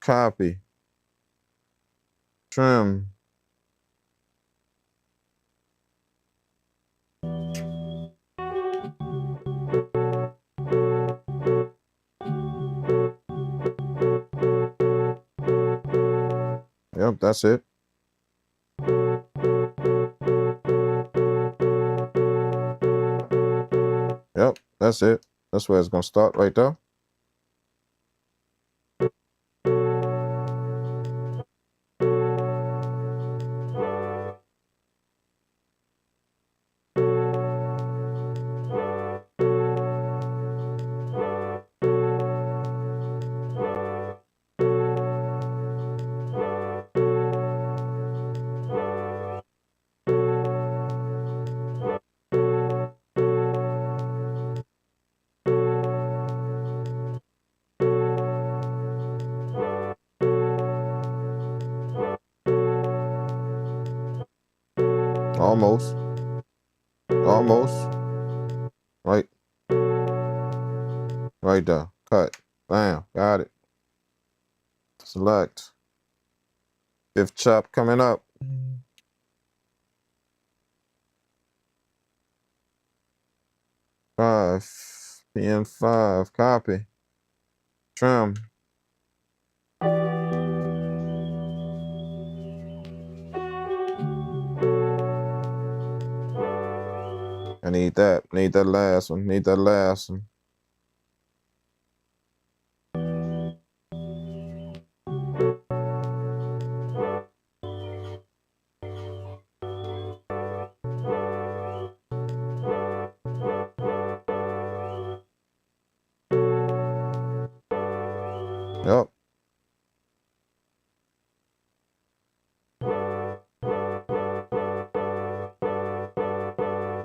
Copy. Trim. Yep, that's it. Yep, that's it. That's where it's gonna start right there. Almost. Almost. Right. Right there. Cut. Bam. Got it. Select. Fifth chop coming up. Five. PM5. Copy. Trim. I need that. Need that last one. Need that last one. Yep.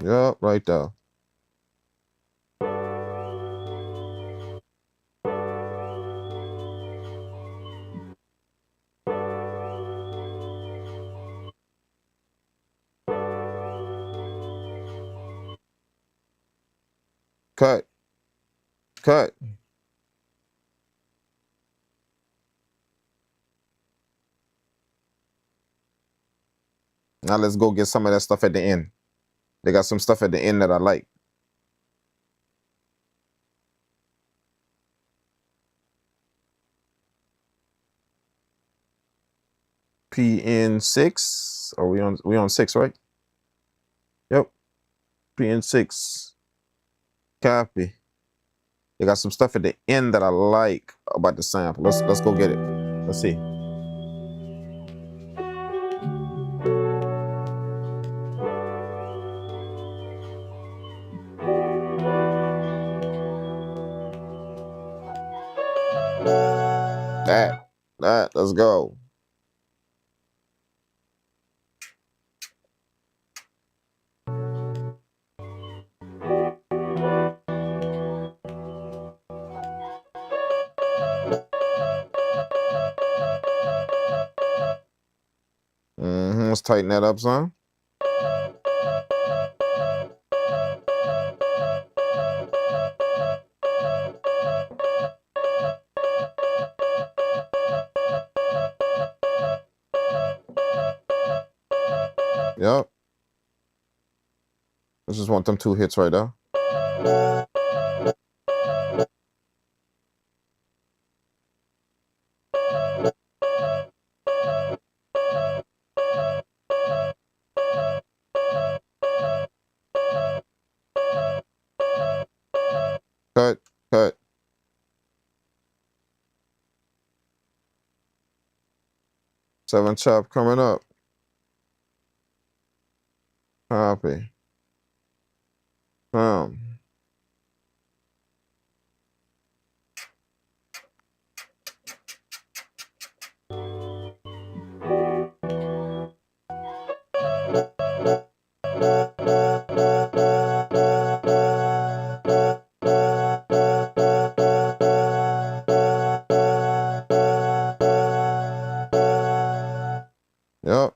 Yep, right there. Cut. Cut. Now let's go get some of that stuff at the end. They got some stuff at the end that I like. PN6. Are we on 6, right? Yep. PN6. Copy. They got some stuff at the end that I like about the sample. Let's go get it. Let's see. That. Let's go. Let's tighten that up, son. Yep. I just want them 2 hits right there. Cut. 7 chop coming up. Copy. Yep.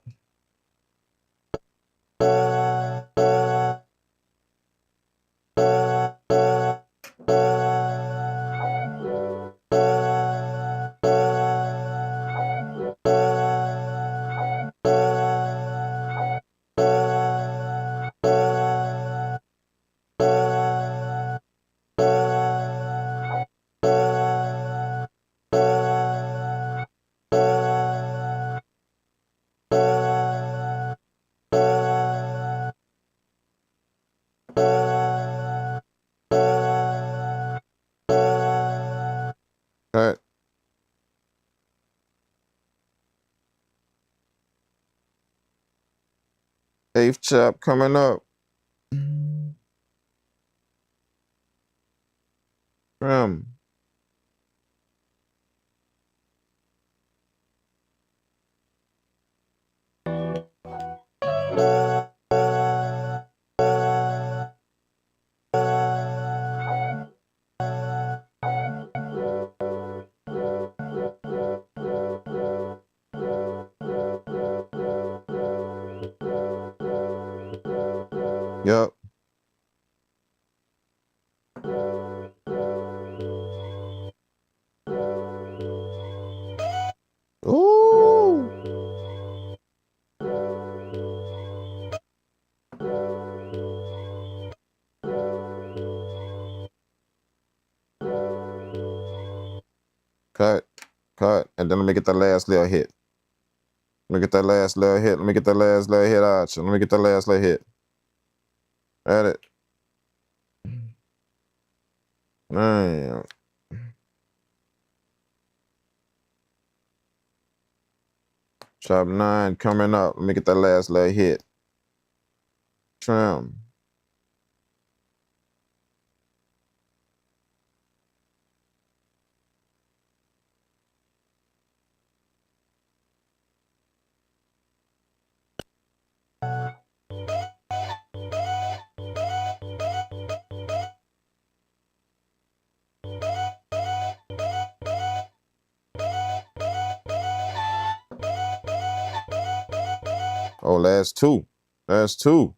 Beef chop coming up. Trim. Yep. Ooh. Cut, and then let me get that last little hit. Let me get that last little hit. Let me get that last little hit out you. Let me get that last little hit. At it. Man. Chop 9 coming up. Let me get that last little hit. Trim. Oh, last 2. Last 2.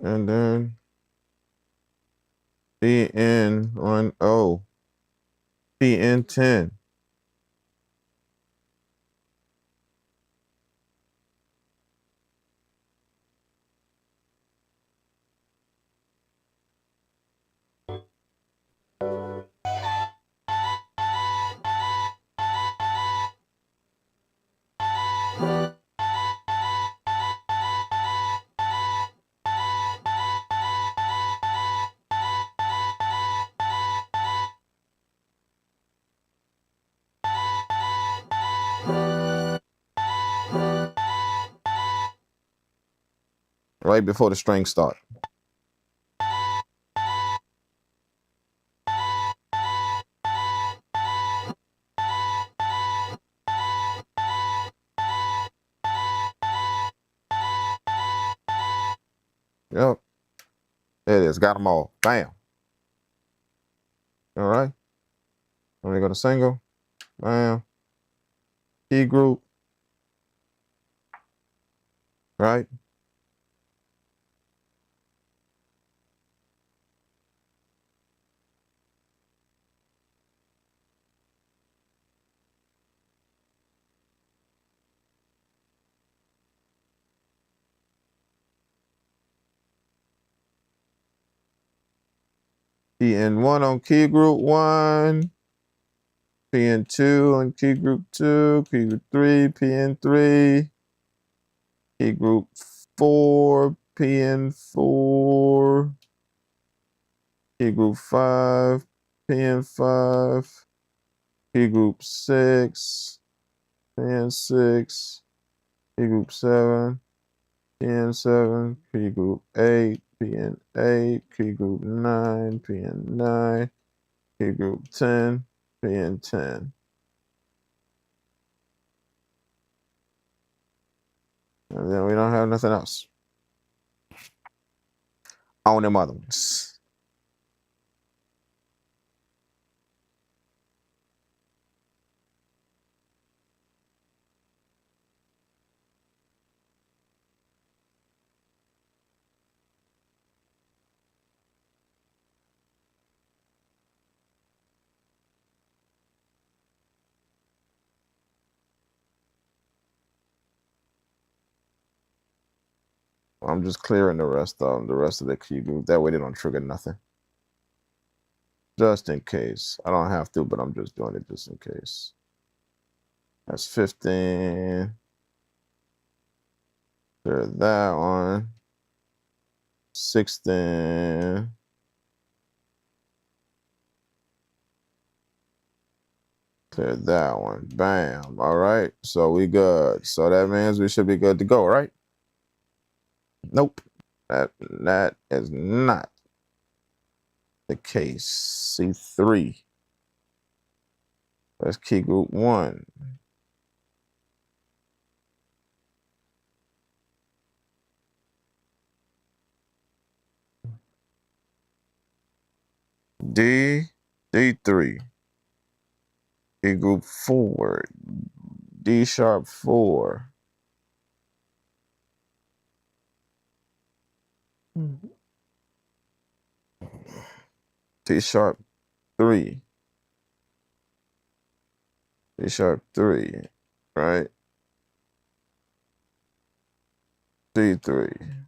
And then PN10. PN10. Right before the string start. Yep. There it is. Got them all. Bam. All right. Let me go to single. Bam. Key group. Right. PN1 on key group 1. PN2 on key group 2. Key group 3. PN3. Key group 4. PN4. Key group 5. PN5. Key group 6. PN6. Key group 7. PN7. Key group 8. PN8. Key group 9. PN9. Key group 10. PN10. And then we don't have nothing else on them other ones. I'm just clearing the rest of them, the rest of the key group. That way they don't trigger nothing. Just in case. I don't have to, but I'm just doing it just in case. That's 15. There's that one. 16. Clear that one. Bam. All right. So we good. So that means we should be good to go, right? Nope. That is not the case. C3. Let's key group 1. D3. Key group 4. D sharp 4. C sharp 3. C sharp 3. Right? D3.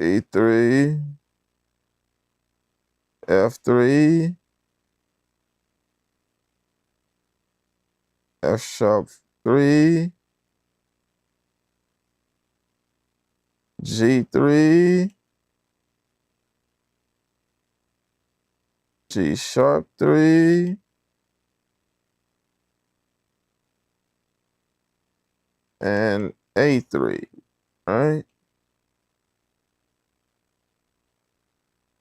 E3. F3. F sharp 3. G3. G sharp 3. And A3. Right?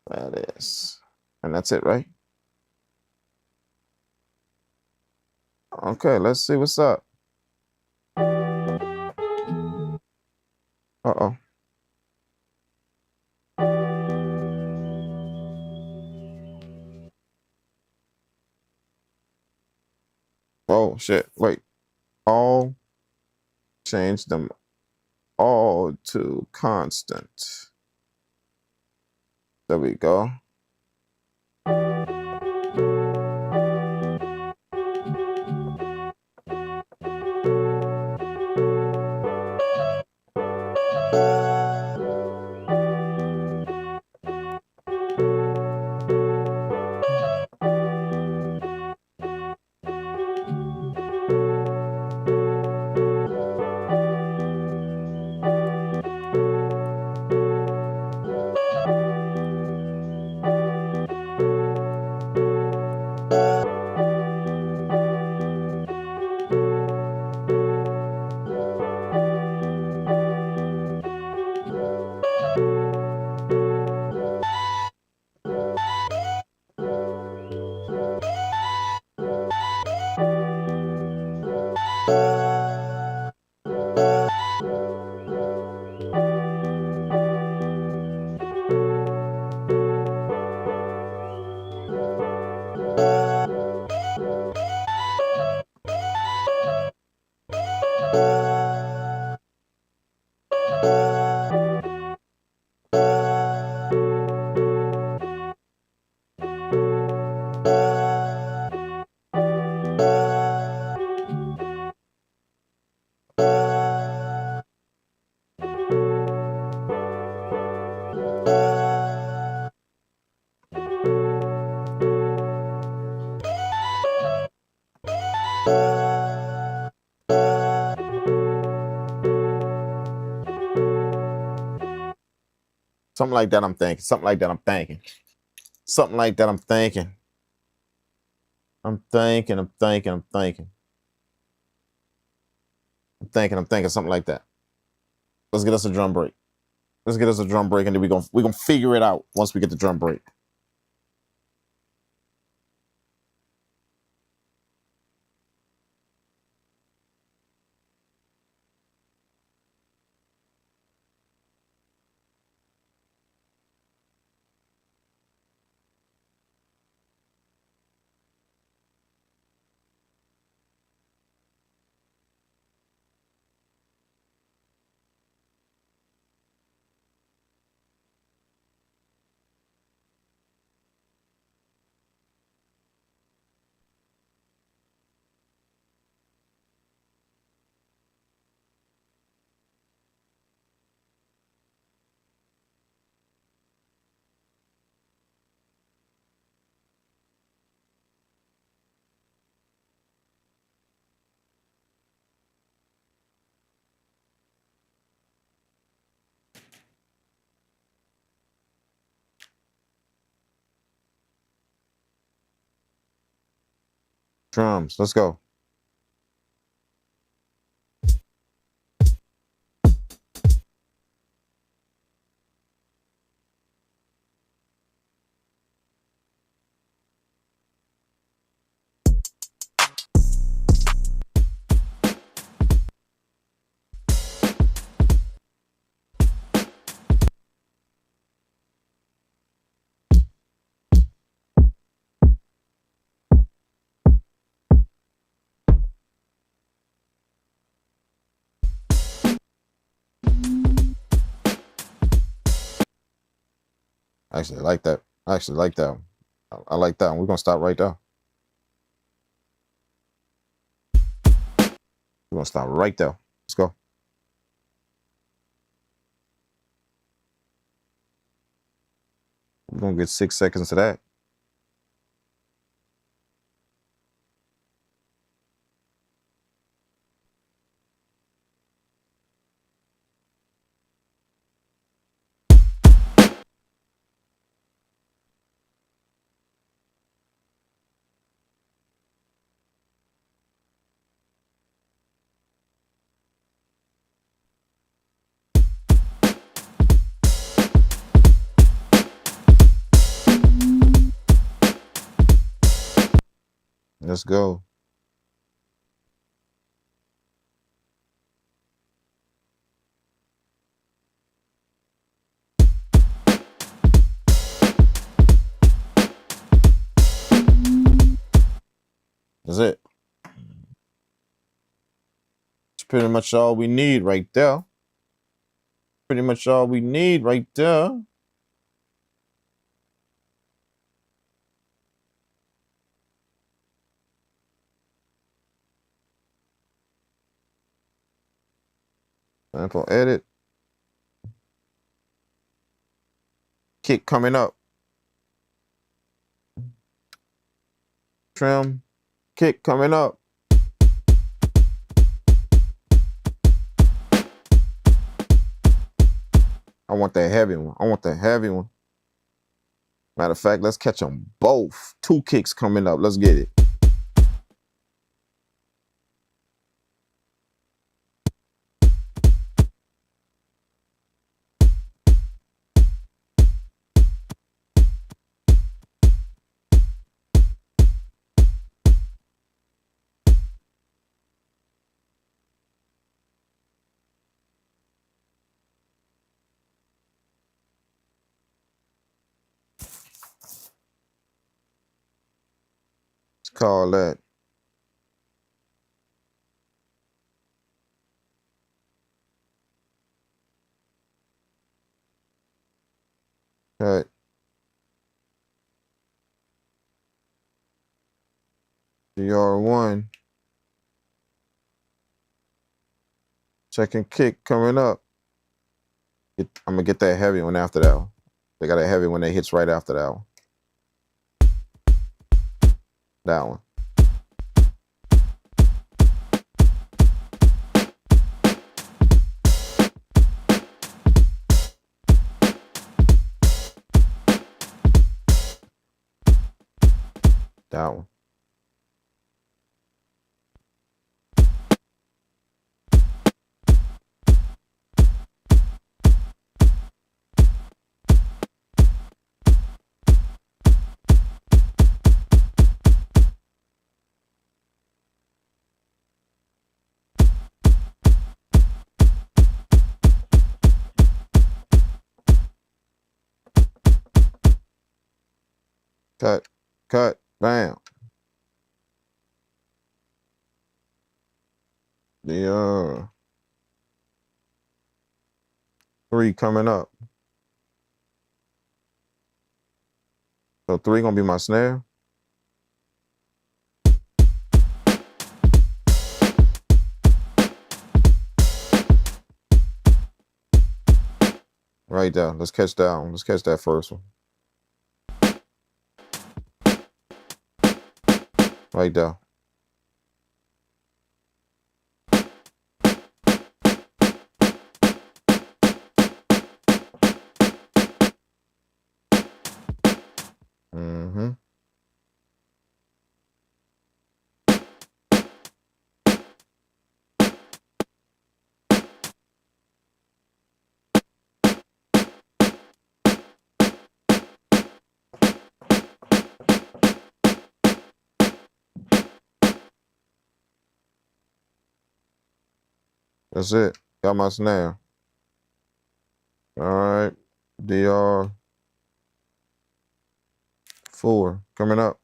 That is. And that's it, right? Okay, let's see what's up. Uh-oh. Oh, shit. Wait. All change them all to constant. There we go. Something like that I'm thinking. Something like that I'm thinking. Something like that I'm thinking. I'm thinking something like that. Let's get us a drum break. Let's get us a drum break, and then we're gonna figure it out once we get the drum break. Drums. Let's go. Actually, I like that. I actually like that one. I like that one. We're gonna stop right there. We're gonna stop right there. Let's go. We're gonna get 6 seconds to that. Let's go. That's it. It's pretty much all we need right there. Pretty much all we need right there. Sample edit. Kick coming up. Trim. Kick coming up. I want that heavy one. I want that heavy one. Matter of fact, let's catch them both. 2 kicks coming up. Let's get it. Let's call that. Cut. DR1. Second kick coming up. I'm gonna get that heavy one after that one. They got a heavy one that hits right after that one. That one. That one. Cut, bam. The 3 coming up. So 3 gonna be my snare. Right there. Let's catch that one. Let's catch that first one. Right there. That's it. Got my snare. All right. DR4 coming up.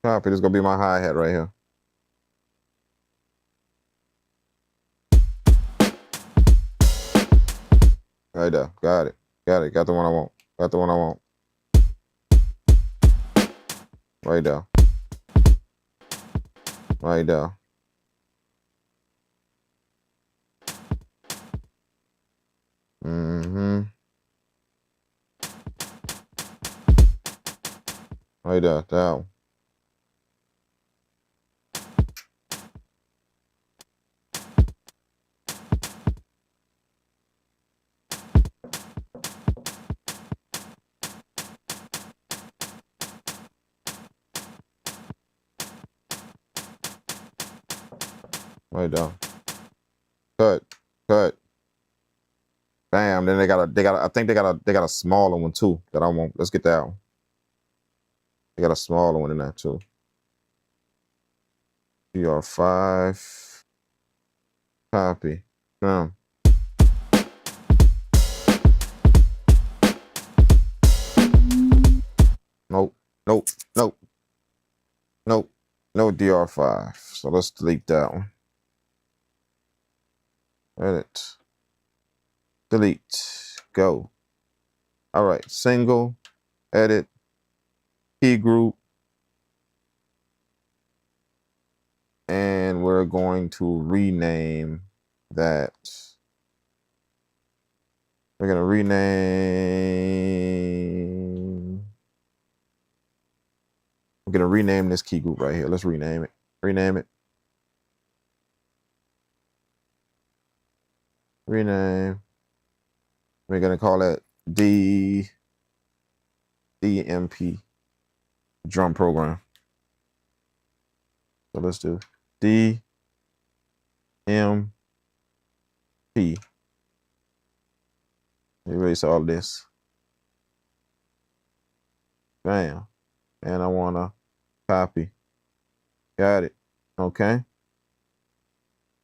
Copy. This is gonna be my hi-hat right here. Right there. Got it. Got it. Got the one I want. Got the one I want. Right there. Right there. Mm-hmm. Right there. That one. Right there. Cut. Cut. Bam. Then they got a I think they got a smaller one too that I want. Let's get that one. They got a smaller one in that too. PR5. Copy. Boom. Nope. Nope. Nope. Nope. No DR5. So let's delete that one. Edit. Delete. Go. All right. Single. Edit. Key group. And we're going to rename that. We're going to rename. We're going to rename this key group right here. Let's rename it. Rename it. Rename. We're going to call it DMP drum program. So let's do DMP. Erase all this. Bam. And I want to copy. Got it. Okay.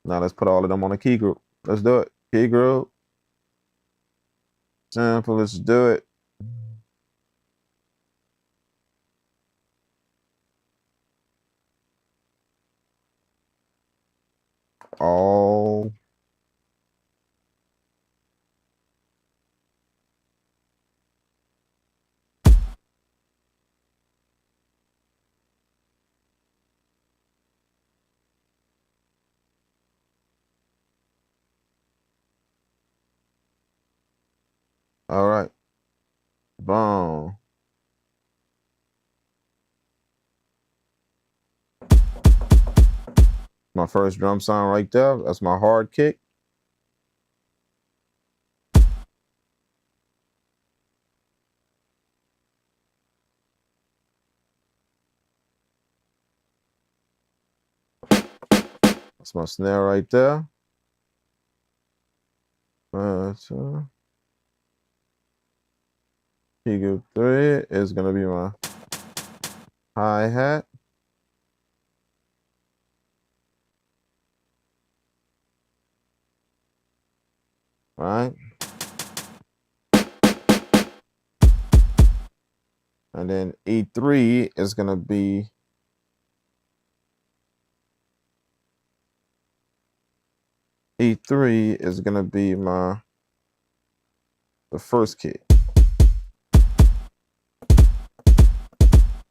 Now let's put all of them on a key group. Let's do it. Key group. Simple. Let's do it. All right. Boom. My first drum sound right there. That's my hard kick. That's my snare right there. Key group 3 is going to be my hi-hat. Right. And then E3 is going to be my the first kick.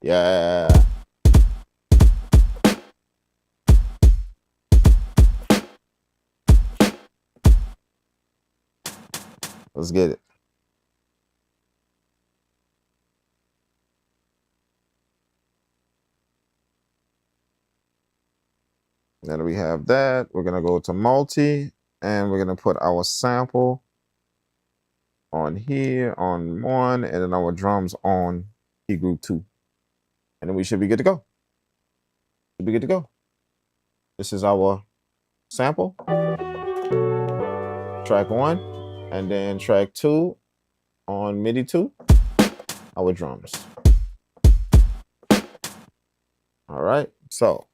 Yeah. Let's get it. Now that we have that, we're going to go to multi and we're going to put our sample on here on 1 and then our drums on key group 2. And then we should be good to go. Should be good to go. This is our sample. Track 1 and then track 2 on MIDI 2, our drums. All right, so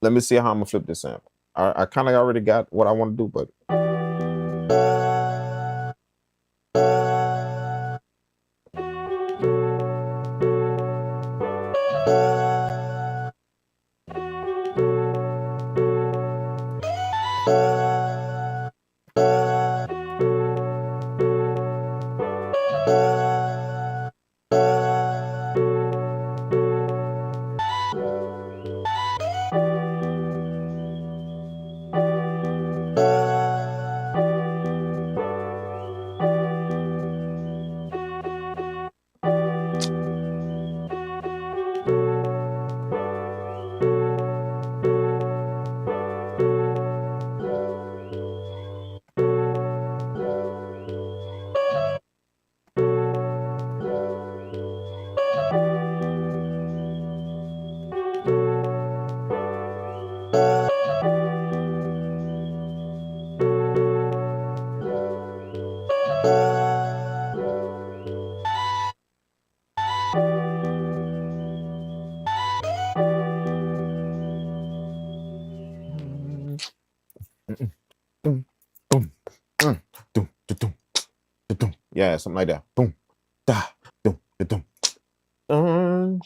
Let me see how I'm gonna flip this sample. I kind of already got what I want to do, but yeah, something like that. Boom, da, dum, dum, dum,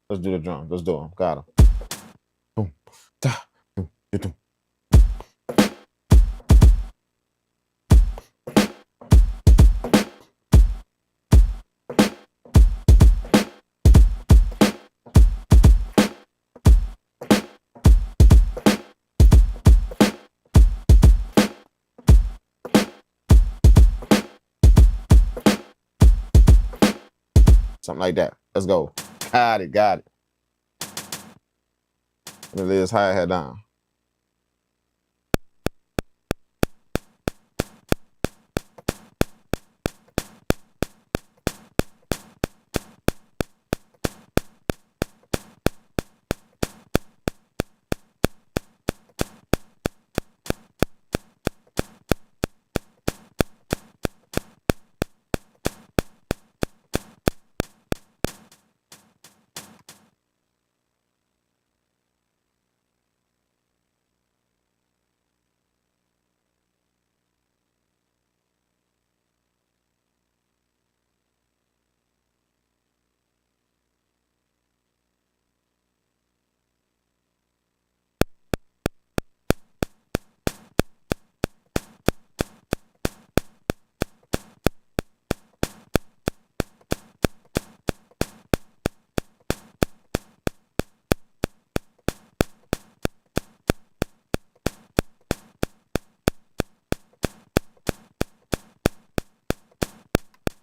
Let's do the drums. Let's do them. Got them. Boom, da, dum, dum. Something like that. Let's go. Got it. Got it. Let me lay this hi-hat down.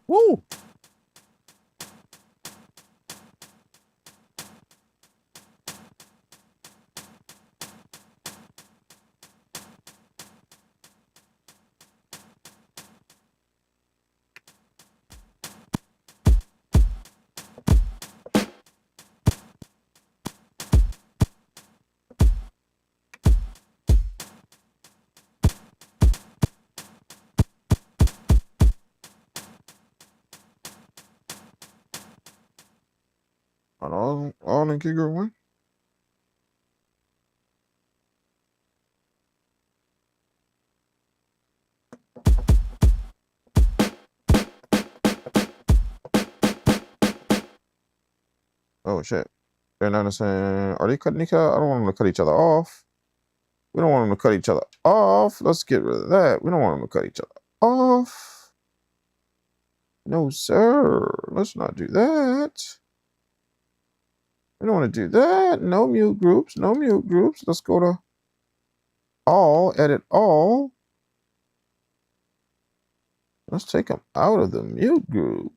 Woo! All in Kicker one. Oh shit. They're not saying, are they cutting each other? I don't want them to cut each other off. We don't want them to cut each other off. Let's get rid of that. We don't want them to cut each other off. No, sir. Let's not do that. We don't want to do that. No mute groups. No mute groups. Let's go to all, edit all. Let's take them out of the mute group.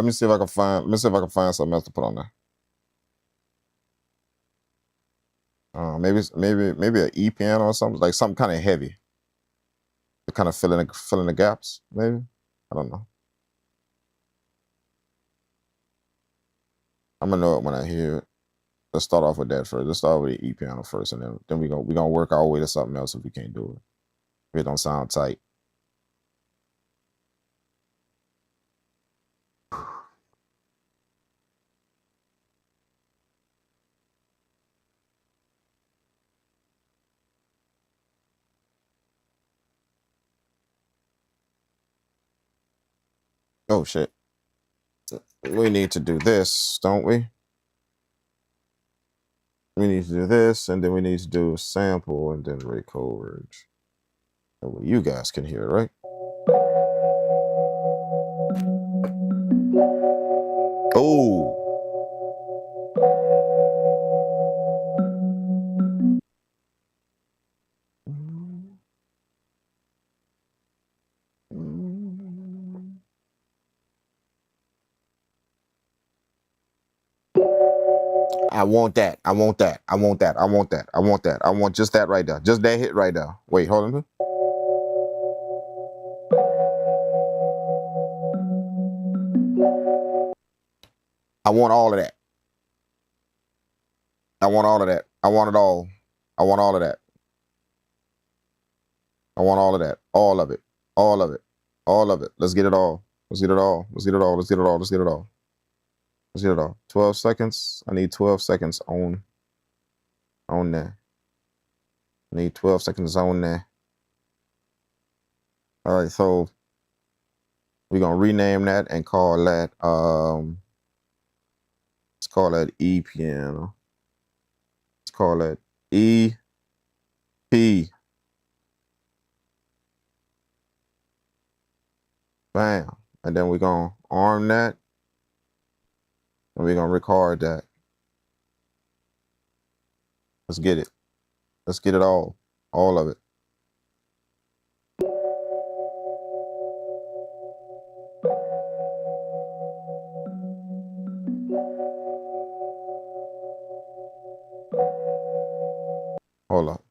me see if I can find. Let me see if I can find something else to put on there. Maybe an E piano or something, like something kind of heavy to kind of fill in the gaps. Maybe, I don't know. I'm gonna know it when I hear it. Let's start off with that first. Let's start with the E piano first, and then we're gonna work our way to something else if we can't do it. If it don't sound tight. Oh shit. We need to do this, don't we? We need to do this, and then we need to do a sample, and then record. You guys can hear, right? Oh. I want that. I want that. I want that. I want that. I want that. I want just that right there. Just that hit right there. Wait, hold on. I want all of that. I want all of that. I want it all. I want all of that. I want all of that. All of it. All of it. All of it. Let's get it all. Let's get it all. Let's get it all. Let's get it all. Let's get it all. Let's get it all. 12 seconds. I need 12 seconds on there. I need 12 seconds on there. All right, so we're gonna rename that and call that let's call that E piano. Let's call that EP. Bam. And then we're gonna arm that. And we're gonna record that. Let's get it. Let's get it all. All of it. Hold up.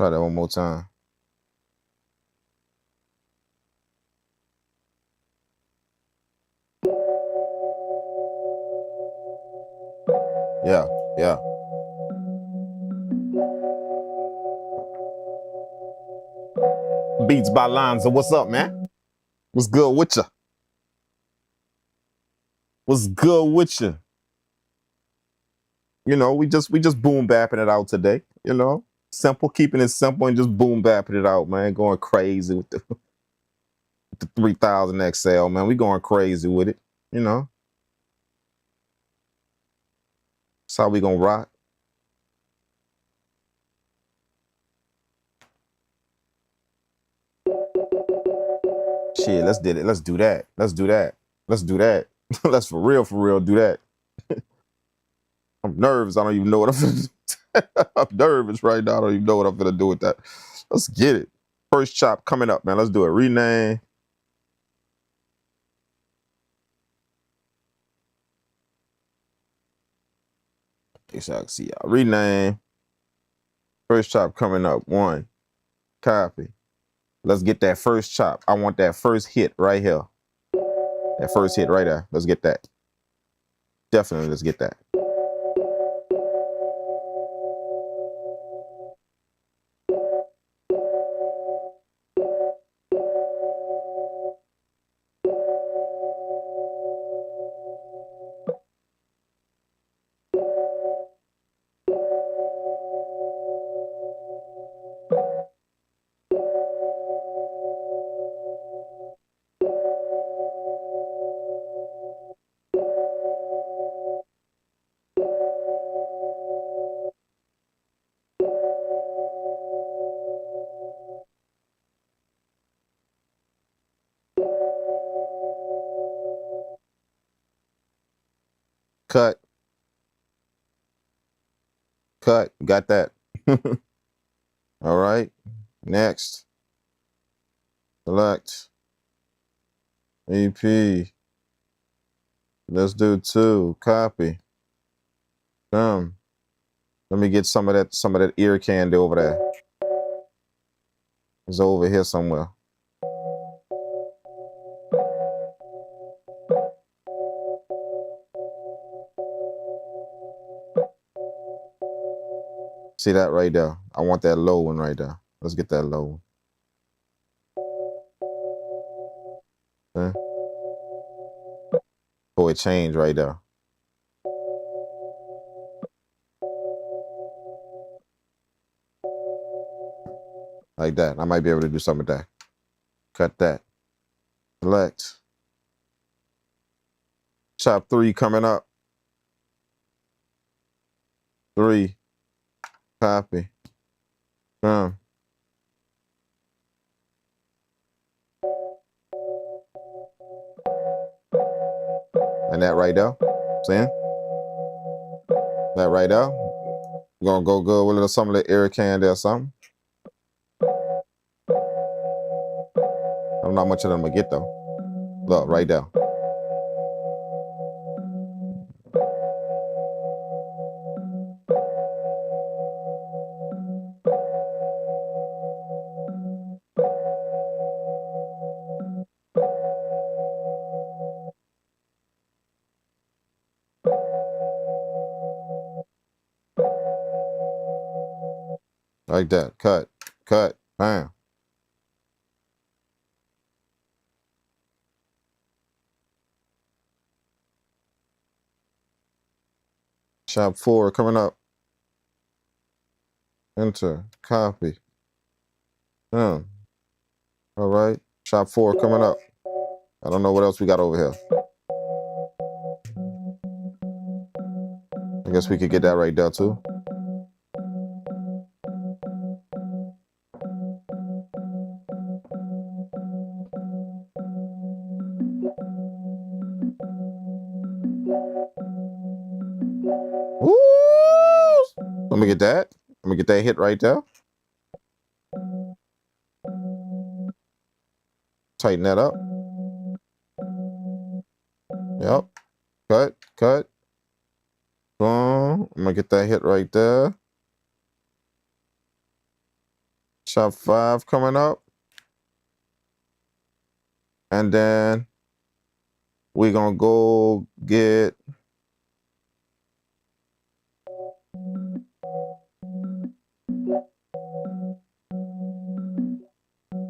Try that one more time. Yeah, yeah. Beats by Lonzo. What's up, man? What's good with you? What's good with you? You know, we just boom bapping it out today. You know, simple, keeping it simple and just boom bapping it out, man. Going crazy with the 3000xl, man. We going crazy with it. You know, that's how we gonna rock. Shit, let's do it. Let's do that. Let's do that. Let's do that. Let's for real do that. I'm nervous. I don't even know what I'm finna do. I'm nervous right now. I don't even know what I'm gonna do with that. Let's get it. First chop coming up, man. Let's do it. Rename. So I can see y'all. Rename. First chop coming up. 1. Copy. Let's get that first chop. I want that first hit right here. That first hit right there. Let's get that. Definitely, let's get that. Cut. Cut. Got that. All right. Next. Select. EP. Let's do 2. Copy. Let me get some of that ear candy over there. It's over here somewhere. See that right there? I want that low one right there. Let's get that low one. Okay. Oh, it changed right there. Like that. I might be able to do some of that. Cut that. Select. Chop 3 coming up. 3. Copy. And that right there. See? That right there. We're gonna go good with a little some of the air candy or something. I don't know how much of them I get though. Look, right there. Like that. Cut. Cut. Bam. Chop 4 coming up. Enter. Copy. All right. Chop 4 coming up. I don't know what else we got over here. I guess we could get that right there too. Woo! Let me get that. Let me get that hit right there. Tighten that up. Yep. Cut. Cut. Boom. I'm gonna get that hit right there. Chop 5 coming up. And then we're gonna go get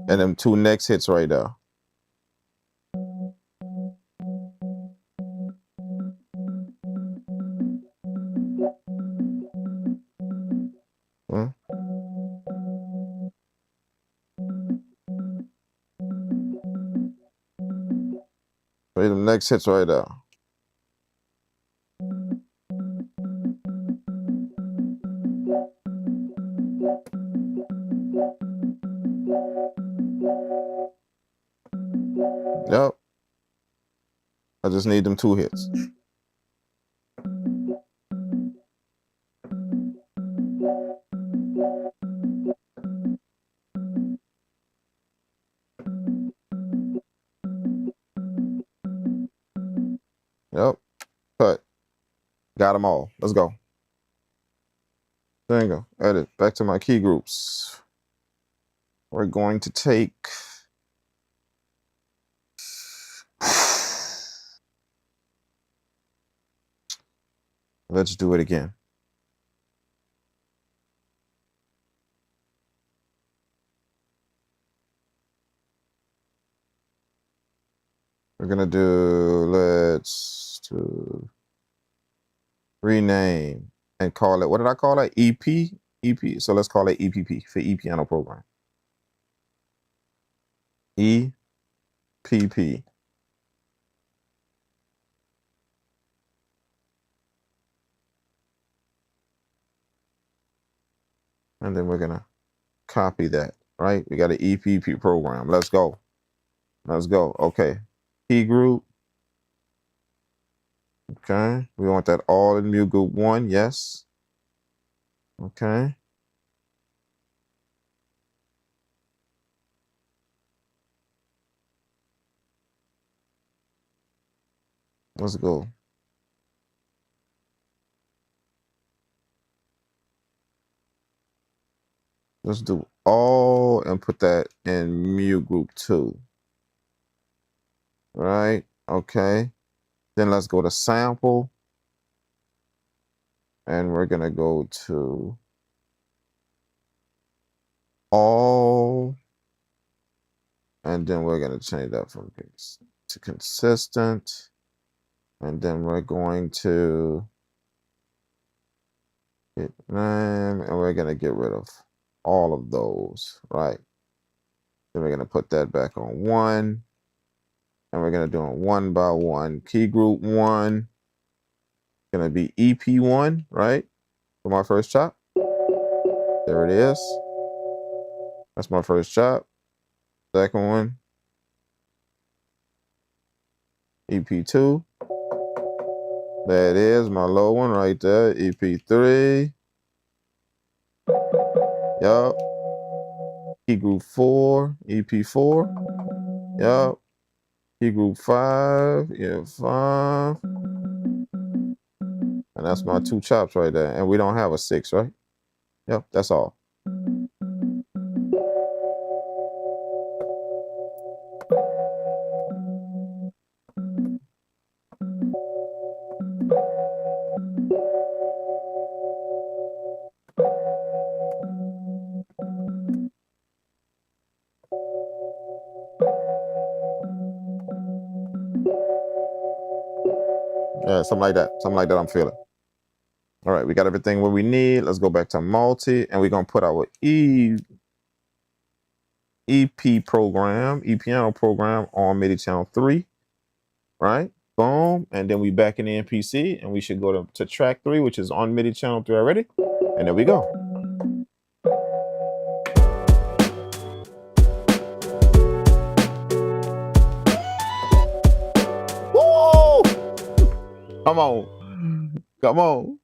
and them 2 next hits right there. Right, them next hits right there. Yep. I just need them 2 hits. Yep. Cut. Got them all. Let's go. There you go. Edit. Back to my key groups. We're going to take let's do it again. We're gonna do, let's do rename and call it, what did I call it? EP? EP. So let's call it EPP for E piano program. EPP. And then we're gonna copy that, right? We got an EPP program. Let's go. Let's go. Okay. Key group. Okay. We want that all in mu group 1. Yes. Okay. Let's go. Let's do all and put that in mute group 2. Right? Okay. Then let's go to sample. And we're going to go to all. And then we're going to change that from to consistent. And then we're going to hit name, and we're going to get rid of all of those, right? Then we're going to put that back on 1. And we're going to do it 1 by 1. Key group 1. Going to be EP1, right? For my first chop. There it is. That's my first chop. Second one. EP2. There it is, my low one right there. EP3. Yup. Key group 4. EP4. Yup. Key group 5. Yeah, 5. And that's my 2 chops right there. And we don't have a 6, right? Yep, that's all. Yeah, something like that. Something like that I'm feeling. All right, we got everything where we need. Let's go back to multi, and we're going to put our EP program, piano program on MIDI channel 3, right? Boom. And then we back in the MPC, and we should go to track 3, which is on MIDI channel 3 already. And there we go. Woo! Come on. Come on.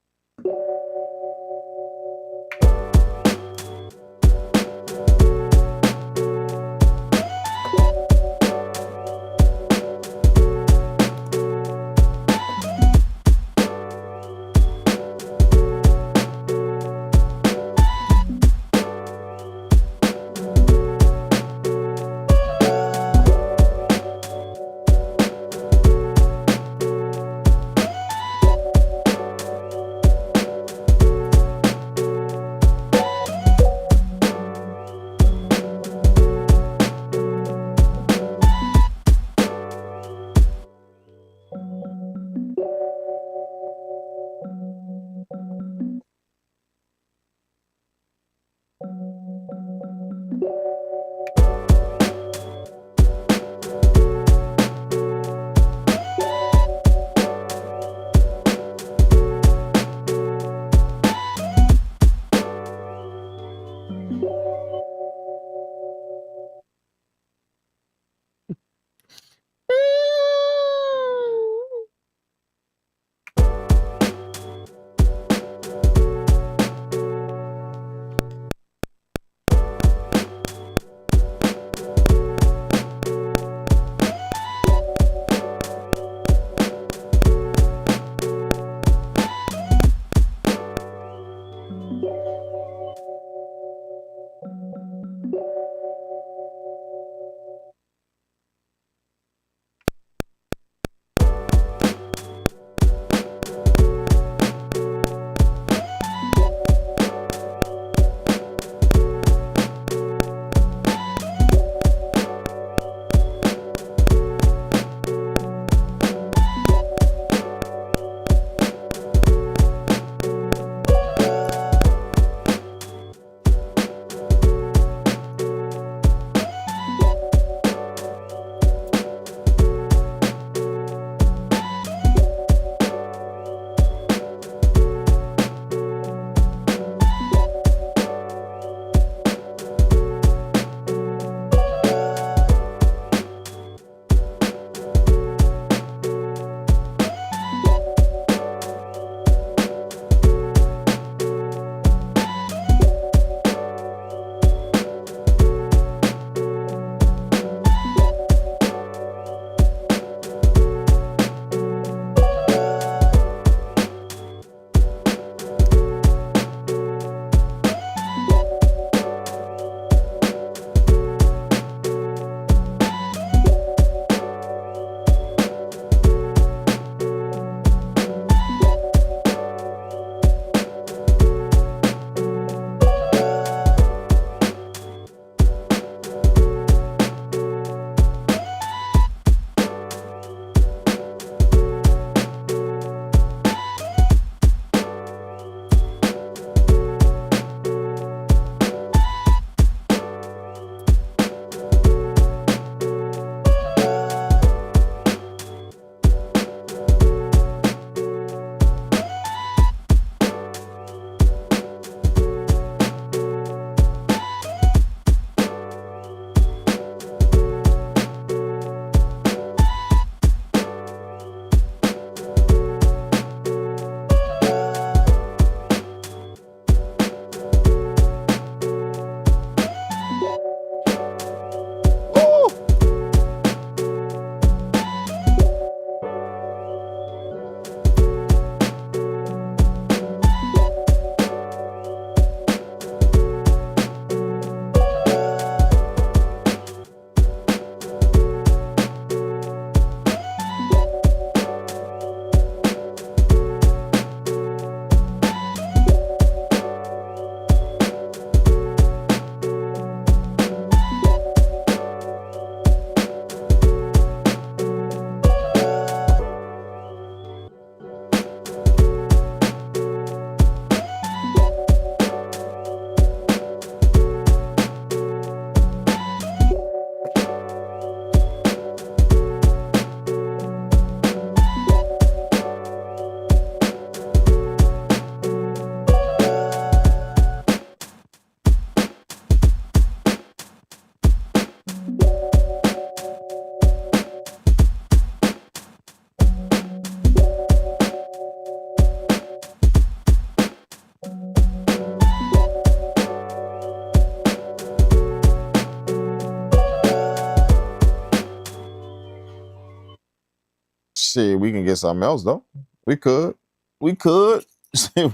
Shit, we can get something else though. We could. We could.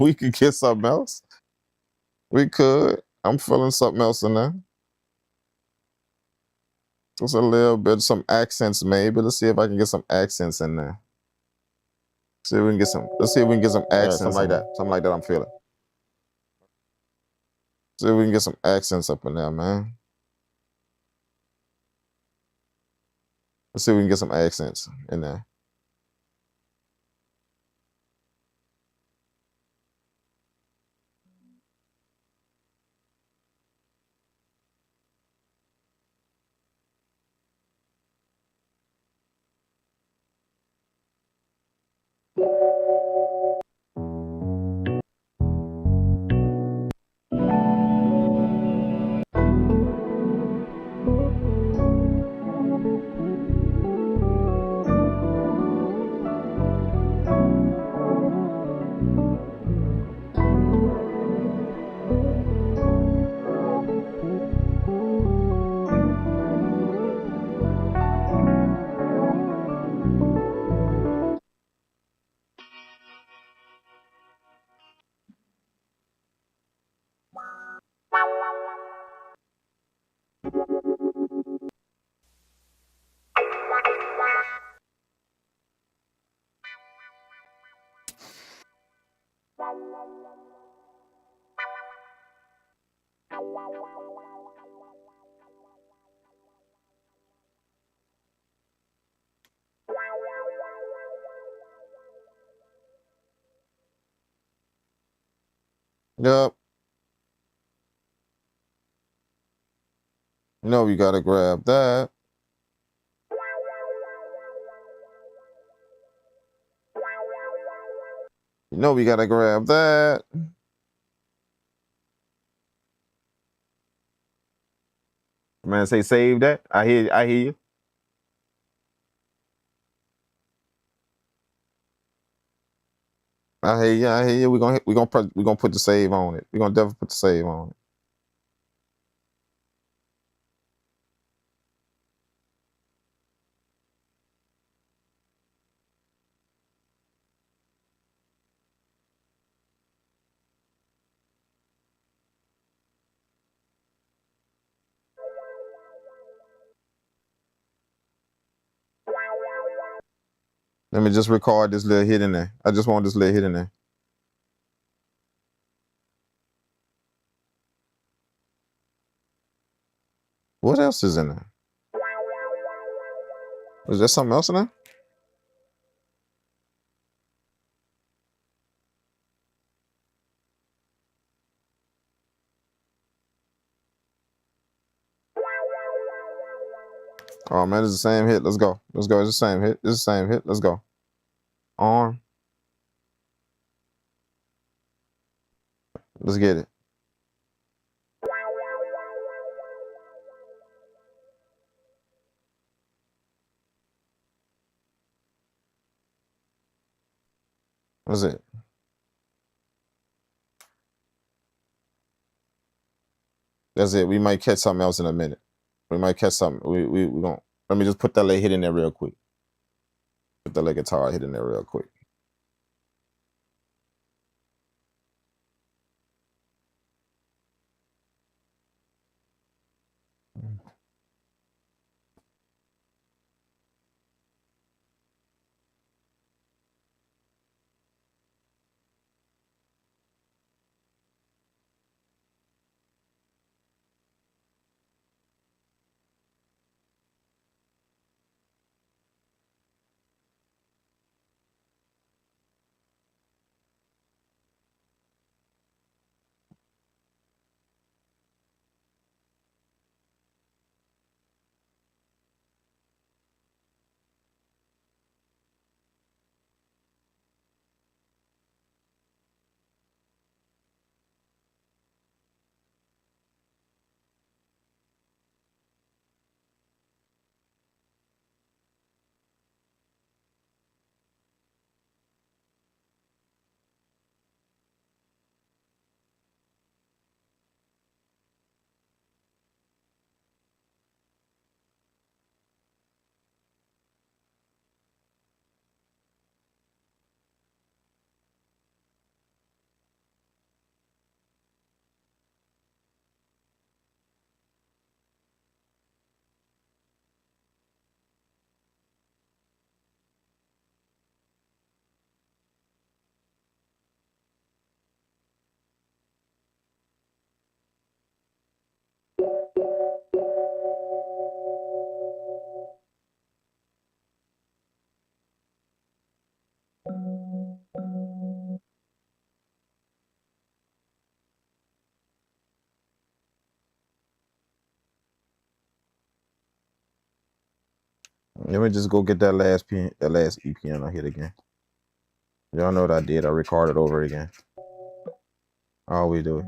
We could get something else. We could. I'm feeling something else in there. Just a little bit, some accents maybe. Let's see if I can get some accents in there. See if we can get some. Let's see if we can get some accents. Something like that. Something like that. I'm feeling. See if we can get some accents up in there, man. Let's see if we can get some accents in there. Yep. You know we gotta grab that. You know we gotta grab that. Man, say save that. I hear you. I hear you. I hear you. We gonna put the save on it. We're gonna definitely put the save on it. Let me just record this little hit in there. I just want this little hit in there. What else is in there? Is there something else in there? Oh man, it's the same hit. Let's go. Let's go. It's the same hit. It's the same hit. Let's go. Arm. Let's get it. That's it. That's it. We might catch something else in a minute. We might catch something. We gonna let me just put that little hit in there real quick. Put that little guitar hit in there real quick. Let me just go get that last E piano hit again. Y'all know what I did. I recorded over again. All we do.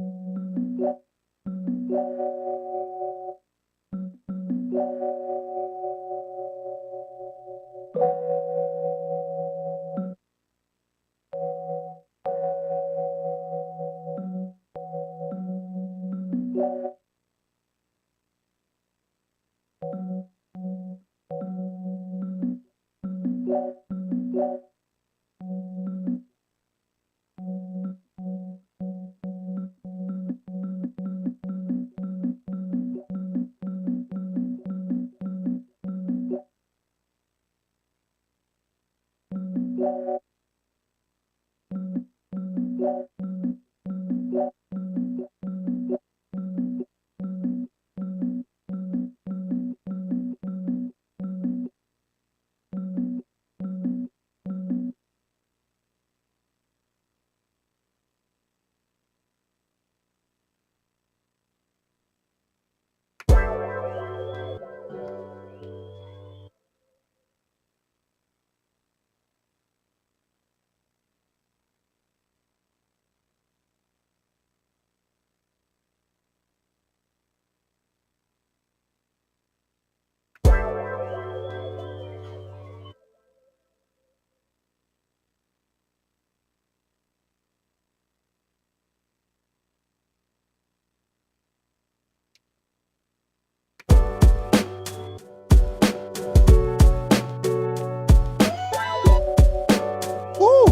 Woo!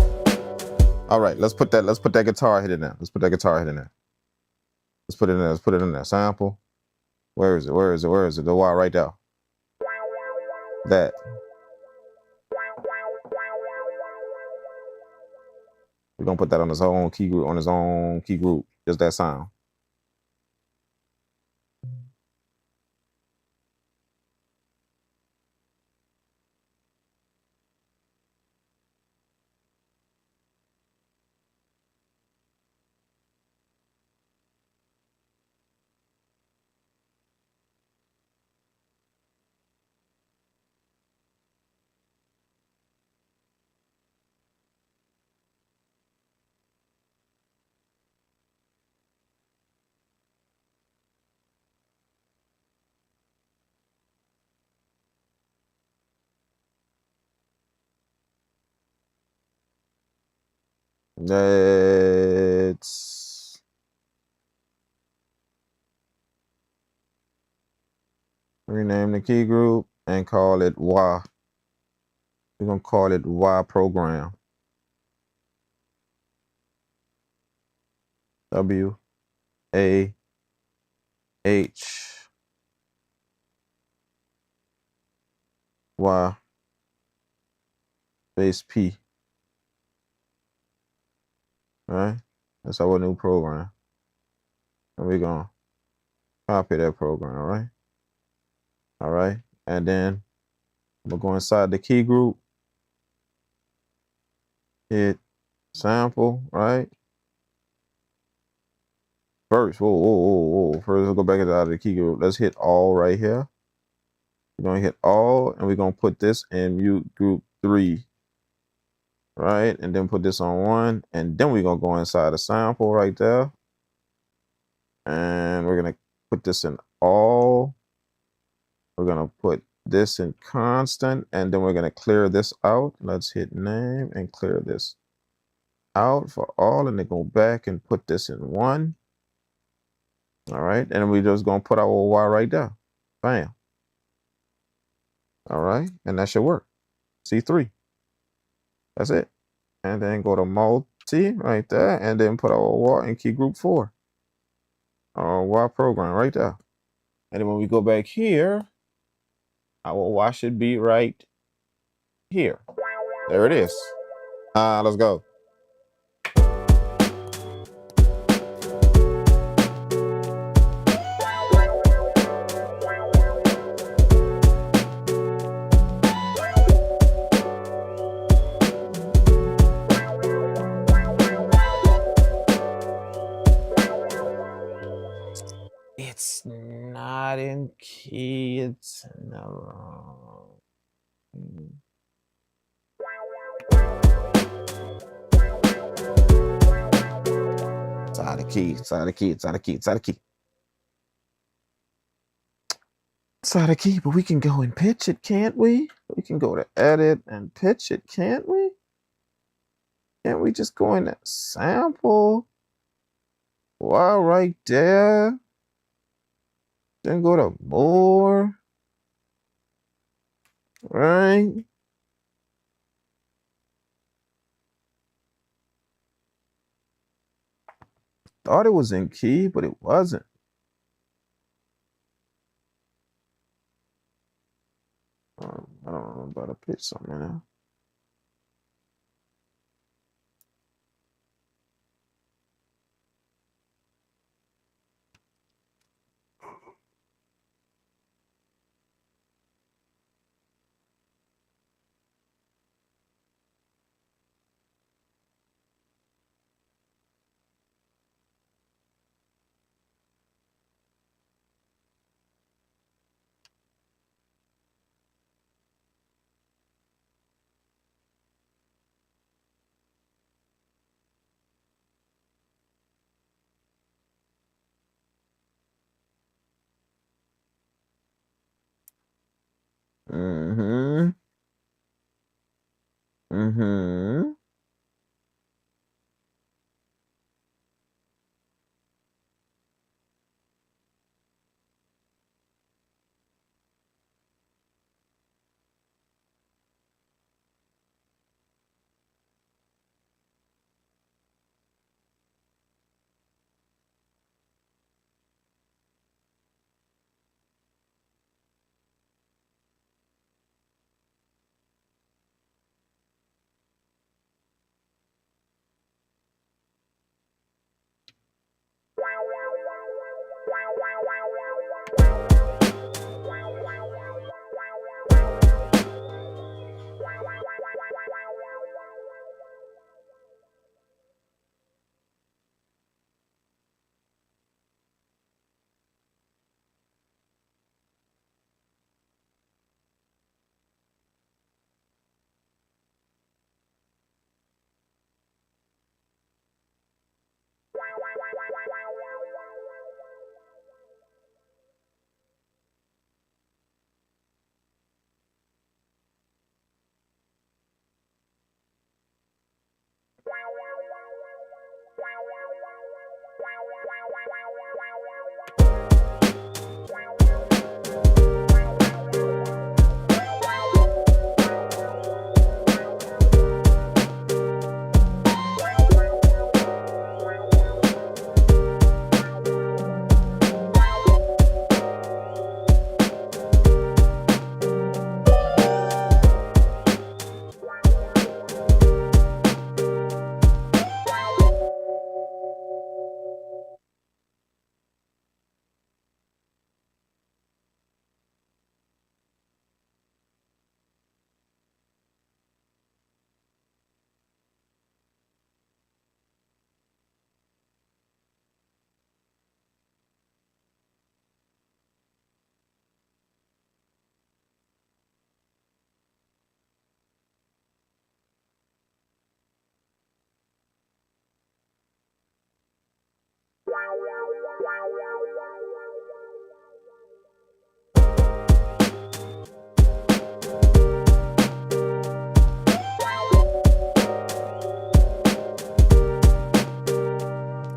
All right, let's put that guitar hit in there. Let's put that guitar hit in there. Let's put it in there. Let's put it in there. Sample. Where is it? Where is it? Where is it? The wire right there. That. We're gonna put that on his own key group, just that sound. Let's rename the key group and call it Y. We're gonna call it Y program. W A H Y space P. All right, that's our new program. And we're gonna copy that program, all right? All right, and then we'll go inside the key group, hit sample, right? First, whoa. First, let's go back out of the key group. Let's hit all right here. We're gonna hit all, and we're gonna put this in mute group 3, right? And then put this on 1, and then we're gonna go inside a sample right there, and we're gonna put this in all. We're gonna put this in constant, and then we're gonna clear this out. Let's hit name and clear this out for all, and then go back and put this in 1. All right, and we're just gonna put our Y right there. Bam. All right, and that should work. C3. That's it. And then go to multi right there, and then put our Y in key group 4. Our Y program right there. And then when we go back here, our Y should be right here. There it is. Let's go. It's not in key, it's in the wrong. key. It's out of key. It's out of key. It's out of key. It's out of key, but we can go and pitch it, can't we? We can go to edit and pitch it, can't we? Can't we just go in that sample? Wow, right there. Then go to more. Right. Thought it was in key, but it wasn't. I don't know about to pitch something now. Mm-hmm. Mm-hmm.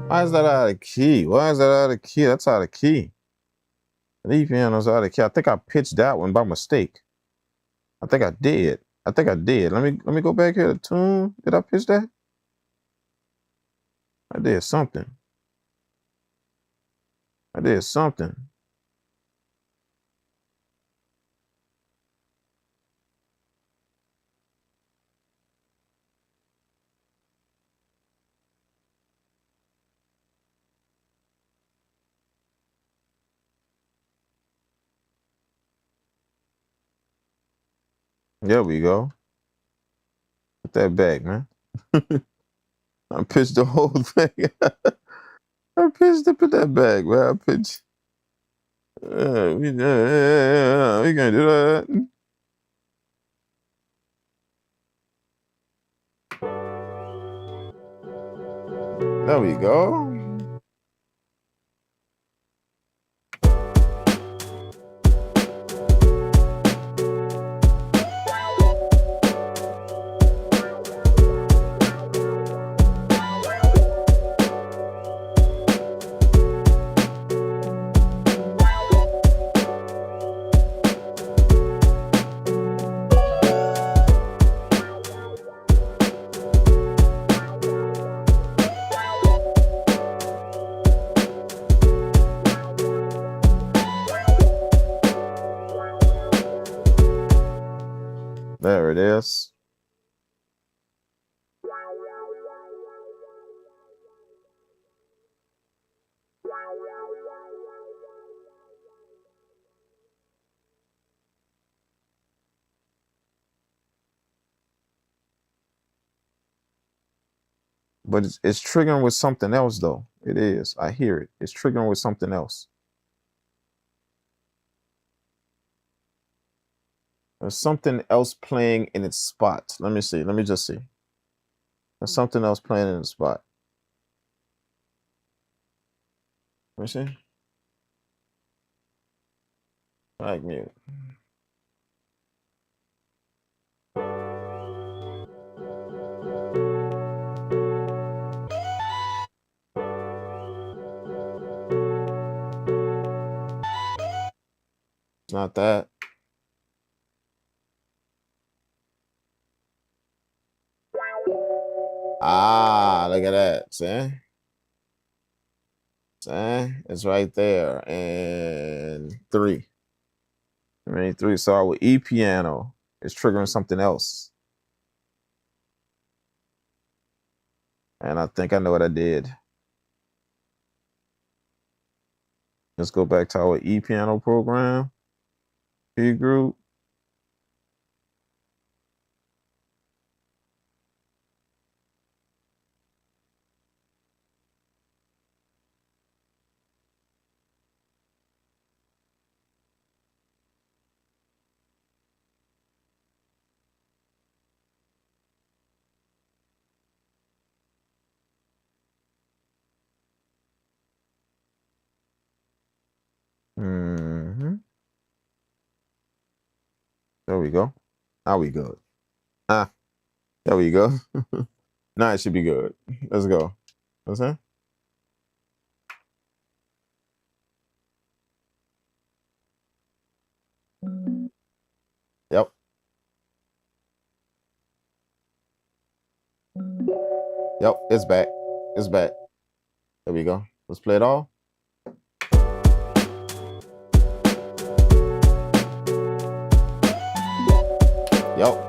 Why is that out of key? Why is that out of key? That's out of key. The piano's out of key. I think I pitched that one by mistake. I think I did. I think I did. Let me go back here to tune. Did I pitch that? I did something. I did something. There we go. Put that back, man. I pitched the whole thing. I pitched to put that back, man. I pitched. We can't do that. There we go. There it is. But it's triggering with something else, though. It is. I hear it. It's triggering with something else. There's something else playing in its spot. Let me see. Let me just see. There's something else playing in its spot. Let me see. Like mute. It's not that. Ah, look at that. See? See? It's right there. And 3. I mean, 3. So with E piano, it's triggering something else. And I think I know what I did. Let's go back to our E piano program. P group. There we go. Now we good. Ah, there we go. Now it should be good. Let's go. What's that? Yep. Yep, it's back. It's back. There we go. Let's play it all. Yep.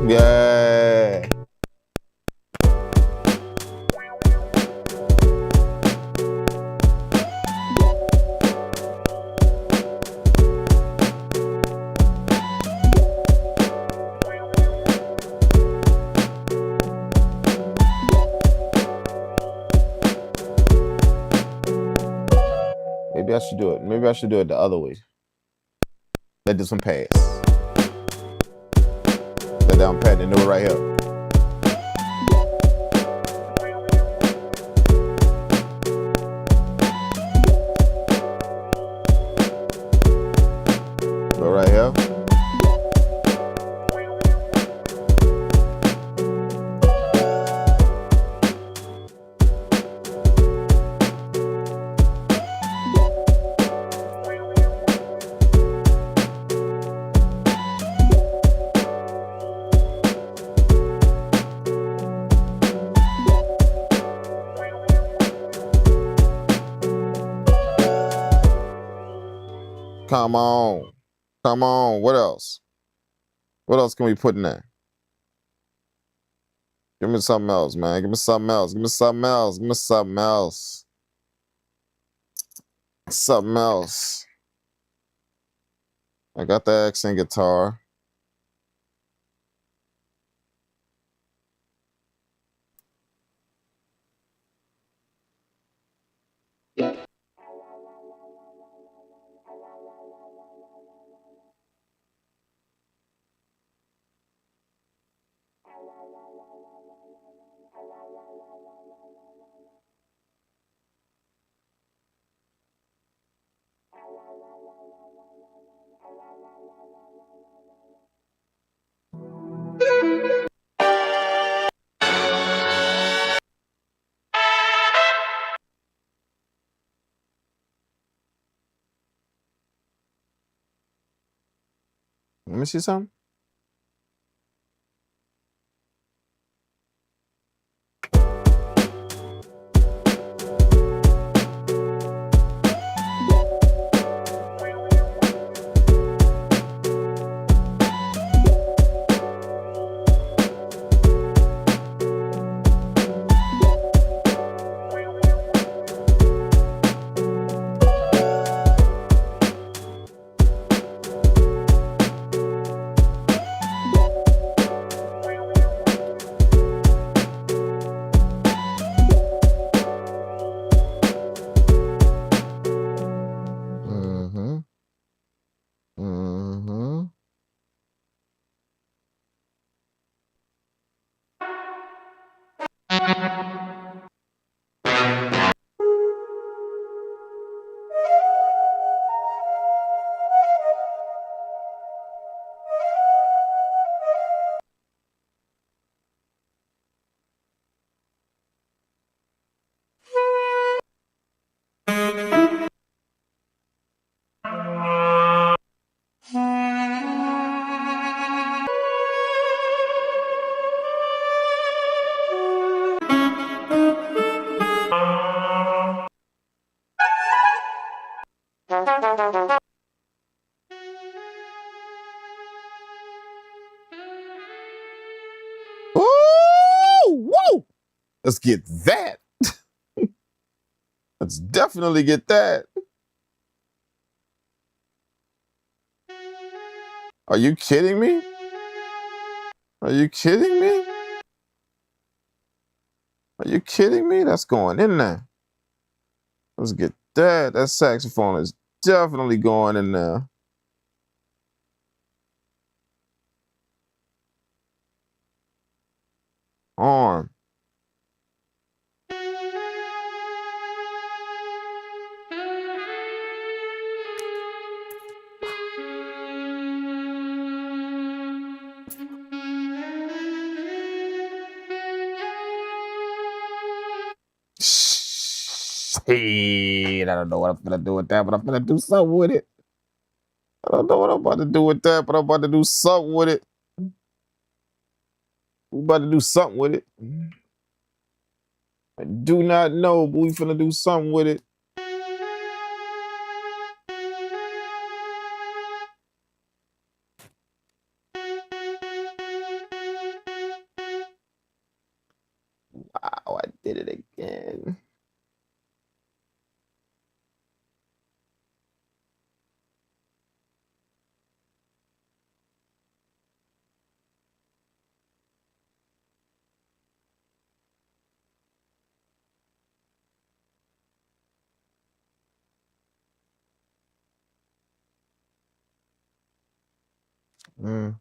Yeah. Maybe I should do it. Maybe I should do it the other way. Let this one pass. Let that one pass and do it right here. Go right here. Come on. Come on. What else? What else can we put in there? Give me something else, man. Give me something else. Give me something else. Give me something else. Something else. I got the accent guitar. Let me see something. Ooh, woo! Let's get that. Let's definitely get that. Are you kidding me? Are you kidding me? Are you kidding me? That's going in there. Let's get that. That saxophone is definitely going in there. Arm. Shit, I don't know what I'm gonna do with that, but I'm gonna do something with it. I don't know what I'm about to do with that, but I'm about to do something with it. We about to do something with it. I do not know, but we finna do something with it. Wow, I did it again. Mm.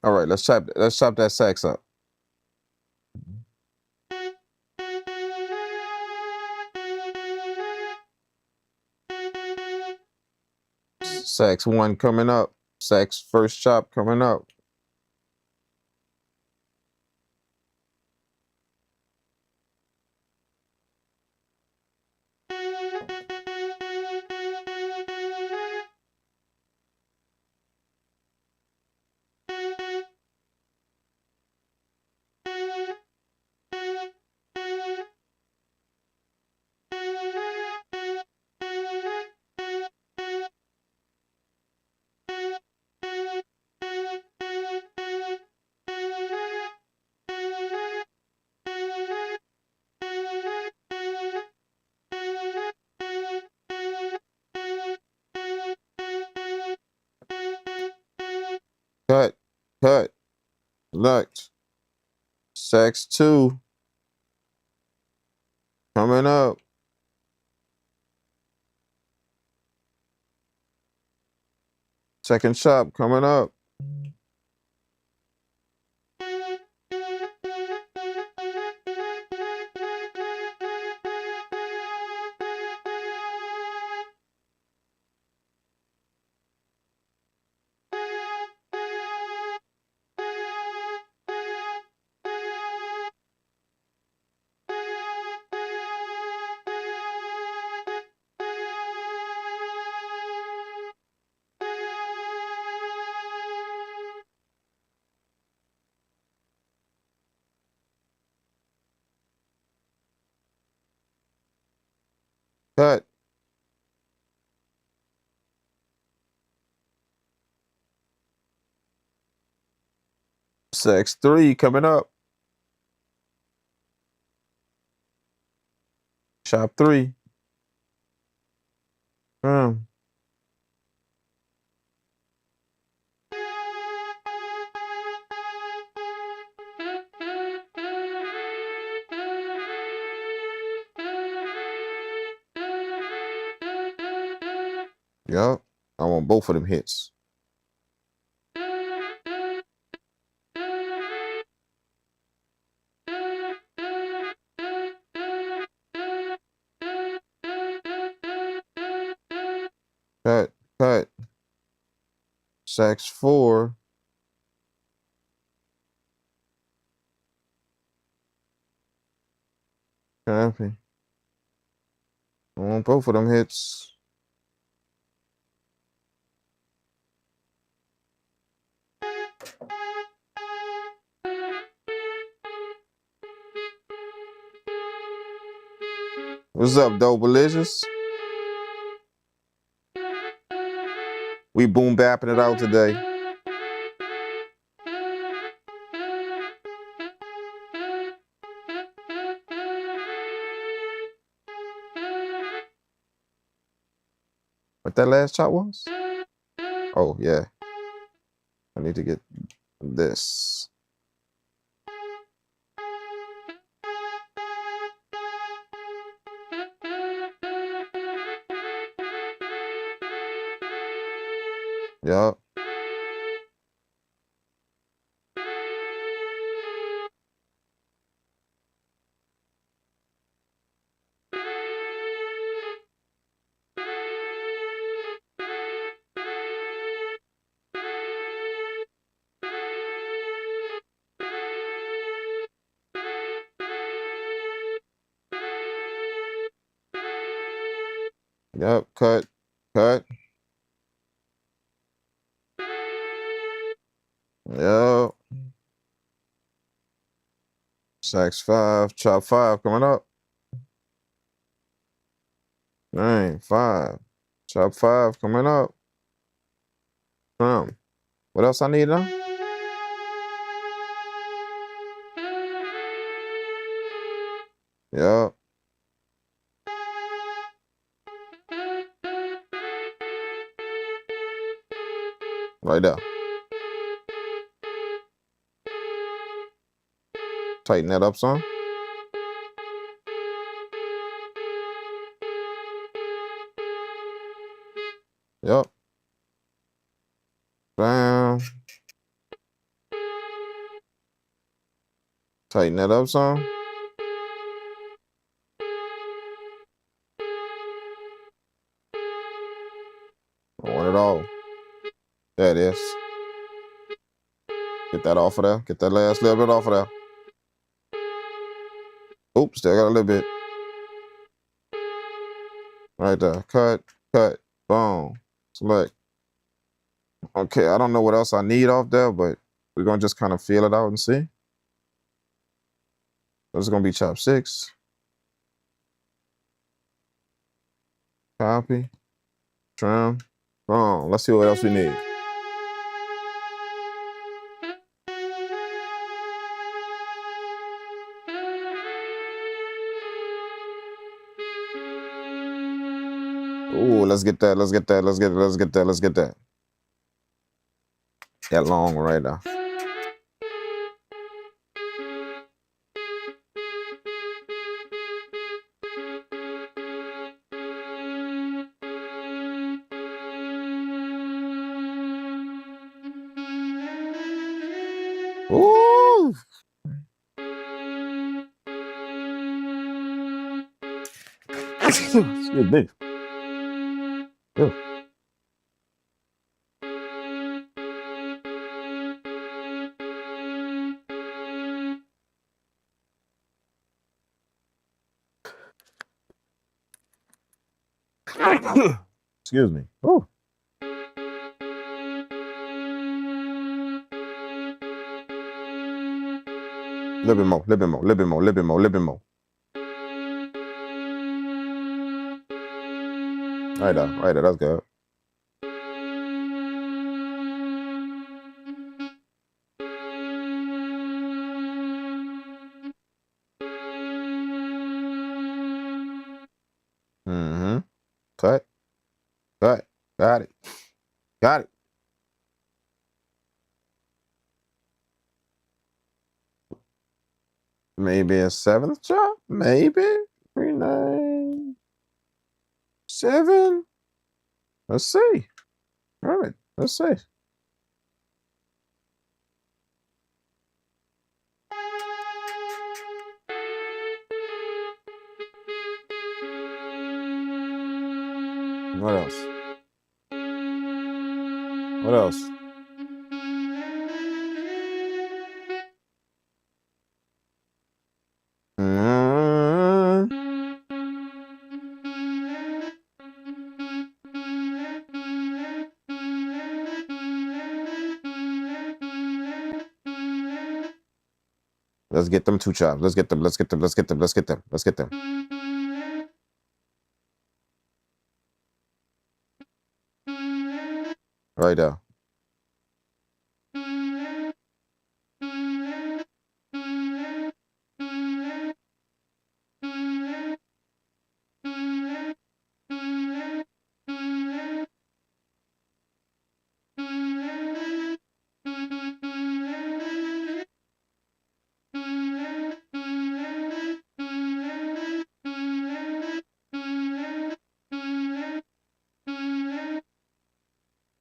All right, let's chop that sax up. Sax 1 coming up. Sax first chop coming up. Cut, cut, locked. Sax 2 coming up. Second chop coming up. Cut. Sax 3 coming up. Chop 3. Yup. I want both of them hits. Cut, cut. Sax 4. Copy. I want both of them hits. What's up, Double-licious? We boom bapping it out today. What that last chop was? Oh, yeah. I need to get this. Yup. Yup. Cut. Cut. Yup. Sax 5. Chop 5 coming up. Dang, 5. Chop 5 coming up. What else I need now? Yup. Right there. Tighten that up some. Yup. Bam. Tighten that up some. I want it all. There it is. Get that off of there. Get that last little bit off of there. Oops, still got a little bit. Right there. Cut, cut, boom. Select. Okay, I don't know what else I need off there, but we're going to just kind of feel it out and see. This is going to be chop 6. Copy. Trim. Boom. Let's see what else we need. Ooh, let's get that. Let's get that. Let's get it. Let's get that. Let's get that. That long one right now. Ooh. Excuse me. Ew. Excuse me. Ooh. Little bit more, little bit more, little bit more, little bit more, little bit more. Right there, that's good. Mm-hmm. Cut. Cut. Got it. Got it. Maybe a 7th chop? Maybe. 3, 9, 7. Let's see. All right. Let's see. What else? What else? Mm-hmm. Let's get them 2 chops. Let's get them. Let's get them. Let's get them. Let's get them. Let's get them. Right there.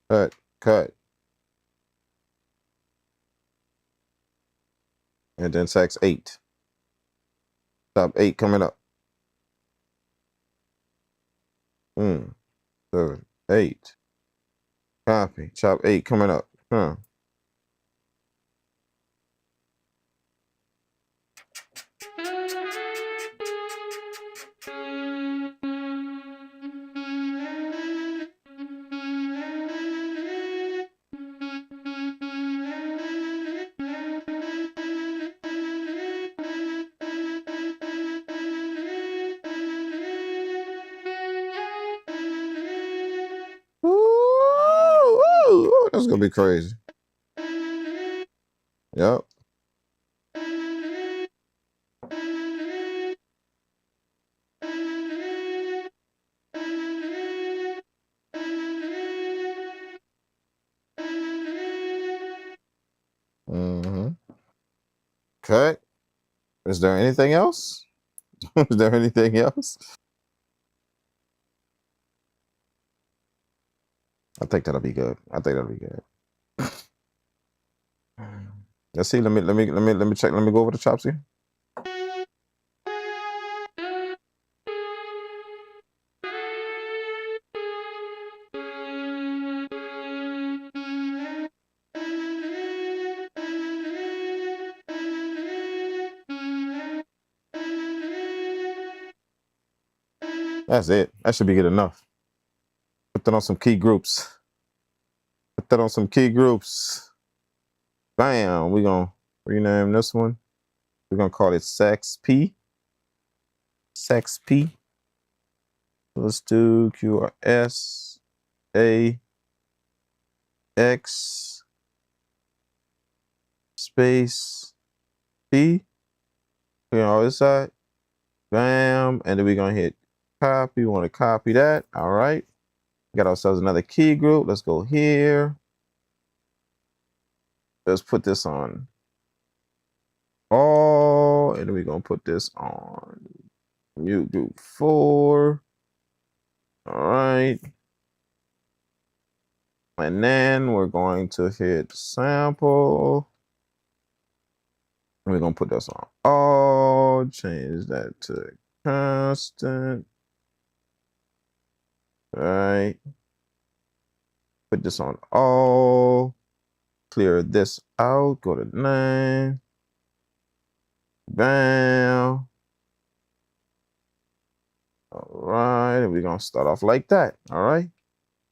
Cut. Cut. And then sax 8. Top 8 coming up. 7, 8. Copy. Chop 8 coming up. Ooh, that's gonna be crazy. Yep. Mm-hmm. Okay. Is there anything else? Is there anything else? I think that'll be good. I think that'll be good. Let's see. Let me check. Let me go over the chops here. That's it. That should be good enough. Put that on some key groups. Put that on some key groups. Bam. We're going to rename this one. We're going to call it Sex P. Sex P. Let's do QRS A X space P. We're on this side. Bam. And then we're going to hit copy. We want to copy that. All right. Got ourselves another key group. Let's go here. Let's put this on all. And then we're going to put this on mute group 4. All right. And then we're going to hit sample. And we're going to put this on all. Change that to constant. All right. Put this on all. Clear this out. Go to 9. Bam. All right. And we're going to start off like that. All right.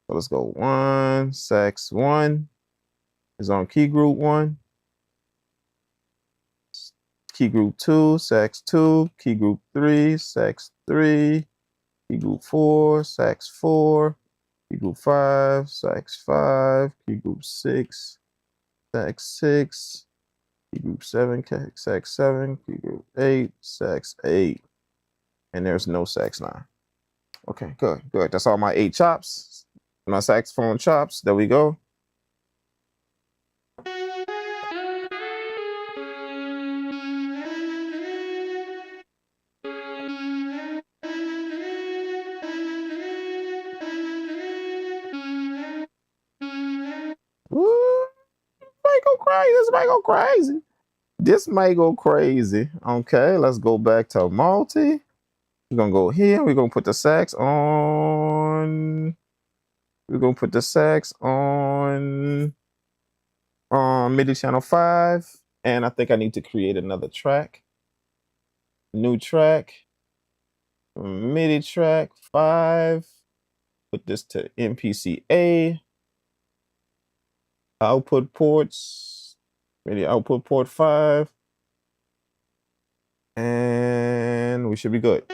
So let's go 1, sax 1 is on key group 1. Key group 2, sax 2. Key group 3, sax 3. Key group 4, sax 4. Key group 5, sax 5. Key group 6, sax 6. Key group 7, sax 7. Key group 8, sax 8. And there's no sax 9. Okay, good, good. That's all my 8 chops. My saxophone chops. There we go. Ooh, might go crazy. This might go crazy. This might go crazy. Okay, let's go back to multi. We're gonna go here. We're gonna put the sax on. We're gonna put the sax on MIDI channel 5. And I think I need to create another track. New track. MIDI track 5. Put this to MPC A. Output ports. MIDI output port 5. And we should be good.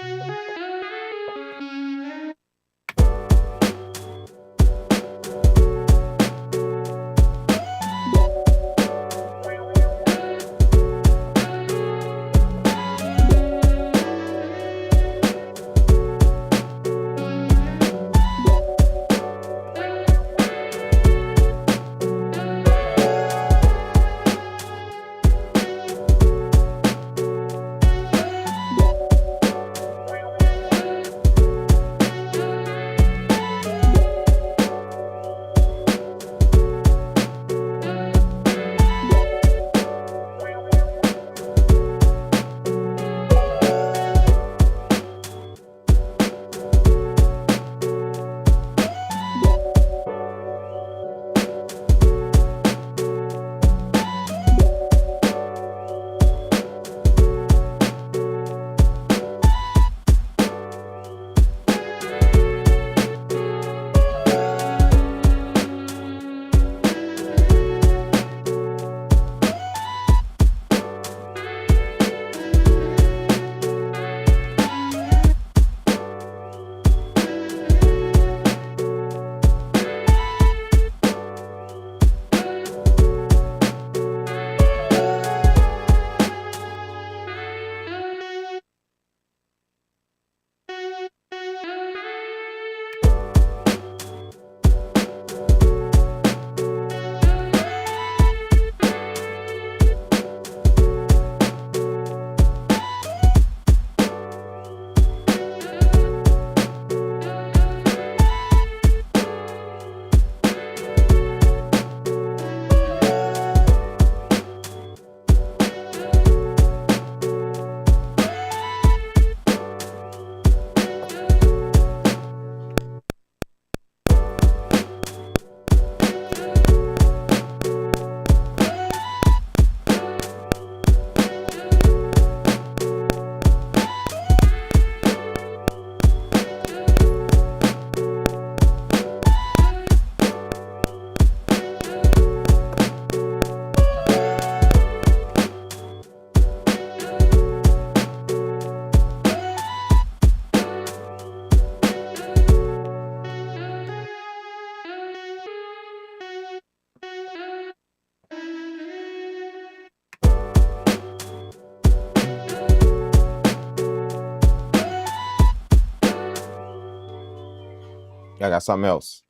I got something else.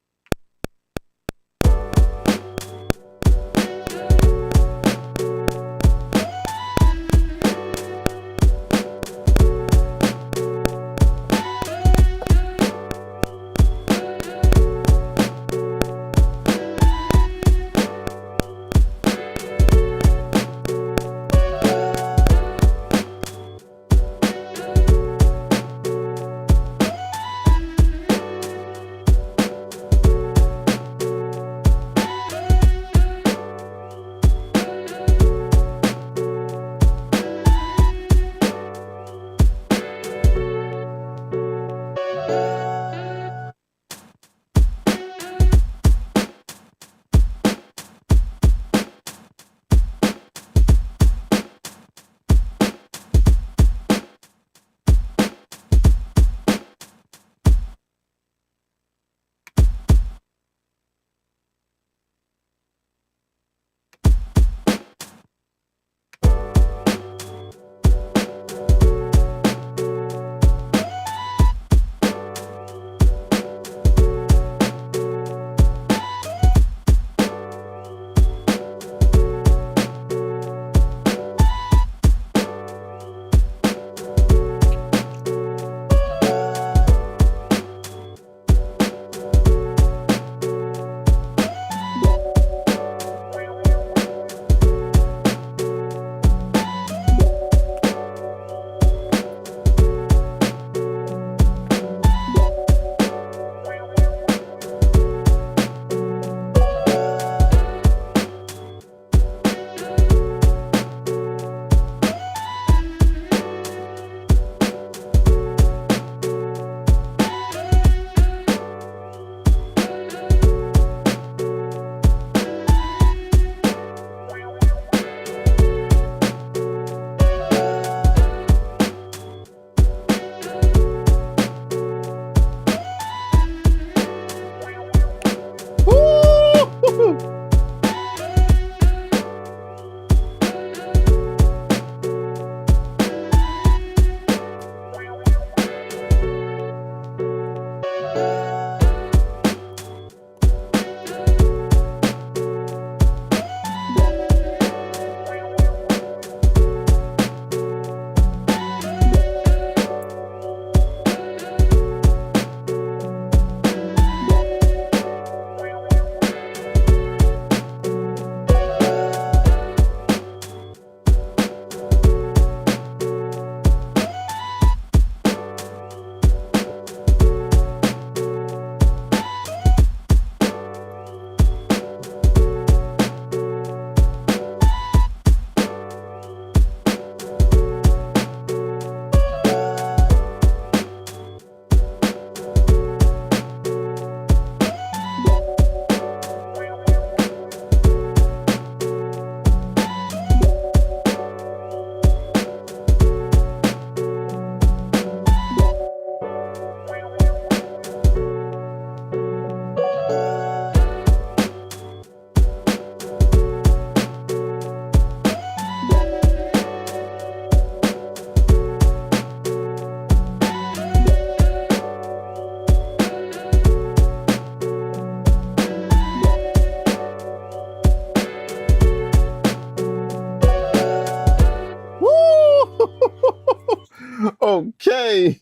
Okay.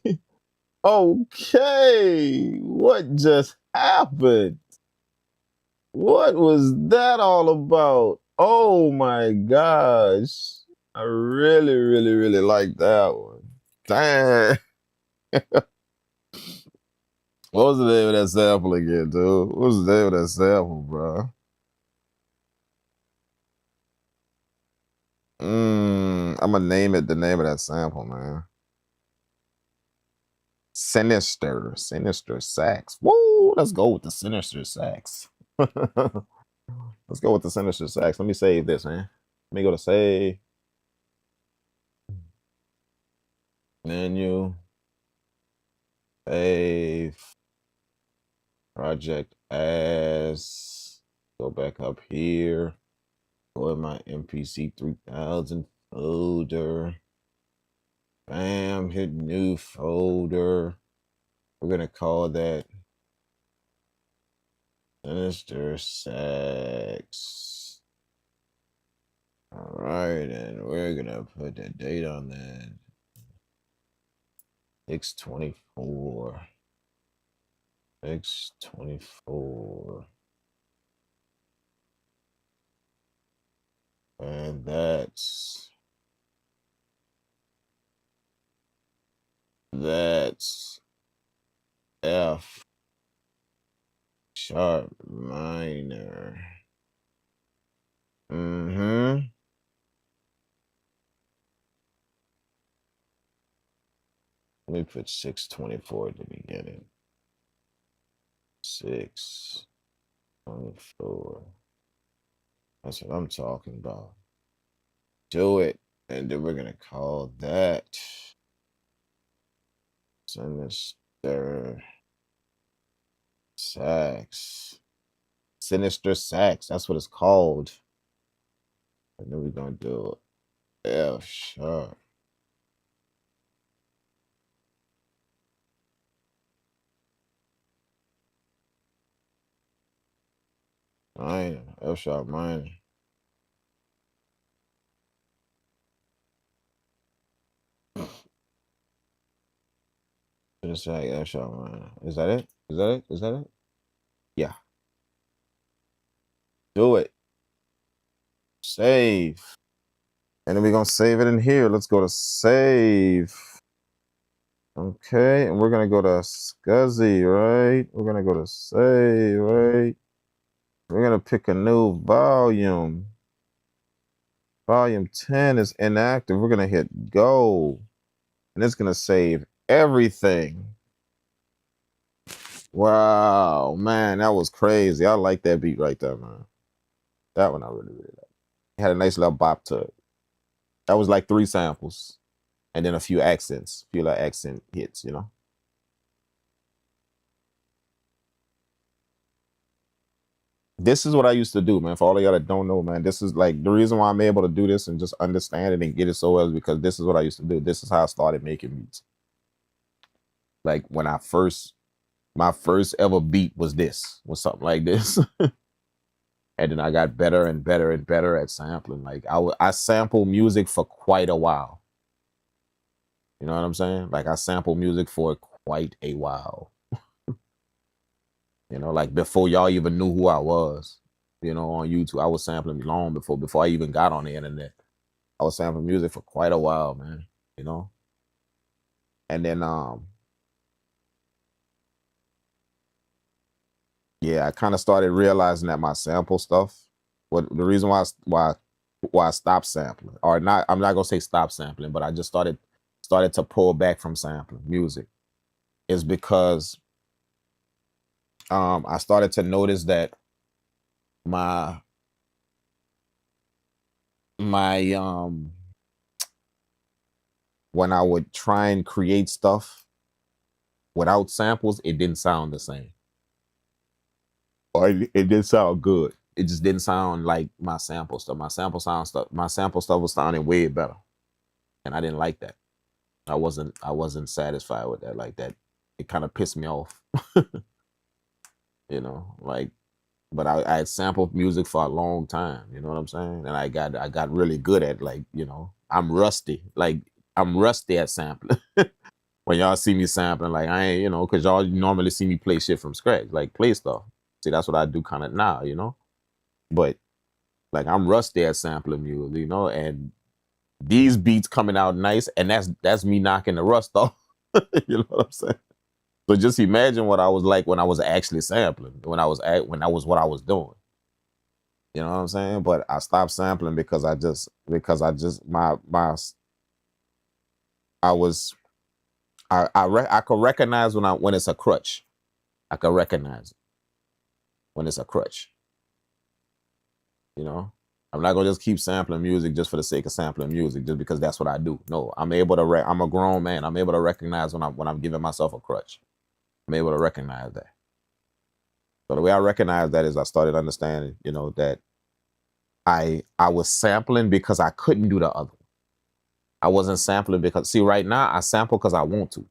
Okay. What just happened? What was that all about? Oh my gosh. I really, really, really like that one. Dang. What was the name of that sample again, dude? What was the name of that sample, bro? I'm gonna name it the name of that sample, man. Sinister sax. Woo! Let's go with the sinister sax. Let's go with the sinister sax. Let me save this, man. Let me go to save. Menu. Save. Project as. Go back up here. Go in my MPC 3000 folder. Bam, hit new folder. We're gonna call that Sinister Sax. All right, and we're gonna put the date on that. 6/24. 6/24. And that's F sharp minor. Mm-hmm. Let me put 6/24 at the beginning. 6/24. That's what I'm talking about. Do it. And then we're gonna call that Sinister Sax. Sinister Sax. That's what it's called. And then we're gonna do F sharp. Minor. F sharp minor. Sinister Sax, F sharp minor. Is that it? Is that it? Is that it? Yeah. Do it. Save. And then we're gonna save it in here. Let's go to save. Okay, and we're gonna go to SCSI, right? We're gonna go to save, right? We're gonna pick a new volume. Volume 10 is inactive. We're gonna hit go. And it's gonna save everything. Wow, man, that was crazy. I like that beat right there, man. That one I really like. It had a nice little bop to it. That was like 3 samples. And then a few accents, a few like accent hits, you know. This is what I used to do, man. For all of y'all that don't know, man, this is like the reason why I'm able to do this and just understand it and get it so well is because this is what I used to do. This is how I started making beats. Like when my first ever beat was something like this. And then I got better and better and better at sampling. Like I sampled music for quite a while. You know what I'm saying? Like I sampled music for quite a while. You know, like before y'all even knew who I was, you know, on YouTube, I was sampling long before I even got on the internet. I was sampling music for quite a while, man, you know? And then, yeah, I kind of started realizing that my sample stuff, the reason why I stopped sampling, or not, I'm not gonna say stop sampling, but I just started to pull back from sampling music, is because I started to notice that my when I would try and create stuff without samples, it didn't sound the same. Or it didn't sound good. It just didn't sound like my sample stuff. My sample stuff was sounding way better. And I didn't like that. I wasn't satisfied with that. Like that, it kind of pissed me off. You know, like, but I had sampled music for a long time, you know what I'm saying? And I got really good at, like, you know, I'm rusty at sampling. When y'all see me sampling, like I ain't, you know, because y'all normally see me play shit from scratch, like play stuff. See, that's what I do kind of now, you know? But like I'm rusty at sampling music, you know, and these beats coming out nice, and that's me knocking the rust off. You know what I'm saying? So just imagine what I was like when I was actually sampling, when that was what I was doing. You know what I'm saying? But I stopped sampling because I could recognize when it's a crutch. I could recognize it when it's a crutch. You know, I'm not gonna just keep sampling music just for the sake of sampling music, just because that's what I do. No, I'm able to. I'm a grown man. I'm able to recognize when I'm giving myself a crutch. I'm able to recognize that. So the way I recognize that is I started understanding, you know, that I was sampling because I couldn't do the other one. I wasn't sampling because, see, right now I sample because I want to,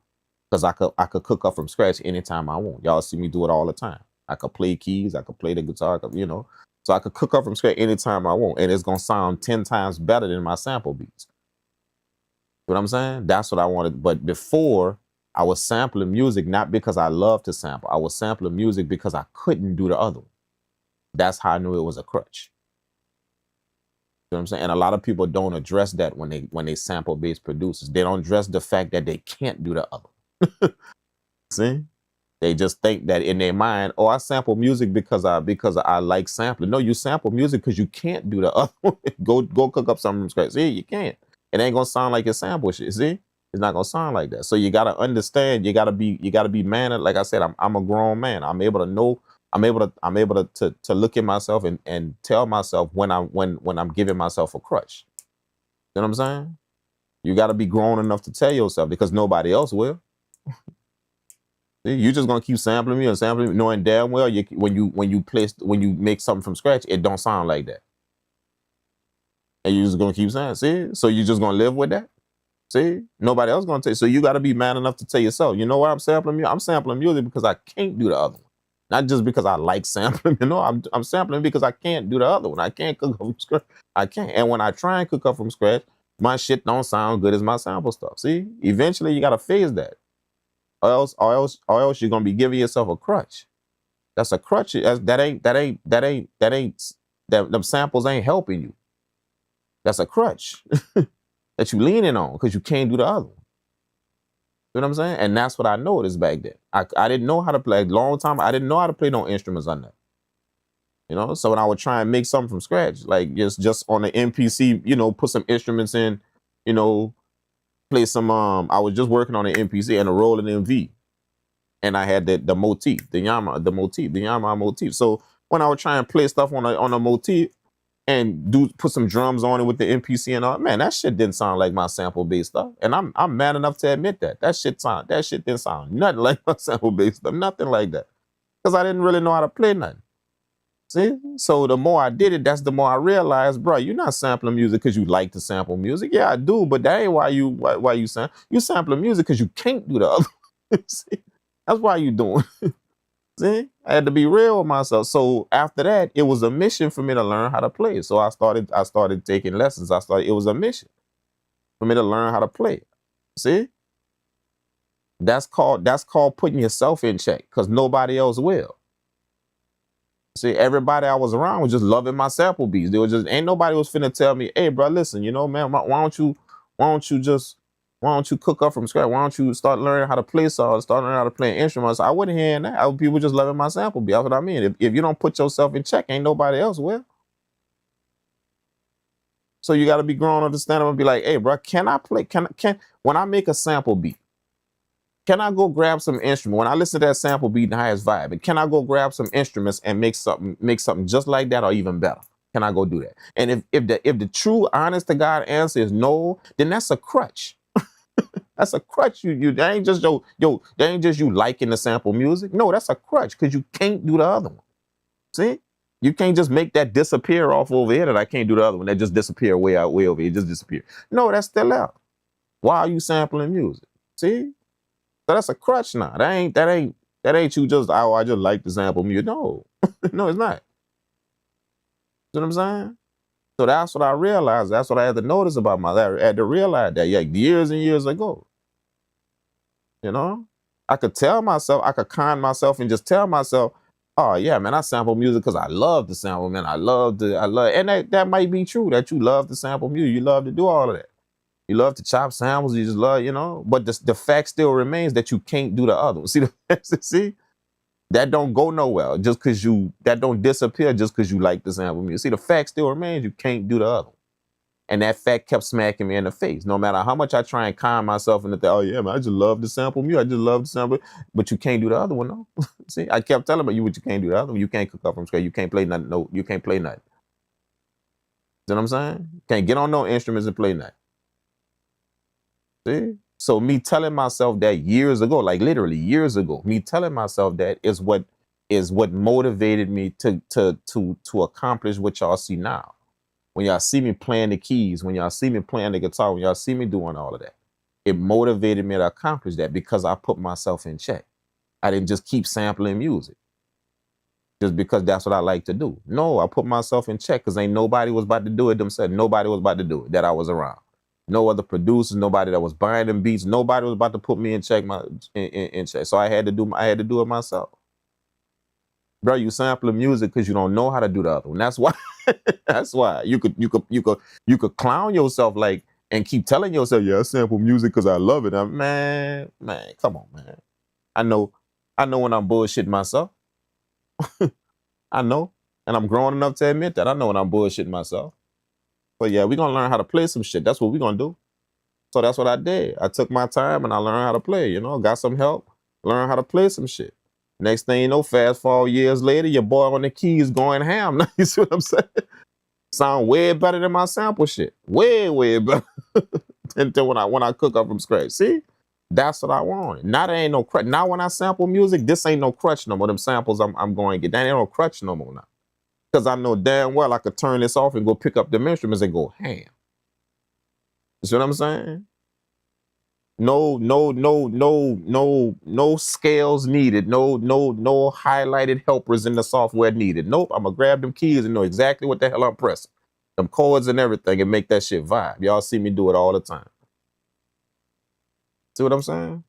because I could cook up from scratch anytime I want. Y'all see me do it all the time. I could play keys, I could play the guitar, you know. So I could cook up from scratch anytime I want, and it's gonna sound 10 times better than my sample beats. You know what I'm saying? That's what I wanted. But before, I was sampling music not because I loved to sample. I was sampling music because I couldn't do the other one. That's how I knew it was a crutch. You know what I'm saying? And a lot of people don't address that when they sample based producers. They don't address the fact that they can't do the other. See? They just think that in their mind, oh, I sample music because I like sampling. No, you sample music because you can't do the other one. Go cook up something from scratch. See, you can't. It ain't gonna sound like your sample shit. See? It's not gonna sound like that. So you gotta understand, you gotta be man. Like I said, I'm a grown man. I'm able to know, I'm able to look at myself and tell myself when I'm giving myself a crutch. You know what I'm saying? You gotta be grown enough to tell yourself, because nobody else will. You're just gonna keep sampling me and sampling me, knowing damn well when you make something from scratch, it don't sound like that. And you're just gonna keep saying, see? So you're just gonna live with that? See? Nobody else gonna tell you. So you gotta be man enough to tell yourself, you know why I'm sampling music? I'm sampling music because I can't do the other one. Not just because I like sampling, you know, I'm sampling because I can't do the other one. I can't cook up from scratch. I can't. And when I try and cook up from scratch, my shit don't sound good as my sample stuff. See? Eventually you gotta phase that. Or else you're gonna be giving yourself a crutch. That's a crutch. Them samples ain't helping you. That's a crutch that you leaning on because you can't do the other one. You know what I'm saying? And that's what I noticed back then. I didn't know how to play. A long time I didn't know how to play no instruments on that. You know, so when I would try and make something from scratch, like just on the MPC, you know, put some instruments in, you know, play some I was just working on the MPC and a Roland MV, and I had the motif, the Yamaha motif. So when I would try and play stuff on a motif and put some drums on it with the MPC and all, man, that shit didn't sound like my sample based stuff. And I'm man enough to admit that shit didn't sound nothing like my sample based stuff, nothing like that, because I didn't really know how to play nothing. See? So the more I did it, that's the more I realized, bro, you're not sampling music because you like to sample music. Yeah, I do, but that ain't why you sample. You sampling music because you can't do the other. See? That's why you doing. See? I had to be real with myself. So after that, it was a mission for me to learn how to play. So I started taking lessons. It was a mission for me to learn how to play. See? That's called putting yourself in check, because nobody else will. See, everybody I was around was just loving my sample beats. They were just, ain't nobody was finna tell me, hey, bro, listen, you know, man, why don't you cook up from scratch? Why don't you start learning how to play songs, start learning how to play instruments? I wouldn't hear that. People just loving my sample beat. That's what I mean. If you don't put yourself in check, ain't nobody else will. So you got to be grown enough to stand up and be like, hey, bro, can I play? When I make a sample beat, can I go grab some instrument? When I listen to that sample beat, the highest vibe, and can I go grab some instruments and make something just like that or even better? Can I go do that? And if the true, honest to God answer is no, then that's a crutch. That's a crutch. That ain't just that ain't just you liking the sample music. No, that's a crutch, because you can't do the other one. See? You can't just make that disappear off over here that I can't do the other one. That just disappear way over here. Just disappear. No, that's still out. Why are you sampling music? See? So that's a crutch now. That ain't you just, oh, I just like the sample music. No, no, it's not. You know what I'm saying? So that's what I realized. That's what I had to notice about myself. I had to realize that, yeah, years and years ago. You know, I could tell myself, I could con myself and just tell myself, oh yeah, man, I sample music because I love the sample, man. And that might be true, that you love the sample music. You love to do all of that. You love to chop samples. You just love, you know, but the fact still remains that you can't do the other one. See, that don't go nowhere just because that don't disappear just because you like the sample music. See, the fact still remains you can't do the other one. And that fact kept smacking me in the face. No matter how much I try and calm myself into oh yeah, man, I just love the sample music. I just love the sample, but you can't do the other one, no. See, I kept telling you, but you can't do the other one. You can't cook up from scratch. You can't play nothing. No, you can't play nothing. See what I'm saying? You can't get on no instruments and play nothing. See? So me telling myself that years ago, like literally years ago, me telling myself that is what motivated me to accomplish what y'all see now. When y'all see me playing the keys, when y'all see me playing the guitar, when y'all see me doing all of that, it motivated me to accomplish that because I put myself in check. I didn't just keep sampling music. just because that's what I like to do. No, I put myself in check because ain't nobody was about to do it themselves. Nobody was about to do it that I was around. No other producers, nobody that was buying them beats. Nobody was about to put me in check. In check. So I had to do it myself. Bro, you sampling music because you don't know how to do the other one. That's why. That's why you could clown yourself like and keep telling yourself, yeah, I sample music because I love it. Man, come on, man. I know when I'm bullshitting myself. I know, and I'm grown enough to admit that. I know when I'm bullshitting myself. But yeah, we're gonna learn how to play some shit. That's what we're gonna do. So that's what I did. I took my time and I learned how to play, got some help, learned how to play some shit. Next thing you know, fast forward years later, your boy on the keys going ham. You see what I'm saying? Sound way better than my sample shit. Way, way better until when I cook up from scratch. See? That's what I wanted. Now there ain't no crutch. Now when I sample music, this ain't no crutch no more. Them samples I'm going to get. That ain't no crutch no more now. Because I know damn well I could turn this off and go pick up them instruments and go ham. You see what I'm saying? No scales needed. No highlighted helpers in the software needed. Nope, I'm gonna grab them keys and know exactly what the hell I'm pressing. Them chords and everything and make that shit vibe. Y'all see me do it all the time. See what I'm saying?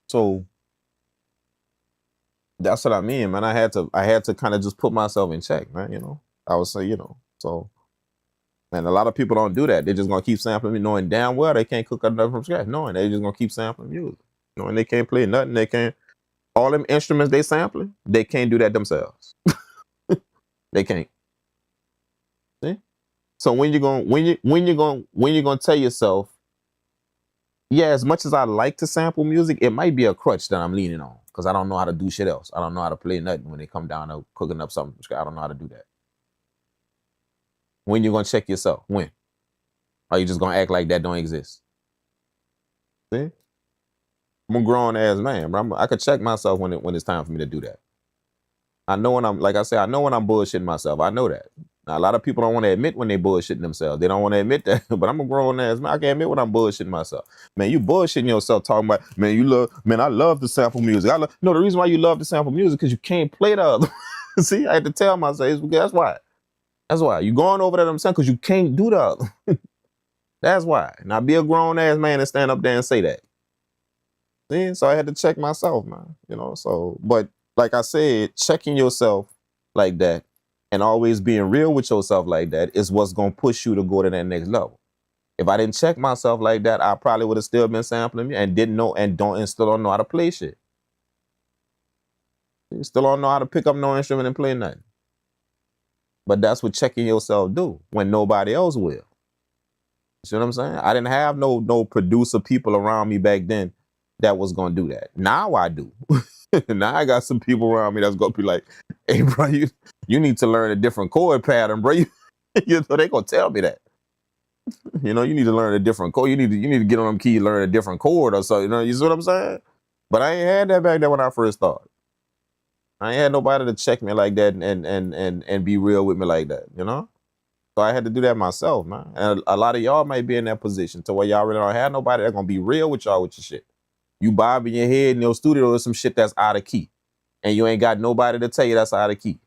So that's what I mean, man. I had to kind of just put myself in check, man. I would say, so. And a lot of people don't do that. They're just gonna keep sampling me, knowing damn well they can't cook up nothing from scratch. Knowing they just gonna keep sampling music, knowing they can't play nothing. They can't. All them instruments they sampling, they can't do that themselves. They can't. See? So when you gonna tell yourself, yeah, as much as I like to sample music, it might be a crutch that I'm leaning on because I don't know how to do shit else. I don't know how to play nothing when they come down to cooking up something from scratch. I don't know how to do that. When you gonna check yourself? When? Or you just gonna act like that don't exist? See? I'm a grown ass man, bro. I could check myself when it's time for me to do that. I know when I'm, like I said, I know when I'm bullshitting myself. I know that. Now, a lot of people don't want to admit when they bullshitting themselves. They don't want to admit that, but I'm a grown ass man. I can admit when I'm bullshitting myself. Man, you bullshitting yourself talking about, man, I love the sample music. No, the reason why you love the sample music because you can't play the other. See, I had to tell myself, that's why. That's why. You going over that I'm saying because you can't do the other. That's why. Now be a grown ass man and stand up there and say that. See? So I had to check myself, man. So, but like I said, checking yourself like that and always being real with yourself like that is what's gonna push you to go to that next level. If I didn't check myself like that, I probably would have still been sampling and didn't know and still don't know how to play shit. You still don't know how to pick up no instrument and play nothing. But that's what checking yourself do when nobody else will. You see what I'm saying? I didn't have no producer people around me back then that was gonna do that. Now I do. Now I got some people around me that's gonna be like, hey bro, you need to learn a different chord pattern, bro. They gonna tell me that. You need to learn a different chord. You need to get on them keys, learn a different chord or so. You see what I'm saying? But I ain't had that back then when I first started. I ain't had nobody to check me like that and be real with me like that, So I had to do that myself, man. And a lot of y'all might be in that position to where y'all really don't have nobody that's gonna be real with y'all with your shit. You bobbing your head in your studio with some shit that's out of key. And you ain't got nobody to tell you that's out of key.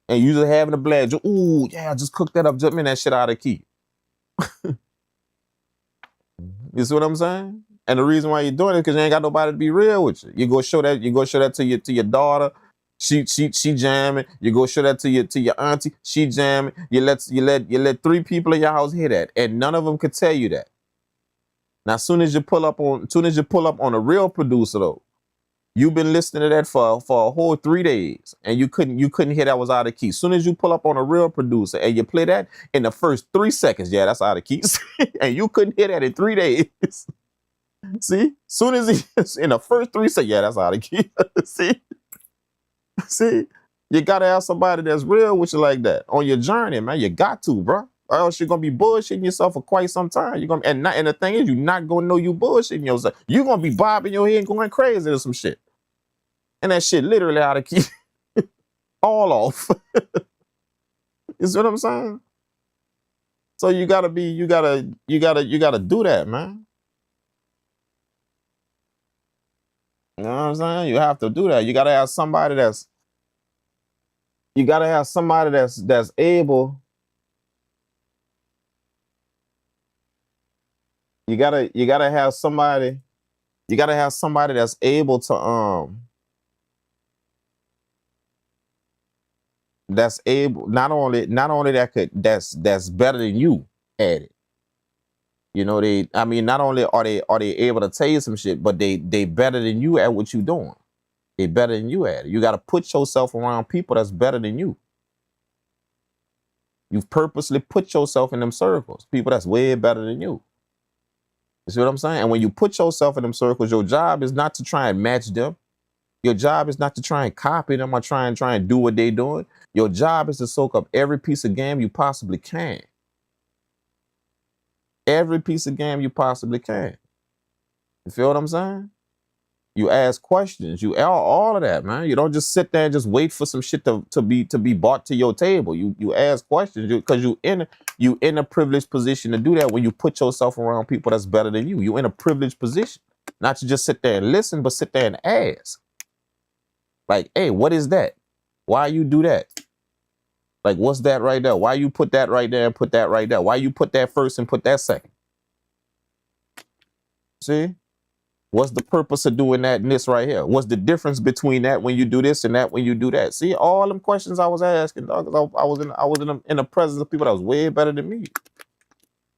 And you just having a blast. Ooh, yeah, I just cooked that up, jumping that shit out of key. You see what I'm saying? And the reason why you're doing it is because you ain't got nobody to be real with you. You go show that to your daughter. She jamming. You go show that to your auntie. She jamming. You let 3 people in your house hear that, and none of them could tell you that. Now, as soon as you pull up on a real producer though, you've been listening to that for a whole 3 days, and you couldn't hear that was out of key. As soon as you pull up on a real producer and you play that in the first 3 seconds, yeah, that's out of key, and you couldn't hear that in 3 days. See, soon as in the first 3 seconds, yeah, that's out of key. See, you gotta have somebody that's real with you like that on your journey, man. You got to, bro. Or else you're gonna be bullshitting yourself for quite some time. You're gonna and the thing is, you're not gonna know you bullshitting yourself. You're gonna be bobbing your head and going crazy or some shit. And that shit literally out of key. All off. You see what I'm saying? So you gotta do that, man. You know what I'm saying? You have to do that. You gotta have somebody that's that's able. You gotta have somebody. You gotta have somebody that's able to that's able not only that's better than you at it. You know, I mean, not only are they able to tell you some shit, but they better than you at what you doing. They better than you at it. You got to put yourself around people that's better than you. You've purposely put yourself in them circles, people that's way better than you. You see what I'm saying? And when you put yourself in them circles, your job is not to try and match them. Your job is not to try and copy them or try and do what they're doing. Your job is to soak up every piece of game you possibly can. Every piece of game you possibly can. You feel what I'm saying? You ask questions. You all of that, man. You don't just sit there and just wait for some shit to be brought to your table. You ask questions because you in a privileged position to do that when you put yourself around people that's better than you. You in a privileged position, not to just sit there and listen, but sit there and ask. Like, hey, what is that? Why you do that? Like, what's that right there? Why you put that right there and put that right there? Why you put that first and put that second? See? What's the purpose of doing that and this right here? What's the difference between that when you do this and that when you do that? See, all them questions I was asking, dog, I was in the presence of people that was way better than me.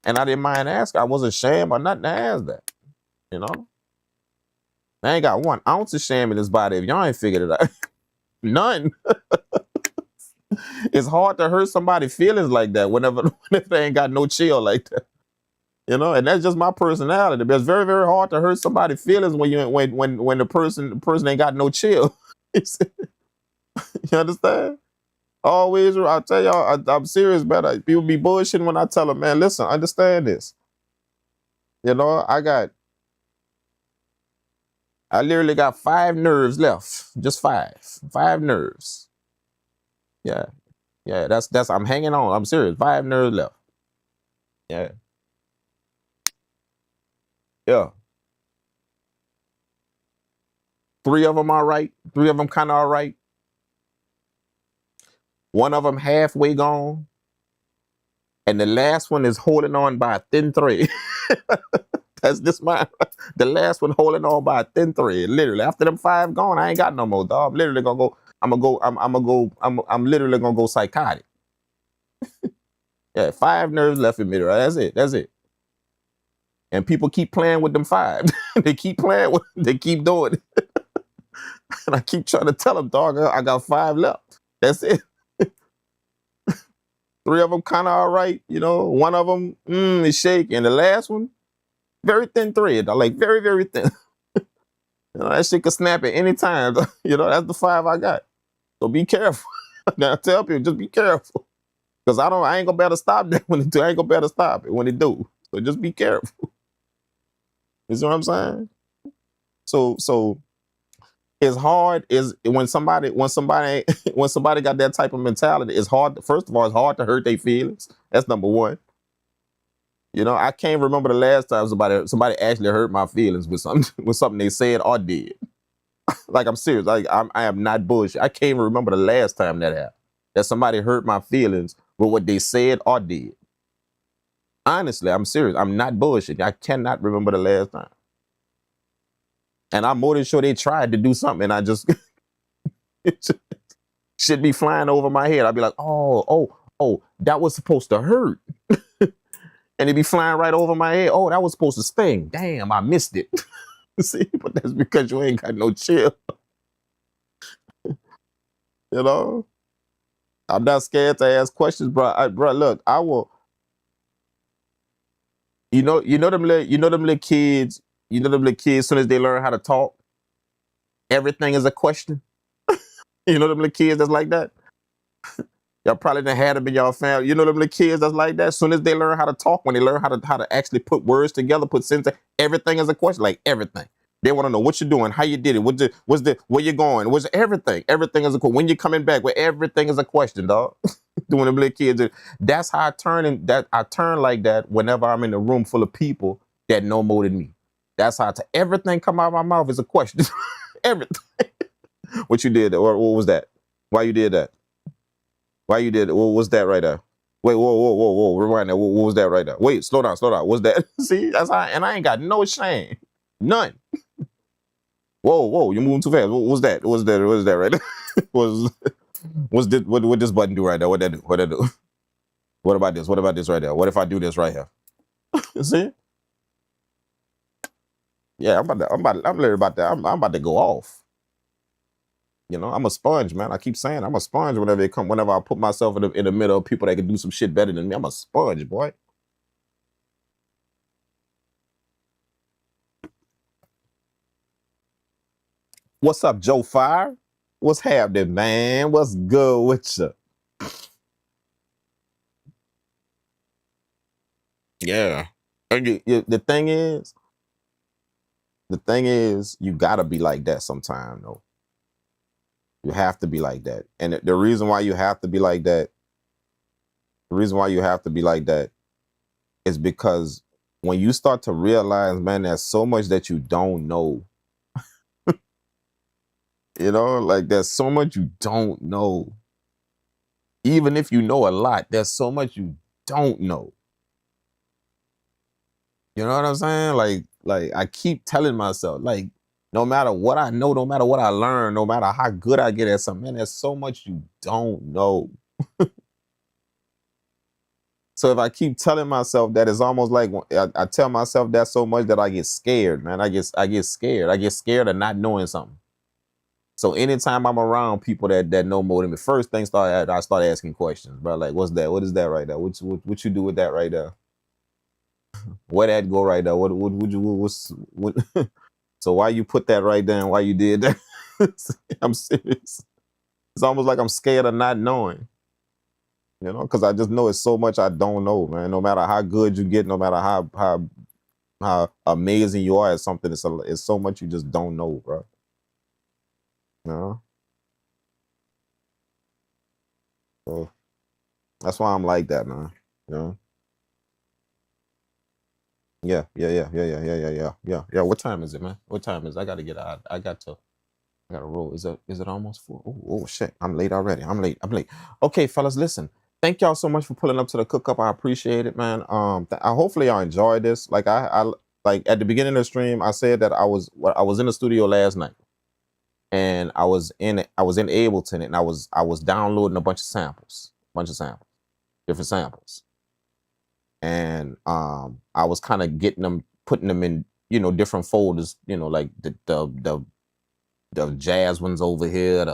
And I didn't mind asking. I wasn't ashamed or nothing to ask that. You know? I ain't got 1 ounce of shame in this body if y'all ain't figured it out. None. It's hard to hurt somebody's feelings like that whenever they ain't got no chill like that. You know, and that's just my personality. But it's very, very hard to hurt somebody's feelings when the person ain't got no chill. You understand? Always, I'll tell y'all, I'm serious, man. People be bullshitting when I tell them, man, listen, understand this. You know, I literally got 5 nerves left. Just 5. 5 nerves. Yeah. Yeah, that's I'm hanging on. I'm serious. 5 nerves left. Yeah. Yeah. 3 of them are right. 3 of them kind of all right. 1 of them halfway gone. And the last one is holding on by a thin thread. That's just mine. The last one holding on by a thin thread. Literally, after them 5 gone, I ain't got no more, dog. I'm literally gonna go. I'm literally gonna go psychotic. Yeah, 5 nerves left in me. Right? That's it. That's it. And people keep playing with them 5. They keep playing with. They keep doing it. And I keep trying to tell them, dog, I got 5 left. That's it. 3 of them kind of all right. You know, 1 of them is shaking. The last one, very thin thread. Like very, very thin. You know, that shit could snap at any time. You know, that's the 5 I got. So be careful. Now I tell people, just be careful. Because I ain't gonna be able to stop that when it do. I ain't gonna be able to stop it when it do. So just be careful. You see what I'm saying? So it's hard is when somebody got that type of mentality, it's hard. First of all, it's hard to hurt their feelings. That's number 1. You know, I can't remember the last time somebody actually hurt my feelings with something they said or did. Like, I'm serious. Like, I am not bullshit. I can't even remember the last time that happened. That somebody hurt my feelings with what they said or did. Honestly, I'm serious. I'm not bullshit. I cannot remember the last time. And I'm more than sure they tried to do something and I just should be flying over my head. I'd be like, oh, that was supposed to hurt. And it'd be flying right over my head. Oh, that was supposed to sting. Damn, I missed it. See, but that's because you ain't got no chill. You know? I'm not scared to ask questions, bro. Bro, look, I will. You know them little kids. You know them little kids. As soon as they learn how to talk, everything is a question. You know them little kids that's like that. Y'all probably done had them in y'all family. You know them little kids that's like that. As soon as they learn how to talk, when they learn how to actually put words together, put sentences, everything is a question. Like everything. They want to know what you're doing, how you did it, where you going, what's everything. Everything is a question. When you're coming back, where everything is a question, dog. Doing them little kids. That's how I turn like that whenever I'm in a room full of people that know more than me. That's how everything come out of my mouth is a question. everything. What you did, or what was that? Why you did that? Why you did it? What was that right there? Wait, whoa, rewind that. What was that right there? Wait, slow down. What's that? See, that's how, and I ain't got no shame, none. Whoa, you're moving too fast. What was that? What was that right there? What's this? What this button do right there? What that do? What that do? What about this? What about this right there? What if I do this right here? See? Yeah, I'm literally about that. I'm about to go off. You know, I'm a sponge, man. I keep saying I'm a sponge whenever it come. Whenever I put myself in the middle of people that can do some shit better than me, I'm a sponge, boy. What's up, Joe Fire? What's happening, man? What's good with you? Yeah. And the thing is, you gotta be like that sometime, though. You have to be like that. And the reason why you have to be like that, is because when you start to realize, man, there's so much that you don't know. You know, like there's so much you don't know. Even if you know a lot, there's so much you don't know. You know what I'm saying? Like I keep telling myself, like, no matter what I know, no matter what I learn, no matter how good I get at something, man, there's so much you don't know. So if I keep telling myself that, it's almost like I tell myself that so much that I get scared, man. I get scared. I get scared of not knowing something. So anytime I'm around people that know more than me, first thing I start asking questions, bro. Like, what's that? What is that right there? What you do with that right there? Where that go right there? What would you what So why you put that right there and why you did that? I'm serious. It's almost like I'm scared of not knowing. You know, because I just know it's so much I don't know, man. No matter how good you get, no matter how amazing you are at something, it's so much you just don't know, bro. You know? So that's why I'm like that, man. You know? Yeah. What time is it, man? What time is it? I gotta get out. I gotta roll. Is it almost 4? Oh shit. I'm late already. I'm late. Okay, fellas, listen. Thank y'all so much for pulling up to the cook up. I appreciate it, man. Hopefully y'all enjoyed this. Like I like at the beginning of the stream, I said that I was in the studio last night, and I was in Ableton, and I was downloading a bunch of samples, different samples, and I was kind of getting them, putting them in, you know, different folders, you know, like the jazz ones over here,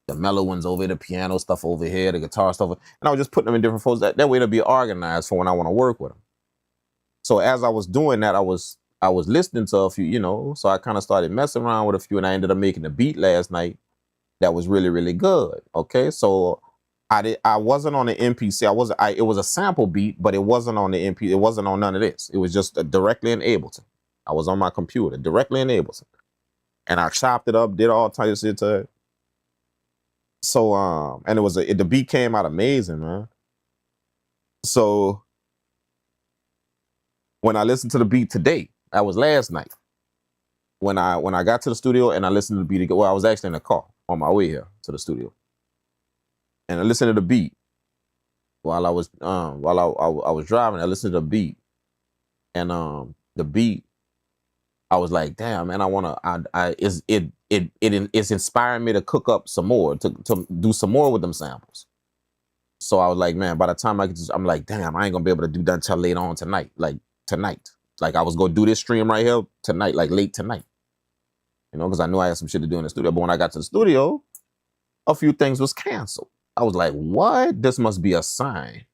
the mellow ones over here, the piano stuff over here, the guitar stuff, and I was just putting them in different folders. That way they'll be organized for when I want to work with them. So as I was doing that, I was listening to a few, you know, so I kind of started messing around with a few, and I ended up making a beat last night that was really, really good. Okay, so I wasn't on the MPC. It was a sample beat, but it wasn't on the MP. It wasn't on none of this. It was just directly in Ableton. I was on my computer directly in Ableton, and I chopped it up, did all types of shit to it. So and the beat came out amazing, man. So when I listened to the beat today, that was last night. When I got to the studio and I listened to the beat again, well, I was actually in the car on my way here to the studio, and I listened to the beat while I was driving. I listened to the beat, and the beat, I was like, damn, man, it's inspiring me to cook up some more, to do some more with them samples. So I was like, man, by the time I'm like, damn, I ain't gonna be able to do that until later on tonight. Like I was gonna do this stream right here tonight, like late tonight. You know, because I knew I had some shit to do in the studio. But when I got to the studio, a few things was canceled. I was like, what? This must be a sign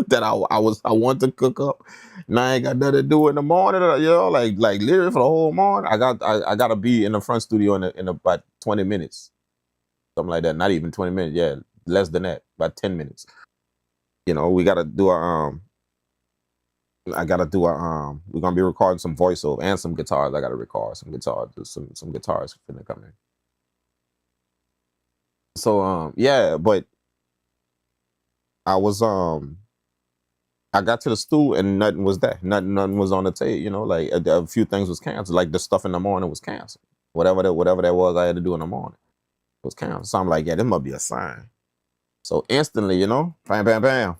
that I want to cook up. Now I ain't got nothing to do in the morning, you know, like literally for the whole morning. I gotta be in the front studio in about 20 minutes. Something like that. Not even 20 minutes, yeah. Less than that, about 10 minutes. You know, we gotta do we're gonna be recording some voiceover and some guitars. I gotta record some guitars, some guitars finna come in. So yeah, but I was I got to the stool and nothing was there. Nothing was on the table, you know, like a few things was canceled. Like the stuff in the morning was canceled. whatever that was I had to do in the morning. It was counting. So I'm like, yeah, this must be a sign. So instantly, you know, bam, bam, bam.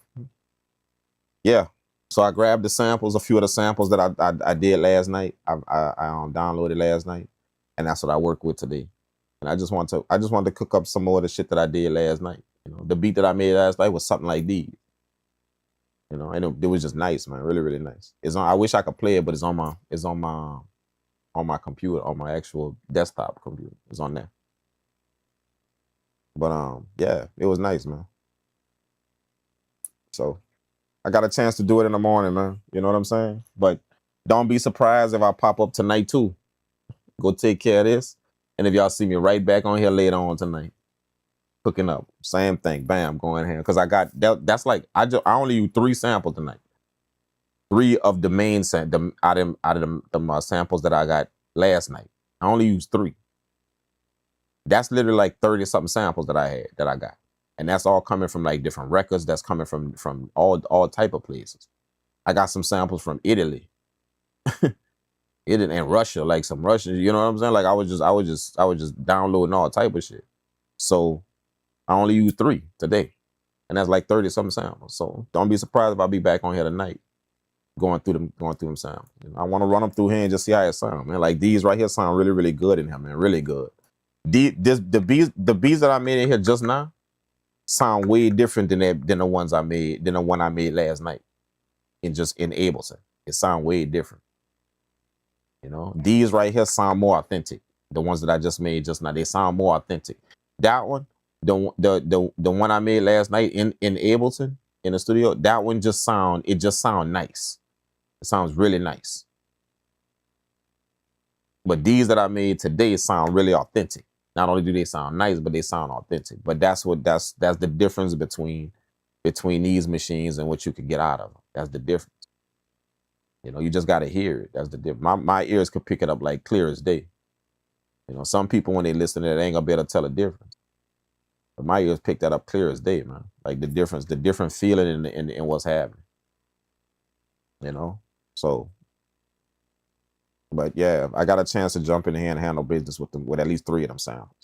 Yeah. So I grabbed the samples, a few of the samples that I did last night. I downloaded last night, and that's what I work with today. And I just wanted to cook up some more of the shit that I did last night. You know, the beat that I made last night was something like these. You know, and it was just nice, man. Really, really nice. It's on. I wish I could play it, but it's on my computer, on my actual desktop computer. It's on there. But yeah, it was nice, man. So I got a chance to do it in the morning, man. You know what I'm saying? But don't be surprised if I pop up tonight too. Go take care of this. And if y'all see me right back on here later on tonight, cooking up, same thing, bam, going here. Cause I got that's like I only used 3 samples tonight. 3 of the main out of the samples that I got last night. I only used 3. That's literally like 30 something samples that I got. And that's all coming from like different records. That's coming from all type of places. I got some samples from Italy. Italy and Russia, like some Russian, you know what I'm saying? Like I was just downloading all type of shit. So I only used 3 today. And that's like 30 something samples. So don't be surprised if I be back on here tonight going through them samples. You know, I want to run them through here and just see how it sound, man. Like these right here sound really, really good in here, man. Really good. The beats that I made in here just now sound way different than the one I made last night in Ableton. It sound way different. You know, these right here sound more authentic. The ones that I just made just now, they sound more authentic. That one, the one I made last night in Ableton in the studio, that one just sound nice. It sounds really nice. But these that I made today sound really authentic. Not only do they sound nice, but they sound authentic. But that's the difference between these machines and what you can get out of them. That's the difference. You know, you just got to hear it. That's the difference. My ears could pick it up like clear as day. You know, some people when they listen to it, they ain't gonna be able to tell a difference. But my ears pick that up clear as day, man. Like the different feeling in what's happening. You know, so. But yeah, I got a chance to jump in here and handle business with at least 3 of them sounds.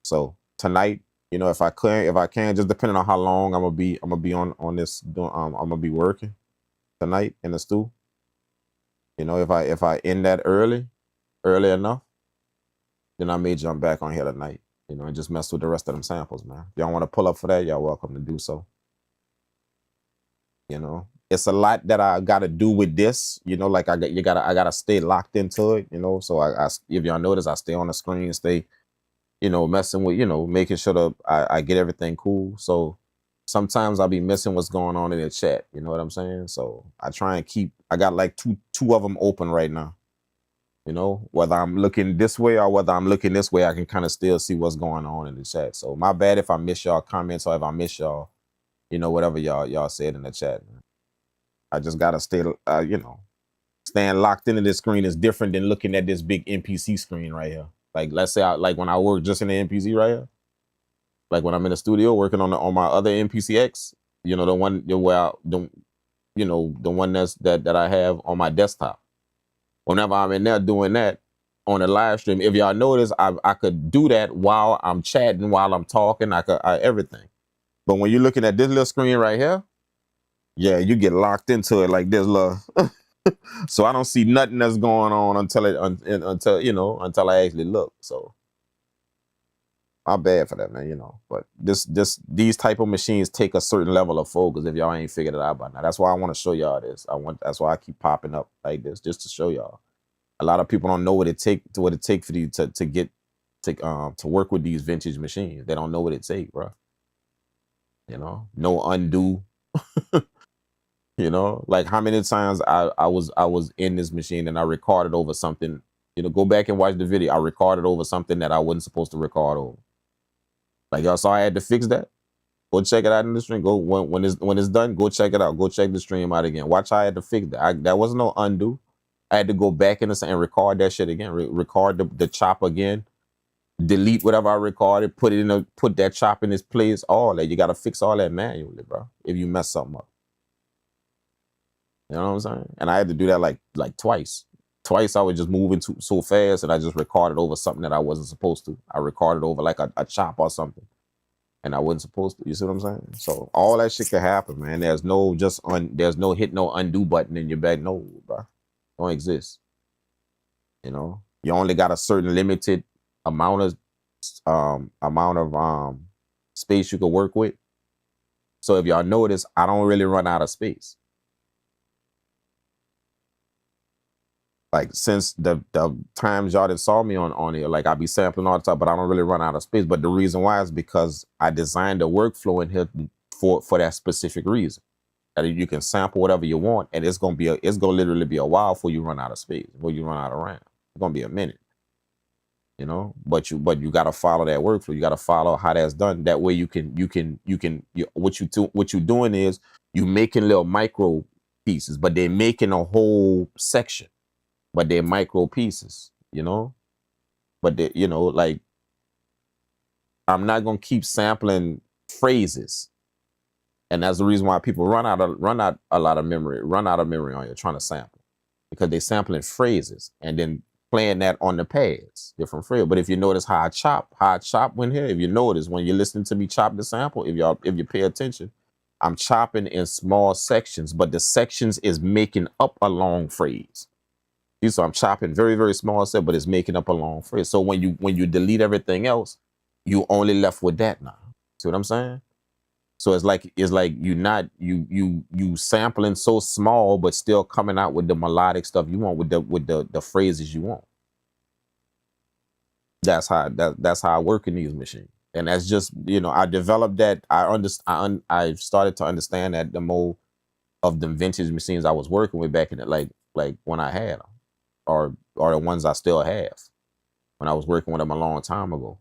So tonight, you know, if I can, just depending on how long I'm gonna be on this, I'm gonna be working tonight in the stew. You know, if I end that early enough, then I may jump back on here tonight. You know, and just mess with the rest of them samples, man. If y'all want to pull up for that, y'all welcome to do so. You know, it's a lot that I got to do with this. You know, like I gotta stay locked into it. You know, so I if y'all notice, I stay on the screen, stay, you know, messing with, you know, making sure that I get everything cool. So sometimes I'll be missing what's going on in the chat. You know what I'm saying? So I try and keep. I got like two of them open right now. You know, whether I'm looking this way or whether I'm looking this way, I can kind of still see what's going on in the chat. So my bad if I miss y'all comments or if I miss y'all, you know, whatever y'all said in the chat. I just gotta stay, you know, staying locked into this screen is different than looking at this big MPC screen right here. Like, let's say like when I work just in the MPC right here, like when I'm in the studio working on my other MPC X, you know, the one where the one that I have on my desktop. Whenever I'm in there doing that on the live stream, if y'all notice, I could do that while I'm chatting, while I'm talking, everything. But when you're looking at this little screen right here, yeah, you get locked into it like this little. So I don't see nothing that's going on until I actually look. So my bad for that, man. You know, but these type of machines take a certain level of focus. If y'all ain't figured it out by now, that's why I want to show y'all this. That's why I keep popping up like this, just to show y'all. A lot of people don't know what it take for you to work with these vintage machines. They don't know what it takes, bro. You know, no undo. You know, like how many times I was in this machine and I recorded over something. You know, go back and watch the video. I recorded over something that I wasn't supposed to record over. Like y'all saw, I had to fix that. Go check it out in the stream. Go when it's done. Go check it out. Go check the stream out again. Watch how I had to fix that. That wasn't no undo. I had to go back in and record that shit again. Record the chop again. Delete whatever I recorded. Put that chop in its place. All that. You got to fix all that manually, bro. If you mess something up. You know what I'm saying? And I had to do that like twice. twice I was just moving so fast and I just recorded over something that I wasn't supposed to. I recorded over like a chop or something, and I wasn't supposed to. You see what I'm saying? So all that shit can happen, man. There's no there's no hit no undo button in your back. No, bro, don't exist. You know, you only got a certain limited amount of space you can work with. So if y'all notice, I don't really run out of space. Like since the times y'all done saw me on here, like I be sampling all the time, but I don't really run out of space. But the reason why is because I designed the workflow in here for that specific reason. That you can sample whatever you want, and it's gonna literally be a while before you run out of space, before you run out of RAM. It's gonna be a minute. You know, but you gotta follow that workflow. You gotta follow how that's done. That way what you're doing is you making little micro pieces, but they're making a whole section. But they're micro pieces, you know. But they, you know, like I'm not gonna keep sampling phrases, and that's the reason why people run out a lot of memory on you trying to sample, because they sampling phrases and then playing that on the pads, different phrases. But if you notice how I chop when here, if you notice when you're listening to me chop the sample, if you pay attention, I'm chopping in small sections, but the sections is making up a long phrase. So I'm chopping very, very small set, but it's making up a long phrase. So when you delete everything else, you only left with that now. See what I'm saying? So it's like you sampling so small, but still coming out with the melodic stuff you want, with the phrases you want. That's how I work in these machines, and that's just, you know, I developed that. I started to understand that the more of the vintage machines I was working with back in it, like when I had them. Or the ones I still have when I was working with them a long time ago.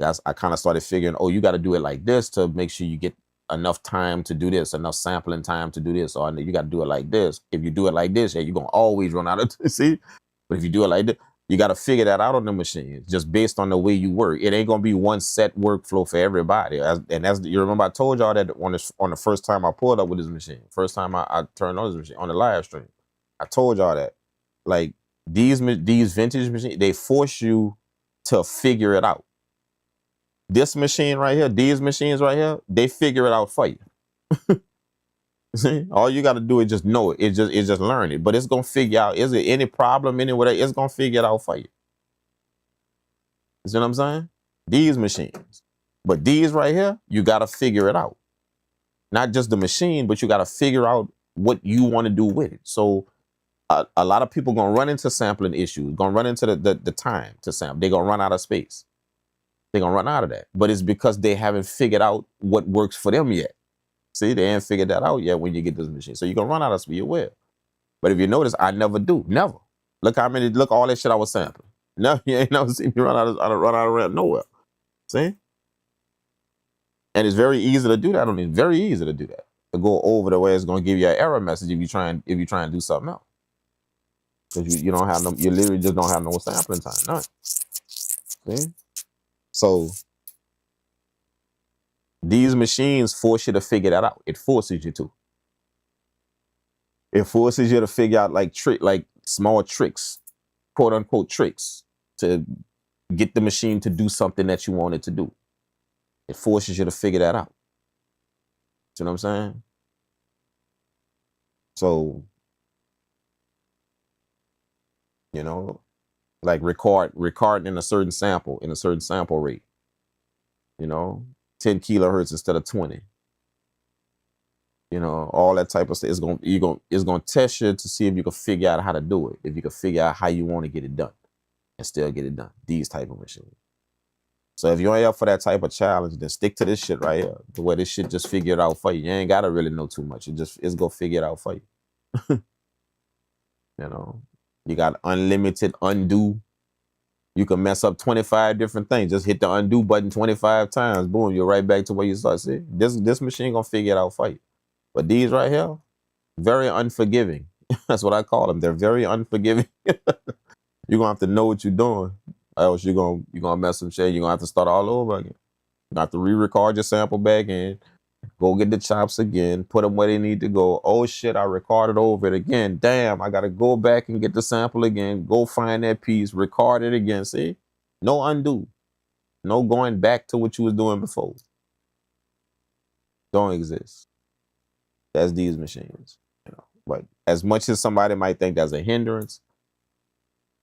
I kind of started figuring, oh, you got to do it like this to make sure you get enough time to do this, enough sampling time to do this, or you got to do it like this. If you do it like this, yeah, you're going to always run out of see? But if you do it like this, you got to figure that out on the machines, just based on the way you work. It ain't going to be one set workflow for everybody. And you remember I told y'all that on the first time I pulled up with this machine, first time I turned on this machine on the live stream, I told y'all that. Like these vintage machines, they force you to figure it out. This machine right here, these machines right here, they figure it out for you. See, all you got to do is just know it. It's just learn it. But it's gonna figure out. Is there any problem anywhere? It's gonna figure it out for you. You see what I'm saying? These machines, but these right here, you got to figure it out. Not just the machine, but you got to figure out what you want to do with it. So. A lot of people gonna run into sampling issues, gonna run into the time to sample. They're gonna run out of space. They're gonna run out of that. But it's because they haven't figured out what works for them yet. See, they ain't figured that out yet when you get this machine. So you're gonna run out of space, you will. But if you notice, I never do. Never. Look all that shit I was sampling. No, you ain't never seen me run out of RAM nowhere. See? And it's very easy to do that. It's very easy to do that. To go over the way it's gonna give you an error message if you try and do something else. Because you don't have no, you literally just don't have no sampling time. None. See? So these machines force you to figure that out. It forces you to. It forces you to figure out like small tricks, quote unquote tricks, to get the machine to do something that you want it to do. It forces you to figure that out. See what I'm saying? So, you know, like recording in a certain sample rate, you know, 10 kilohertz instead of 20, you know, all that type of stuff. It's gonna test you to see if you can figure out how to do it, if you can figure out how you want to get it done and still get it done. These type of machines. So if you ain't up for that type of challenge, then stick to this shit right here, the way this shit just figure it out for you. You ain't gotta really know too much. It's gonna figure it out for you. You know. You got unlimited undo. You can mess up 25 different things. Just hit the undo button 25 times. Boom, you're right back to where you start. See, this machine gonna figure it out for you. But these right here, very unforgiving. That's what I call them. They're very unforgiving. You're gonna have to know what you're doing, or else you're gonna mess some shit. You're gonna have to start all over again. You have to re-record your sample back in. go get the chops again, put them where they need to go. Oh shit, I recorded over it again. Damn, I gotta go back and get the sample again, go find that piece, record it again. See? No undo. No going back to what you was doing before. Don't exist. That's these machines. You know. But as much as somebody might think that's a hindrance,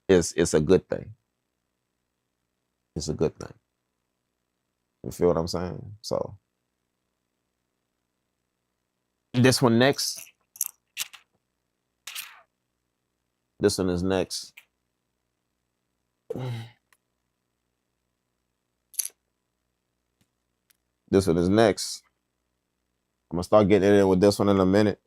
it's a good thing. It's a good thing. You feel what I'm saying? So this one next. This one is next. This one is next. I'm gonna start getting it in with this one in a minute.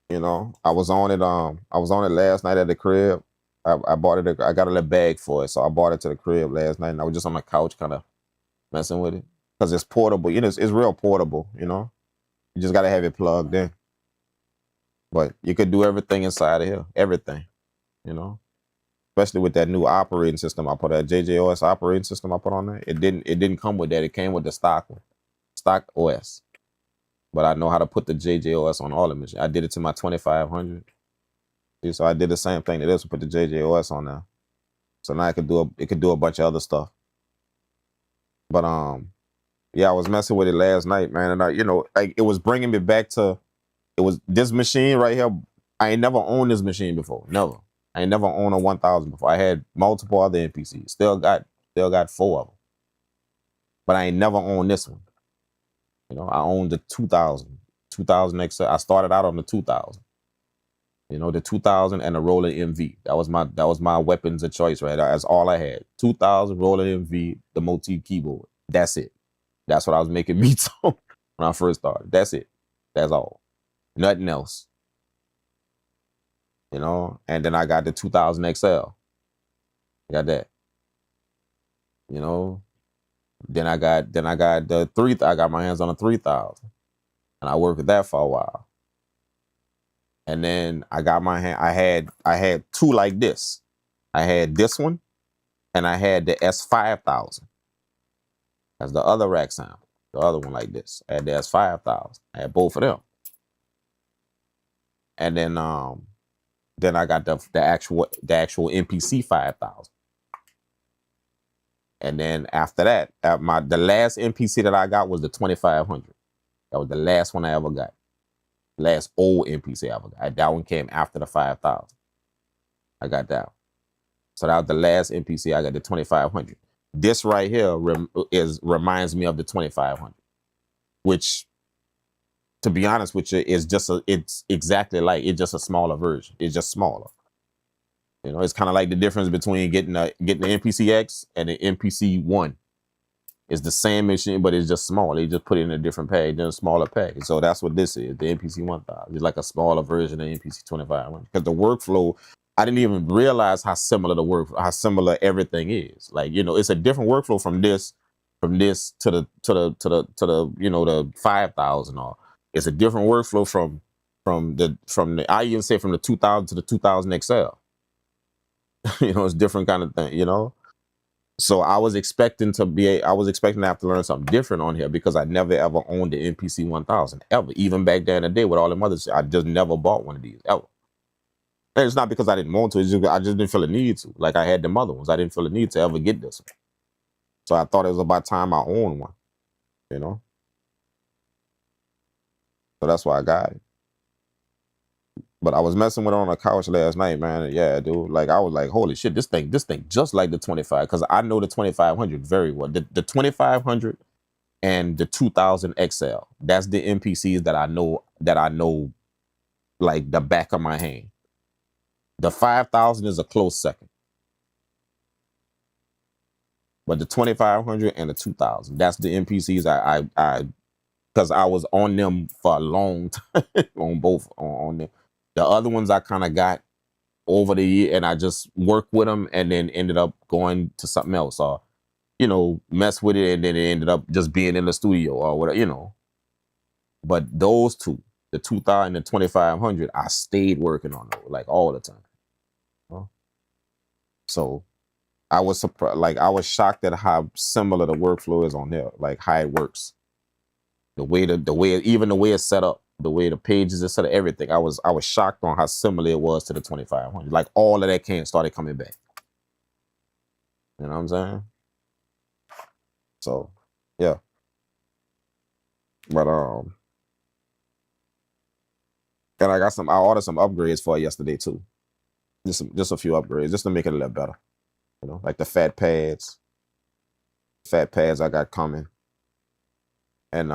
You know, I was on it last night at the crib. I bought it. I got a little bag for it, so I bought it to the crib last night, and I was just on the couch, kind of messing with it because it's portable. You know, it's real portable. You know, you just gotta have it plugged in. But you could do everything inside of here, everything. You know, especially with that new operating system I put, that JJOS operating system I put on there. It didn't come with that. It came with the stock one, stock OS. But I know how to put the JJOS on all the machines. I did it to my 2500. So I did the same thing to this, put the JJOS on there. So now it could do a bunch of other stuff. But yeah, I was messing with it last night, man, and you know, like it was bringing me back to, it was this machine right here. I ain't never owned this machine before, never. I ain't never owned a 1000 before. I had multiple other MPCs, still got 4 of them, but I ain't never owned this one. You know, I owned the 2000 XL. I started out on the 2000. You know, the 2000 and the Roller MV. That was my weapons of choice, right? That's all I had. 2000 Roller MV, the motif keyboard. That's it. That's what I was making beats on when I first started. That's it. That's all. Nothing else. You know, and then I got the 2000 XL. I got that. You know, then I got the 3000. I got my hands on a 3000, and I worked with that for a while. And then I got my hand. I had 2 like this. I had this one, and I had the S5000. That's the other rack sound. The other one like this. I had the S5000. I had both of them. And then I got the actual MPC 5000. And then after that, the last MPC that I got was the 2500. That was the last one I ever got. Last old MPC I ever got. That one came after the 5000. I got that one. So that was the last MPC. I got the 2500. This right here reminds me of the 2500, which, to be honest with you, is it's exactly like, it's just a smaller version. It's just smaller. You know, it's kind of like the difference between getting the MPC X and the MPC 1. It's the same machine, but it's just small. They just put it in a different package, in a smaller package. So that's what this is, the MPC 1000. It's like a smaller version of MPC 2500. Because the workflow, I didn't even realize how similar everything is. Like, you know, it's a different workflow from this to the you know, the 5000. Or it's a different workflow from the I even say from the 2000 to the 2000 XL. You know, it's different kind of thing, you know? So I was expecting to have to learn something different on here because I never ever owned the MPC 1000 ever. Even back there in the day with all the others, I just never bought one of these ever. And it's not because I didn't want to, I just didn't feel a need to. Like I had them other ones. I didn't feel a need to ever get this one. So I thought it was about time I owned one, you know? So that's why I got it. But I was messing with it on the couch last night, man. And yeah, dude. Like I was like, holy shit, this thing just like the 25, because I know the 2500 very well. The 2500 and the 2000 XL. That's the MPCs that I know like the back of my hand. The 5000 is a close second. But the 2500 and the 2000, that's the MPCs I because I was on them for a long time on them. The other ones I kind of got over the year, and I just worked with them, and then ended up going to something else, or you know, mess with it, and then it ended up just being in the studio or whatever, you know. But those two, the 2000 and 2500, I stayed working on those like all the time. You know? So I was surprised, like I was shocked at how similar the workflow is on there, like how it works. Even the way it's set up, the way the pages are set up, everything. I was shocked on how similar it was to the 2500. Like all of that started coming back. You know what I'm saying? So yeah. But and I ordered some upgrades for it yesterday too. Just a few upgrades just to make it a little better. You know, like the fat pads. Fat pads I got coming. And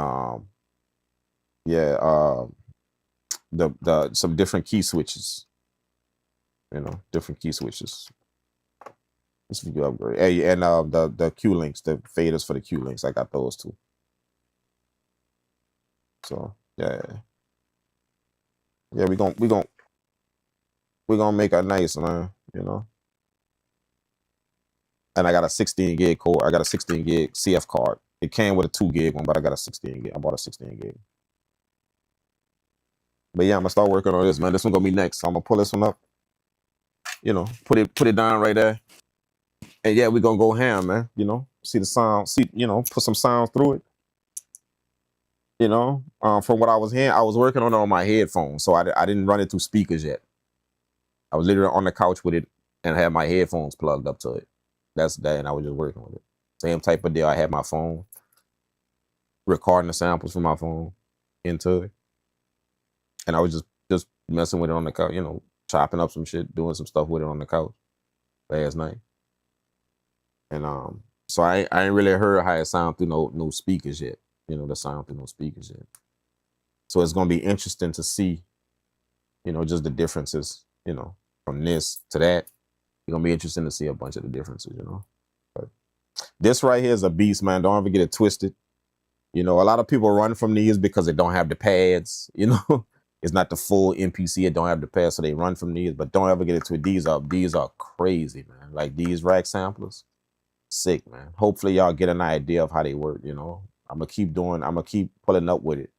some different key switches. You know, different key switches. This is a good upgrade. Hey, and the Q links, the faders for the Q links, I got those too. So yeah, we gonna make a nice, man. You know. And I got a 16 gig core. I got a 16 gig CF card. It came with a 2 gig one, but I got a 16 gig. I bought a 16 gig. But yeah, I'm gonna start working on this, man. This one gonna be next. So I'm gonna pull this one up. You know, put it down right there. And yeah, we gonna go ham, man. You know, see the sound, put some sounds through it. You know, from what I was hearing, I was working on it on my headphones, so I didn't run it through speakers yet. I was literally on the couch with it and had my headphones plugged up to it. That's that, and I was just working with it. Same type of deal. I had my phone recording the samples from my phone into it, and I was just messing with it on the couch, you know, chopping up some shit, doing some stuff with it on the couch last night. And so I ain't really heard how it sound through no speakers yet. You know, the sound through no speakers yet. So it's gonna be interesting to see, you know, just the differences, you know, from this to that. It's gonna be interesting to see a bunch of the differences, you know. But this right here is a beast, man. Don't ever get it twisted. You know, a lot of people run from these because they don't have the pads, you know. It's not the full MPC, it don't have the pads, so they run from these, but don't ever get it twisted. These are crazy, man. Like these rack samplers, sick, man. Hopefully y'all get an idea of how they work, you know. I'm gonna keep pulling up with it.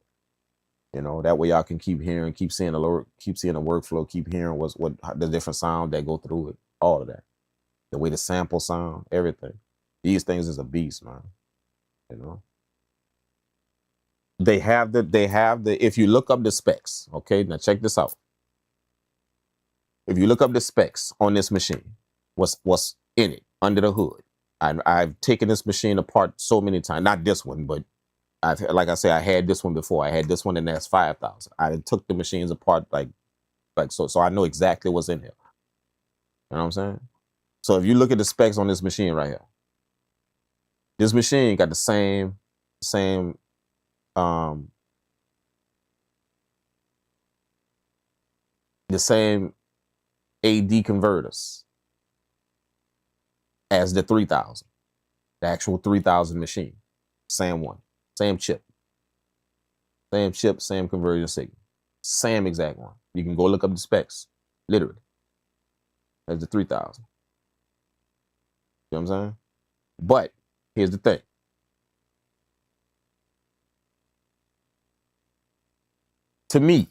You know, that way y'all can keep hearing, keep seeing the workflow, keep hearing what the different sound that go through it. All of that, the way the sample sound, everything. These things is a beast, man. You know, they have the. If you look up the specs, okay, now check this out. If you look up the specs on this machine, what's in it under the hood? I've taken this machine apart so many times. Not this one, but like I say, I had this one before. I had this one in the S5000. I took the machines apart like so I know exactly what's in here. You know what I'm saying? So if you look at the specs on this machine right here, this machine got the same AD converters as the 3000, the actual 3000 machine. Same one, same chip, same conversion signal, same exact one. You can go look up the specs, literally. That's the 3000. You know what I'm saying? But here's the thing. To me,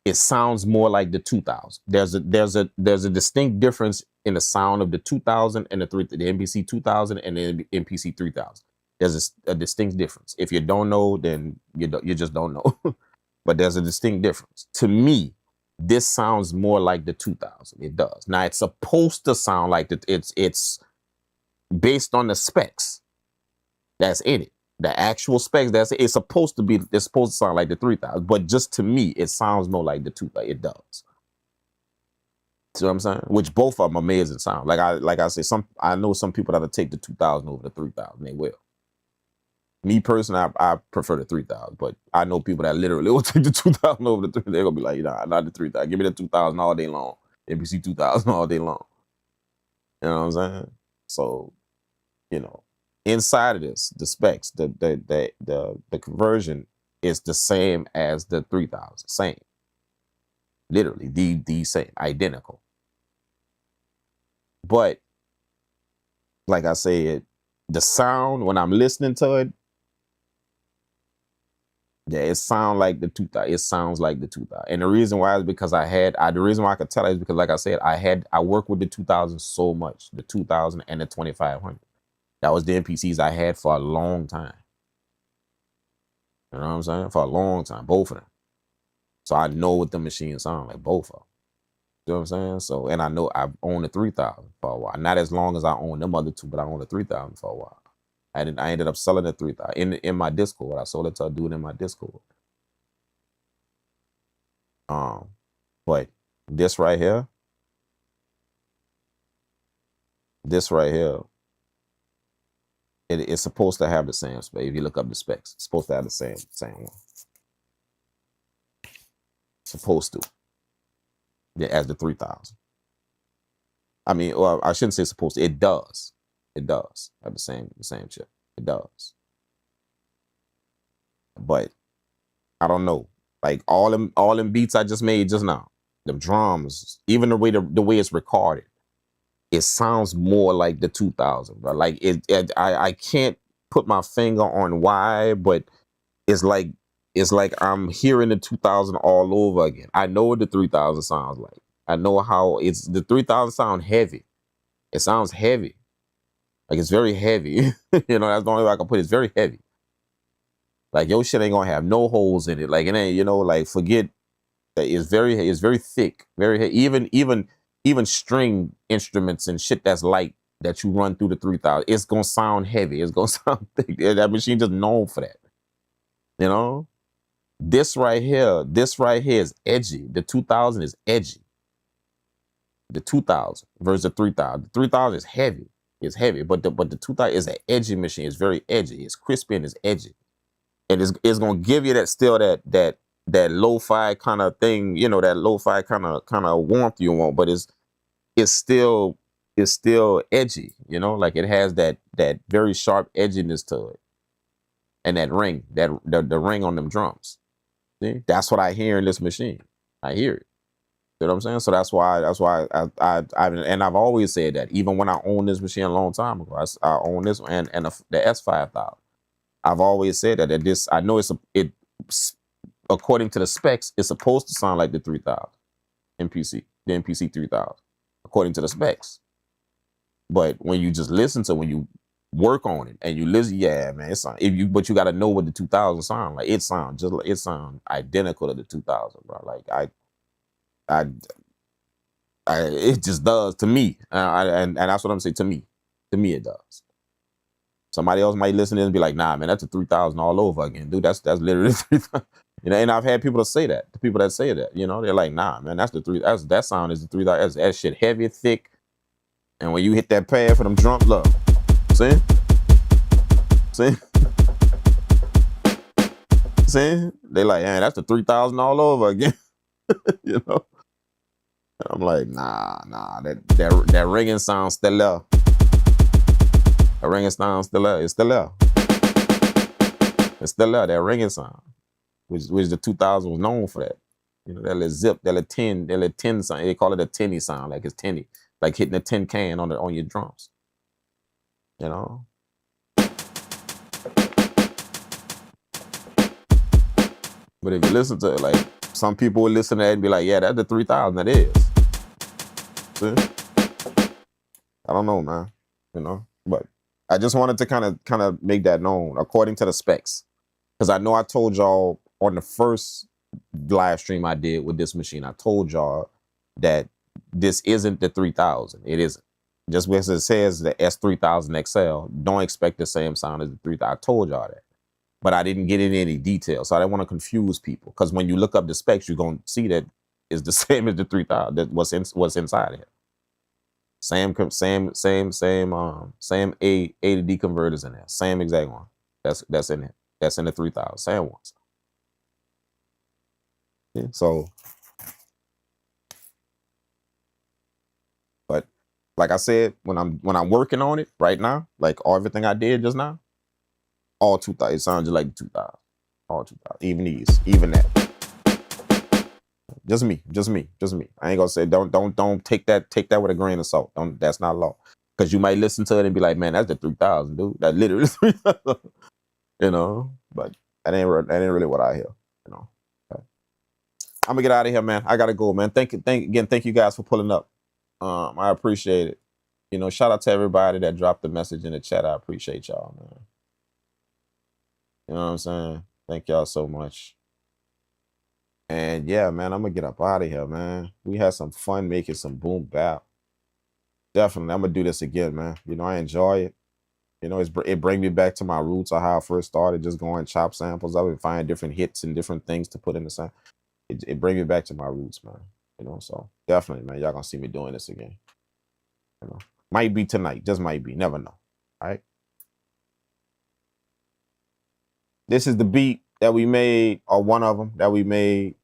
it sounds more like the 2000. There's a distinct difference in the sound of the 2000 and the MPC 2000 and the MPC 3000. There's a distinct difference. If you don't know, then you just don't know. But there's a distinct difference. To me, this sounds more like the 2000. It does. Now it's supposed to sound like it's based on the specs that's in it. The actual specs it's supposed to sound like the 3000. But just to me, it sounds more like the 2000. It does. See what I'm saying? Which both of them amazing sound. Like I say, I know some people that'll take the 2000 over the 3000. They will. Me personally, I prefer the 3000, but I know people that literally will take the 2000 over the 3000. They're gonna be like, nah, not the 3000. Give me the 2000 all day long. MPC 2000 all day long. You know what I'm saying? So, you know, inside of this, the specs, the conversion is the same as the 3000. Same. Literally, the same, identical. But like I said, the sound when I'm listening to it, yeah, it sounds like the 2000. It sounds like the 2000. And the reason why is because the reason why I could tell is because, like I said, I work with the 2000 so much, the 2000 and the 2500. That was the MPCs I had for a long time. You know what I'm saying? For a long time, both of them. So I know what the machines sound like, both of them. You know what I'm saying? So, and I know I've owned the 3000 for a while. Not as long as I owned them other two, but I owned the 3000 for a while. I ended up selling the 3000 in my Discord. I sold it to a dude in my Discord. But this right here, it's supposed to have the same spec. If you look up the specs, it's supposed to have the same one. Supposed to. Yeah, as the 3000. I mean, well, I shouldn't say supposed to. It does. It does have the same chip. It does. But I don't know. Like all them beats I just made just now, the drums, even the way it's recorded, it sounds more like the 2000. But like I can't put my finger on why, but it's like I'm hearing the 2000 all over again. I know what the 3000 sounds like. I know how it's the 3000 sound heavy. It sounds heavy. Like it's very heavy. You know, that's the only way I can put it. It's very heavy. Like your shit ain't gonna have no holes in it. Like it ain't, you know, like forget that it's very thick, very even string instruments and shit that's light that you run through the 3000. It's gonna sound heavy. It's gonna sound thick. That machine just known for that. You know, this right here is edgy. The 2000 is edgy. The 2000 versus the 3000. The 3000 is heavy. It's heavy, but the 2000 is an edgy machine. It's very edgy. It's crispy and it's edgy. And it's gonna give you that lo-fi kind of thing, you know, that lo-fi kind of warmth you want, but it's still edgy, you know, like it has that very sharp edginess to it, and that ring, the ring on them drums. See, that's what I hear in this machine. I hear it. You know what I'm saying? So that's why I've always said that even when I owned this machine a long time ago, I own this one and the S5000. I've always said that this, I know it according to the specs, it's supposed to sound like the 3000 MPC, the MPC 3000, according to the specs. But when you just listen to, when you work on it and you listen, yeah, man, it's but you got to know what the 2000 sound like. It sounds identical to the 2000, bro. Like it just does to me, and that's what I'm saying. To me, it does. Somebody else might listen to it and be like, nah, man, that's a 3000 all over again. Dude, that's literally 3000. You know, and I've had people to say that. The people that say that, you know, they're like, nah, man, that's the that sound is the 3000. That shit heavy, thick. And when you hit that pad for them drums, look. See? They like, man, that's the 3000 all over again. You know? And I'm like, nah, that ringing sound still there. The ringing sound still there. It's still there. It's still there. That ringing sound, which the 2000 was known for that. You know, that little zip, that little tin sound. They call it a tinny sound, like it's tinny, like hitting a tin can on your drums. You know. But if you listen to it, like some people will listen to it and be like, yeah, that's the 3000. That is. See? I don't know, man. You know, but I just wanted to kind of make that known according to the specs. Because I know I told y'all on the first live stream I did with this machine, I told y'all that this isn't the 3000. It isn't. Just because it says the S3000xl, don't expect the same sound as the 3000. I told y'all that. But I didn't get into any detail. So I didn't want to confuse people. Because when you look up the specs, you're going to see that it's the same as the 3000. That what's inside of it. Same A to D converters in there. Same exact one. That's in it. That's in the 3000. Same ones. Yeah, so, but like I said, when I'm working on it right now, like everything I did just now, all 2000. It sounds just like 2000. All 2000. Even these, even that. Just me. I ain't gonna say don't take that with a grain of salt. That's not law. Because you might listen to it and be like, man, that's the 3000, dude. That literally 3000. You know, but that ain't really what I hear. You know. Okay. I'm gonna get out of here, man. I gotta go, man. Thank you guys for pulling up. I appreciate it. You know, shout out to everybody that dropped the message in the chat. I appreciate y'all, man. You know what I'm saying? Thank y'all so much. And yeah, man, I'm gonna get up out of here, man. We had some fun making some boom bap. Definitely, I'm gonna do this again, man. You know, I enjoy it. You know, it brings me back to my roots of how I first started, just going chop samples up and find different hits and different things to put in the sound. It brings me back to my roots, man. You know, so definitely, man, y'all gonna see me doing this again. You know, might be tonight, just might be, never know. All right. This is the beat that we made, or one of them that we made.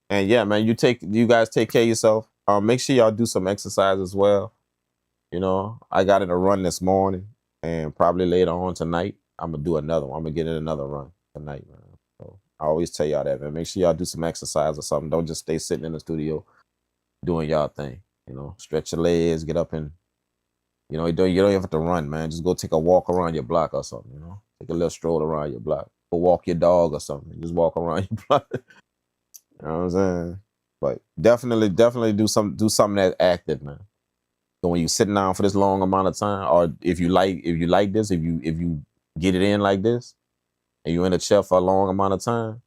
And yeah, man, you guys take care of yourself. Make sure y'all do some exercise as well. You know, I got in a run this morning, and probably later on tonight, I'm gonna do another one. I'm gonna get in another run tonight, man. So I always tell y'all that, man. Make sure y'all do some exercise or something. Don't just stay sitting in the studio doing y'all thing. You know, stretch your legs, get up and, you know, you don't even have to run, man. Just go take a walk around your block or something. You know, take a little stroll around your block. Go walk your dog or something. Just walk around your block. You know what I'm saying? But definitely do something that's active, man. So when you're sitting down for this long amount of time, or if you like this, if you get it in like this, and you're in a chair for a long amount of time,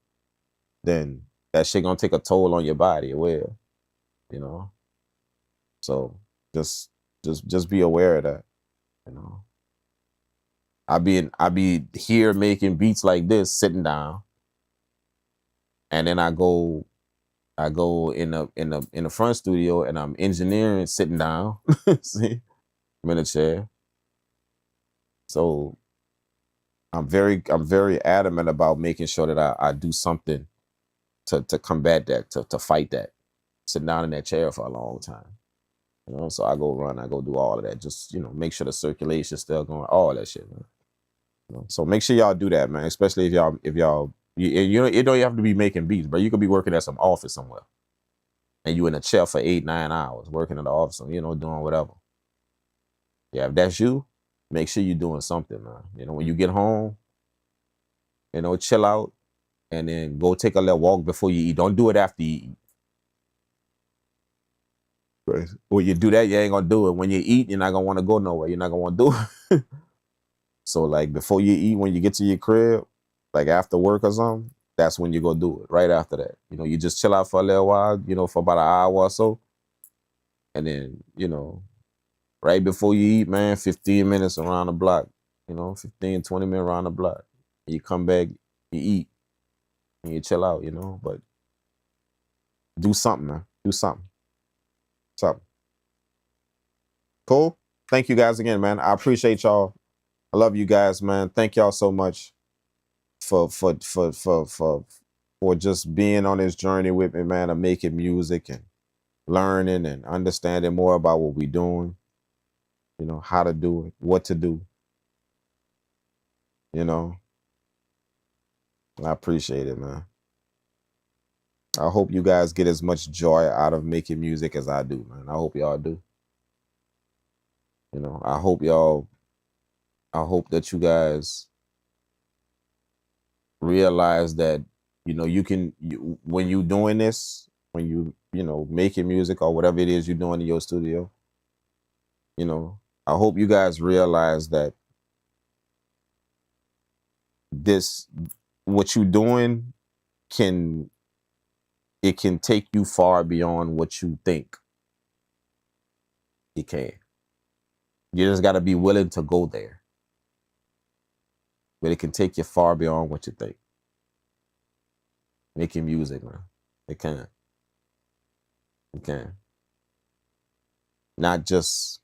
then that shit gonna take a toll on your body. It will, you know. So just be aware of that, you know. I be here making beats like this, sitting down, and then I go in the front studio and I'm engineering sitting down. See, I'm in a chair. So I'm very adamant about making sure that I do something to combat that, to fight that. Sitting down in that chair for a long time. You know, so I go run, I go do all of that. Just, you know, make sure the circulation's still going, all that shit, man. You know, so make sure y'all do that, man. Especially if y'all you know, it don't have to be making beats, but you could be working at some office somewhere. And you in a chair for 8-9 hours working in the office, you know, doing whatever. Yeah, if that's you, make sure you're doing something, man. You know, when you get home, you know, chill out and then go take a little walk before you eat. Don't do it after you eat. When you do that, you ain't gonna do it. When you eat, you're not gonna want to go nowhere. You're not gonna want to do it. So like before you eat, when you get to your crib, like after work or something, that's when you go do it. Right after that, you know, you just chill out for a little while, you know, for about an hour or so, and then, you know, right before you eat, man, 15 minutes around the block, you know, 15, 20 minutes around the block. You come back, you eat, and you chill out, you know, but do something, man. Do something. Something. Cool. Thank you guys again, man. I appreciate y'all. I love you guys, man. Thank y'all so much for just being on this journey with me, man, of making music and learning and understanding more about what we're doing. You know, how to do it, what to do. You know, I appreciate it, man. I hope you guys get as much joy out of making music as I do, man. I hope y'all do. You know, I hope that you guys realize that, you know, when you doing this, when you know, making music or whatever it is you're doing in your studio, you know, I hope you guys realize that what you're doing can take you far beyond what you think it can. You just got to be willing to go there. But it can take you far beyond what you think. Making music, man. It can. It can. Not just,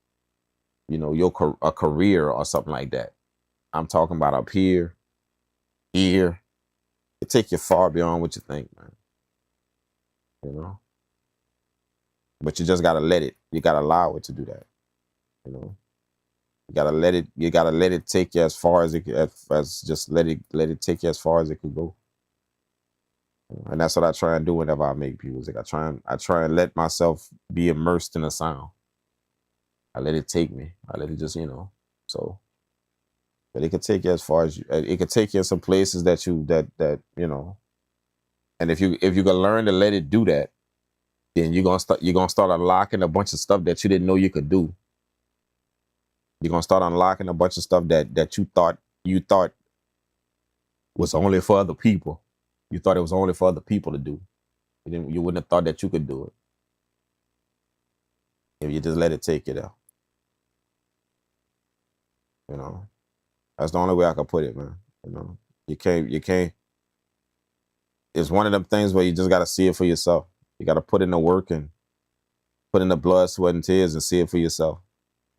you know, a career or something like that. I'm talking about up here. It take you far beyond what you think, man. You know? But you just gotta let it. You gotta allow it to do that. You know? You gotta let it take you as far as it just let it take you as far as it could go. And that's what I try and do whenever I make music. I try and let myself be immersed in a sound. I let it take me. I let it just, you know, so. But it could take you as far as it could take you in some places that you know. And if you can learn to let it do that, then you're gonna start unlocking a bunch of stuff that you didn't know you could do. You're gonna start unlocking a bunch of stuff that you thought was only for other people. You thought it was only for other people to do. You wouldn't have thought that you could do it if you just let it take you there. You know, that's the only way I can put it, man. You know, you can't. It's one of them things where you just got to see it for yourself. You got to put in the work and put in the blood, sweat, and tears and see it for yourself.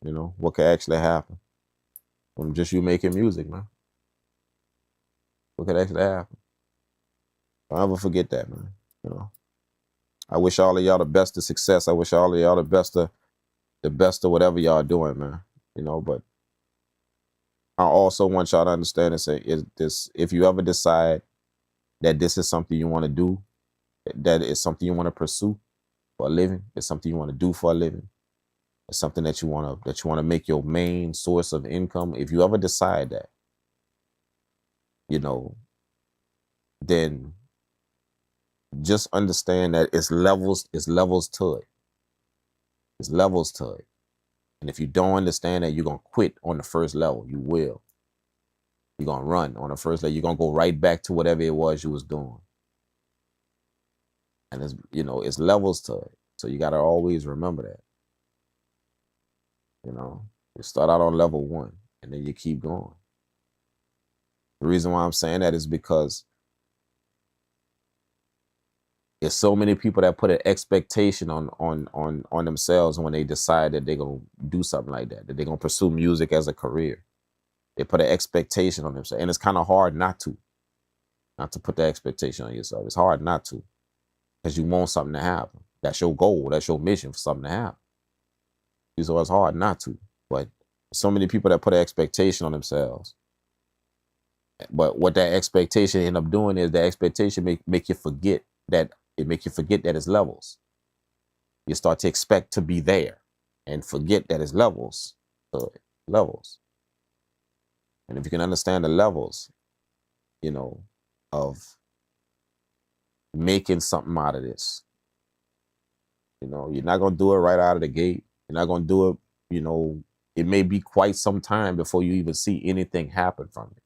You know, what could actually happen from just you making music, man. What could actually happen? Don't ever forget that, man. You know, I wish all of y'all the best of success. I wish all of y'all the best of whatever y'all doing, man. You know, but I also want y'all to understand and say, if you ever decide that this is something you want to do, that is something you want to pursue for a living, it's something you want to do for a living, it's something that you want to make your main source of income. If you ever decide that, you know, then just understand that it's levels to it. It's levels to it. And if you don't understand that, you're going to quit on the first level. You will. You're going to run on the first level. You're going to go right back to whatever it was you was doing. And it's, you know, it's levels to it. So you got to always remember that. You know, you start out on level 1 and then you keep going. The reason why I'm saying that is because there's so many people that put an expectation on themselves when they decide that they're going to do something like that they're going to pursue music as a career. They put an expectation on themselves. And it's kind of hard not to put that expectation on yourself. It's hard not to, because you want something to happen. That's your goal. That's your mission, for something to happen. So it's hard not to. But so many people that put an expectation on themselves. But what that expectation end up doing is the expectation make you forget that it's levels. You start to expect to be there and forget that it's levels. So levels. And if you can understand the levels, you know, of making something out of this, you know, you're not going to do it right out of the gate. You're not going to do it, you know, it may be quite some time before you even see anything happen from it.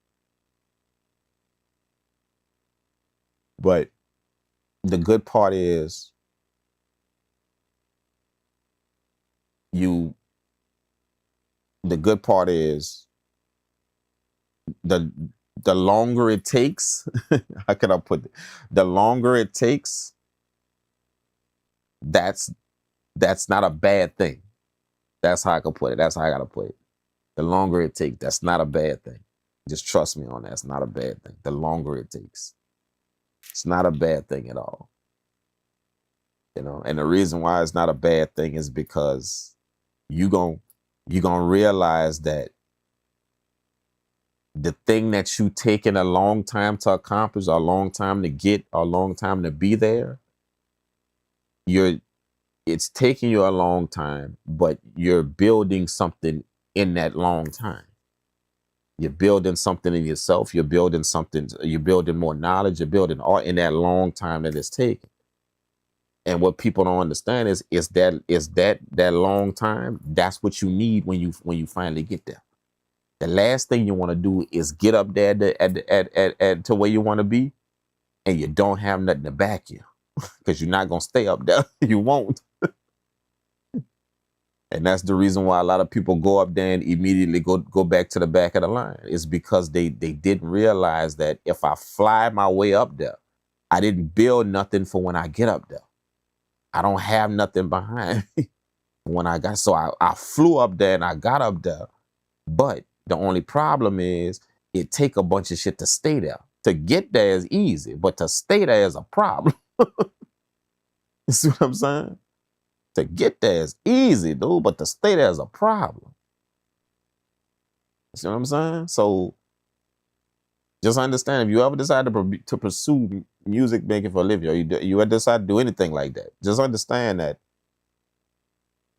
But the good part is the longer it takes, how can I put it? The longer it takes, that's not a bad thing. That's how I can put it. That's how I gotta put it. The longer it takes, that's not a bad thing. Just trust me on that. It's not a bad thing. The longer it takes. It's not a bad thing at all. You know, and the reason why it's not a bad thing is because you're gonna realize that the thing that you taking a long time to accomplish, or a long time to get, or a long time to be there, it's taking you a long time, but you're building something in that long time. You're building something in yourself. You're building something. You're building more knowledge. You're building art in that long time that it's taking. And what people don't understand is that long time. That's what you need when you finally get there. The last thing you want to do is get up there to where you want to be, and you don't have nothing to back you, because you're not gonna stay up there. You won't. And that's the reason why a lot of people go up there and immediately go back to the back of the line. It's because they didn't realize that if I fly my way up there, I didn't build nothing for when I get up there. I don't have nothing behind me when I got. So I flew up there and I got up there. But the only problem is it take a bunch of shit to stay there. To get there is easy, but to stay there is a problem. You see what I'm saying? To get there is easy, dude, but to stay there is a problem. You see what I'm saying? So just understand, if you ever decide to pursue music making for a living, or you ever decide to do anything like that, just understand that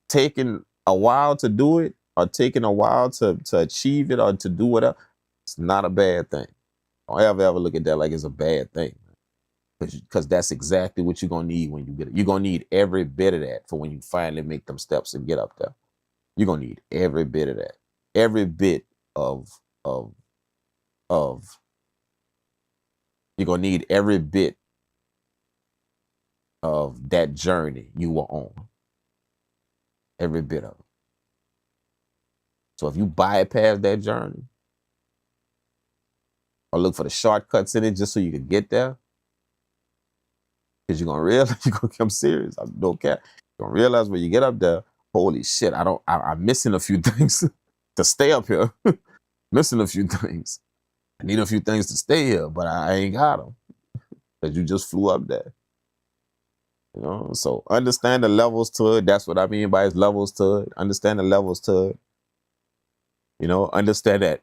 taking a while to do it, or taking a while to achieve it, or to do whatever, it's not a bad thing. Don't ever look at that like it's a bad thing. Because that's exactly what you're gonna need when you get it. You're gonna need every bit of that for when you finally make them steps and get up there. You're gonna need every bit of that. Every bit of you're gonna need every bit of that journey you were on. Every bit of it. So if you bypass that journey or look for the shortcuts in it just so you can get there, because you're gonna realize I'm serious. I don't care. You're gonna realize when you get up there, holy shit, I'm missing a few things to stay up here. Missing a few things. I need a few things to stay here, but I ain't got them. Because you just flew up there. You know, so understand the levels to it. That's what I mean by its levels to it. Understand the levels to it. You know, understand that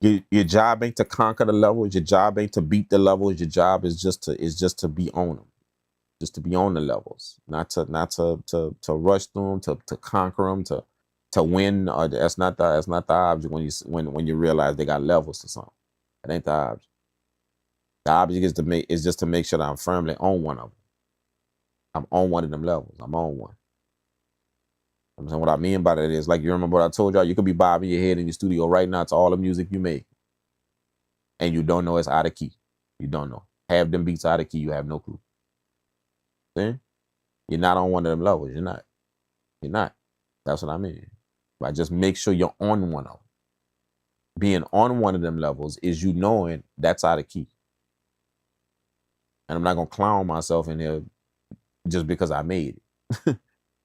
your job ain't to conquer the levels. Your job ain't to beat the levels. Your job is just to be on them, just to be on the levels, not to rush through them, to conquer them, to win. Or that's not the object when you realize they got levels to something. That ain't the object. The object is just to make sure that I'm firmly on one of them. I'm on one of them levels. I'm on one. I'm saying what I mean by that is, like, you remember what I told y'all, you could be bobbing your head in your studio right now to all the music you make, and you don't know it's out of key. You don't know. Have them beats out of key, you have no clue. See? You're not on one of them levels. You're not. You're not. That's what I mean. But just make sure you're on one of them. Being on one of them levels is you knowing that's out of key. And I'm not going to clown myself in here just because I made it,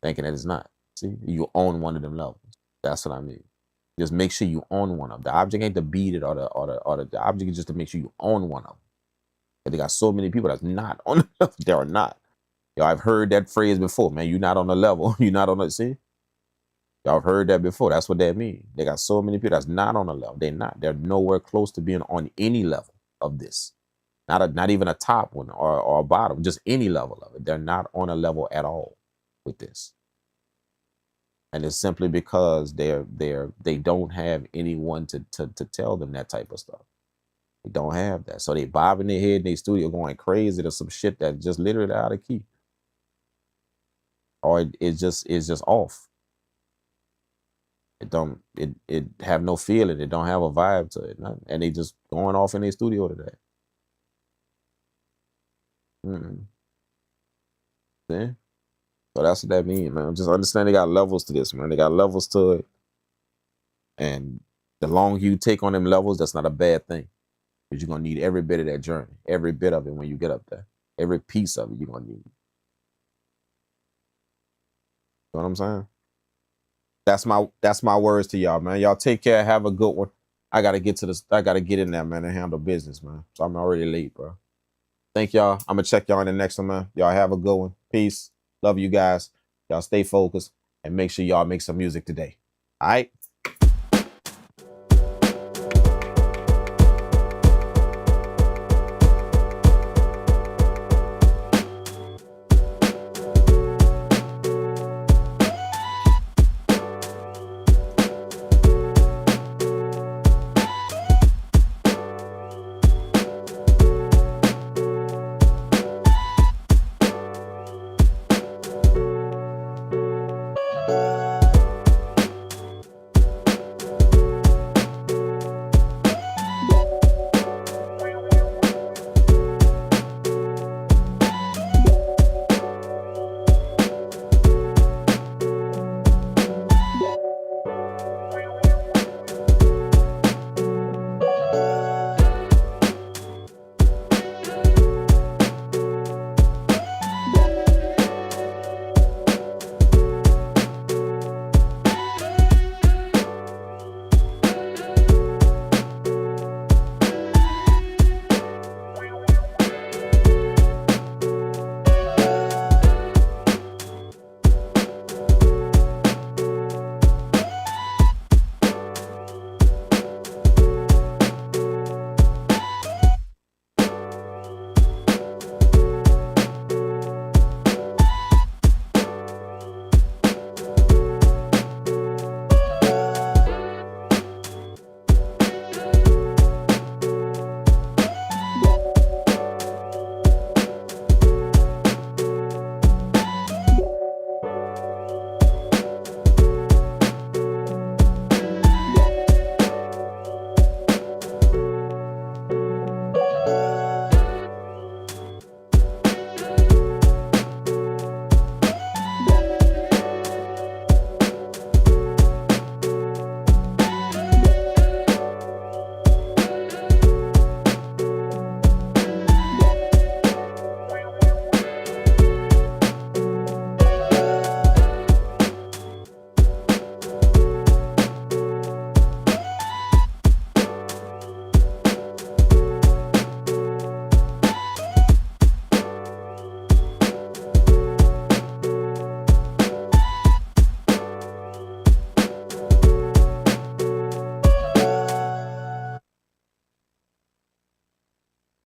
thinking that it's not. See, you own one of them levels. That's what I mean. Just make sure you own one of them. The object ain't to beat it, or the object is just to make sure you own one of them. But they got so many people that's not on the level. They are not. Yo, I've heard that phrase before, man. You're not on the level. You're not on the, see? Y'all have heard that before. That's what that means. They got so many people that's not on the level. They're not. They're nowhere close to being on any level of this. Not even a top one or a bottom, just any level of it. They're not on a level at all with this. And it's simply because they don't have anyone to tell them that type of stuff. They don't have that. So they bobbing their head in their studio going crazy to some shit that just literally out of key. Or it's just off. It have no feeling. It don't have a vibe to it. And they just going off in their studio today. See? So that's what that means, man. Just understand they got levels to this, man. They got levels to it. And the longer you take on them levels, that's not a bad thing. Because you're going to need every bit of that journey. Every bit of it when you get up there. Every piece of it you're going to need. You know what I'm saying? That's my words to y'all, man. Y'all take care. Have a good one. I got to get in there, man, and handle business, man. So I'm already late, bro. Thank y'all. I'm going to check y'all in the next one, man. Y'all have a good one. Peace. Love you guys. Y'all stay focused and make sure y'all make some music today. All right?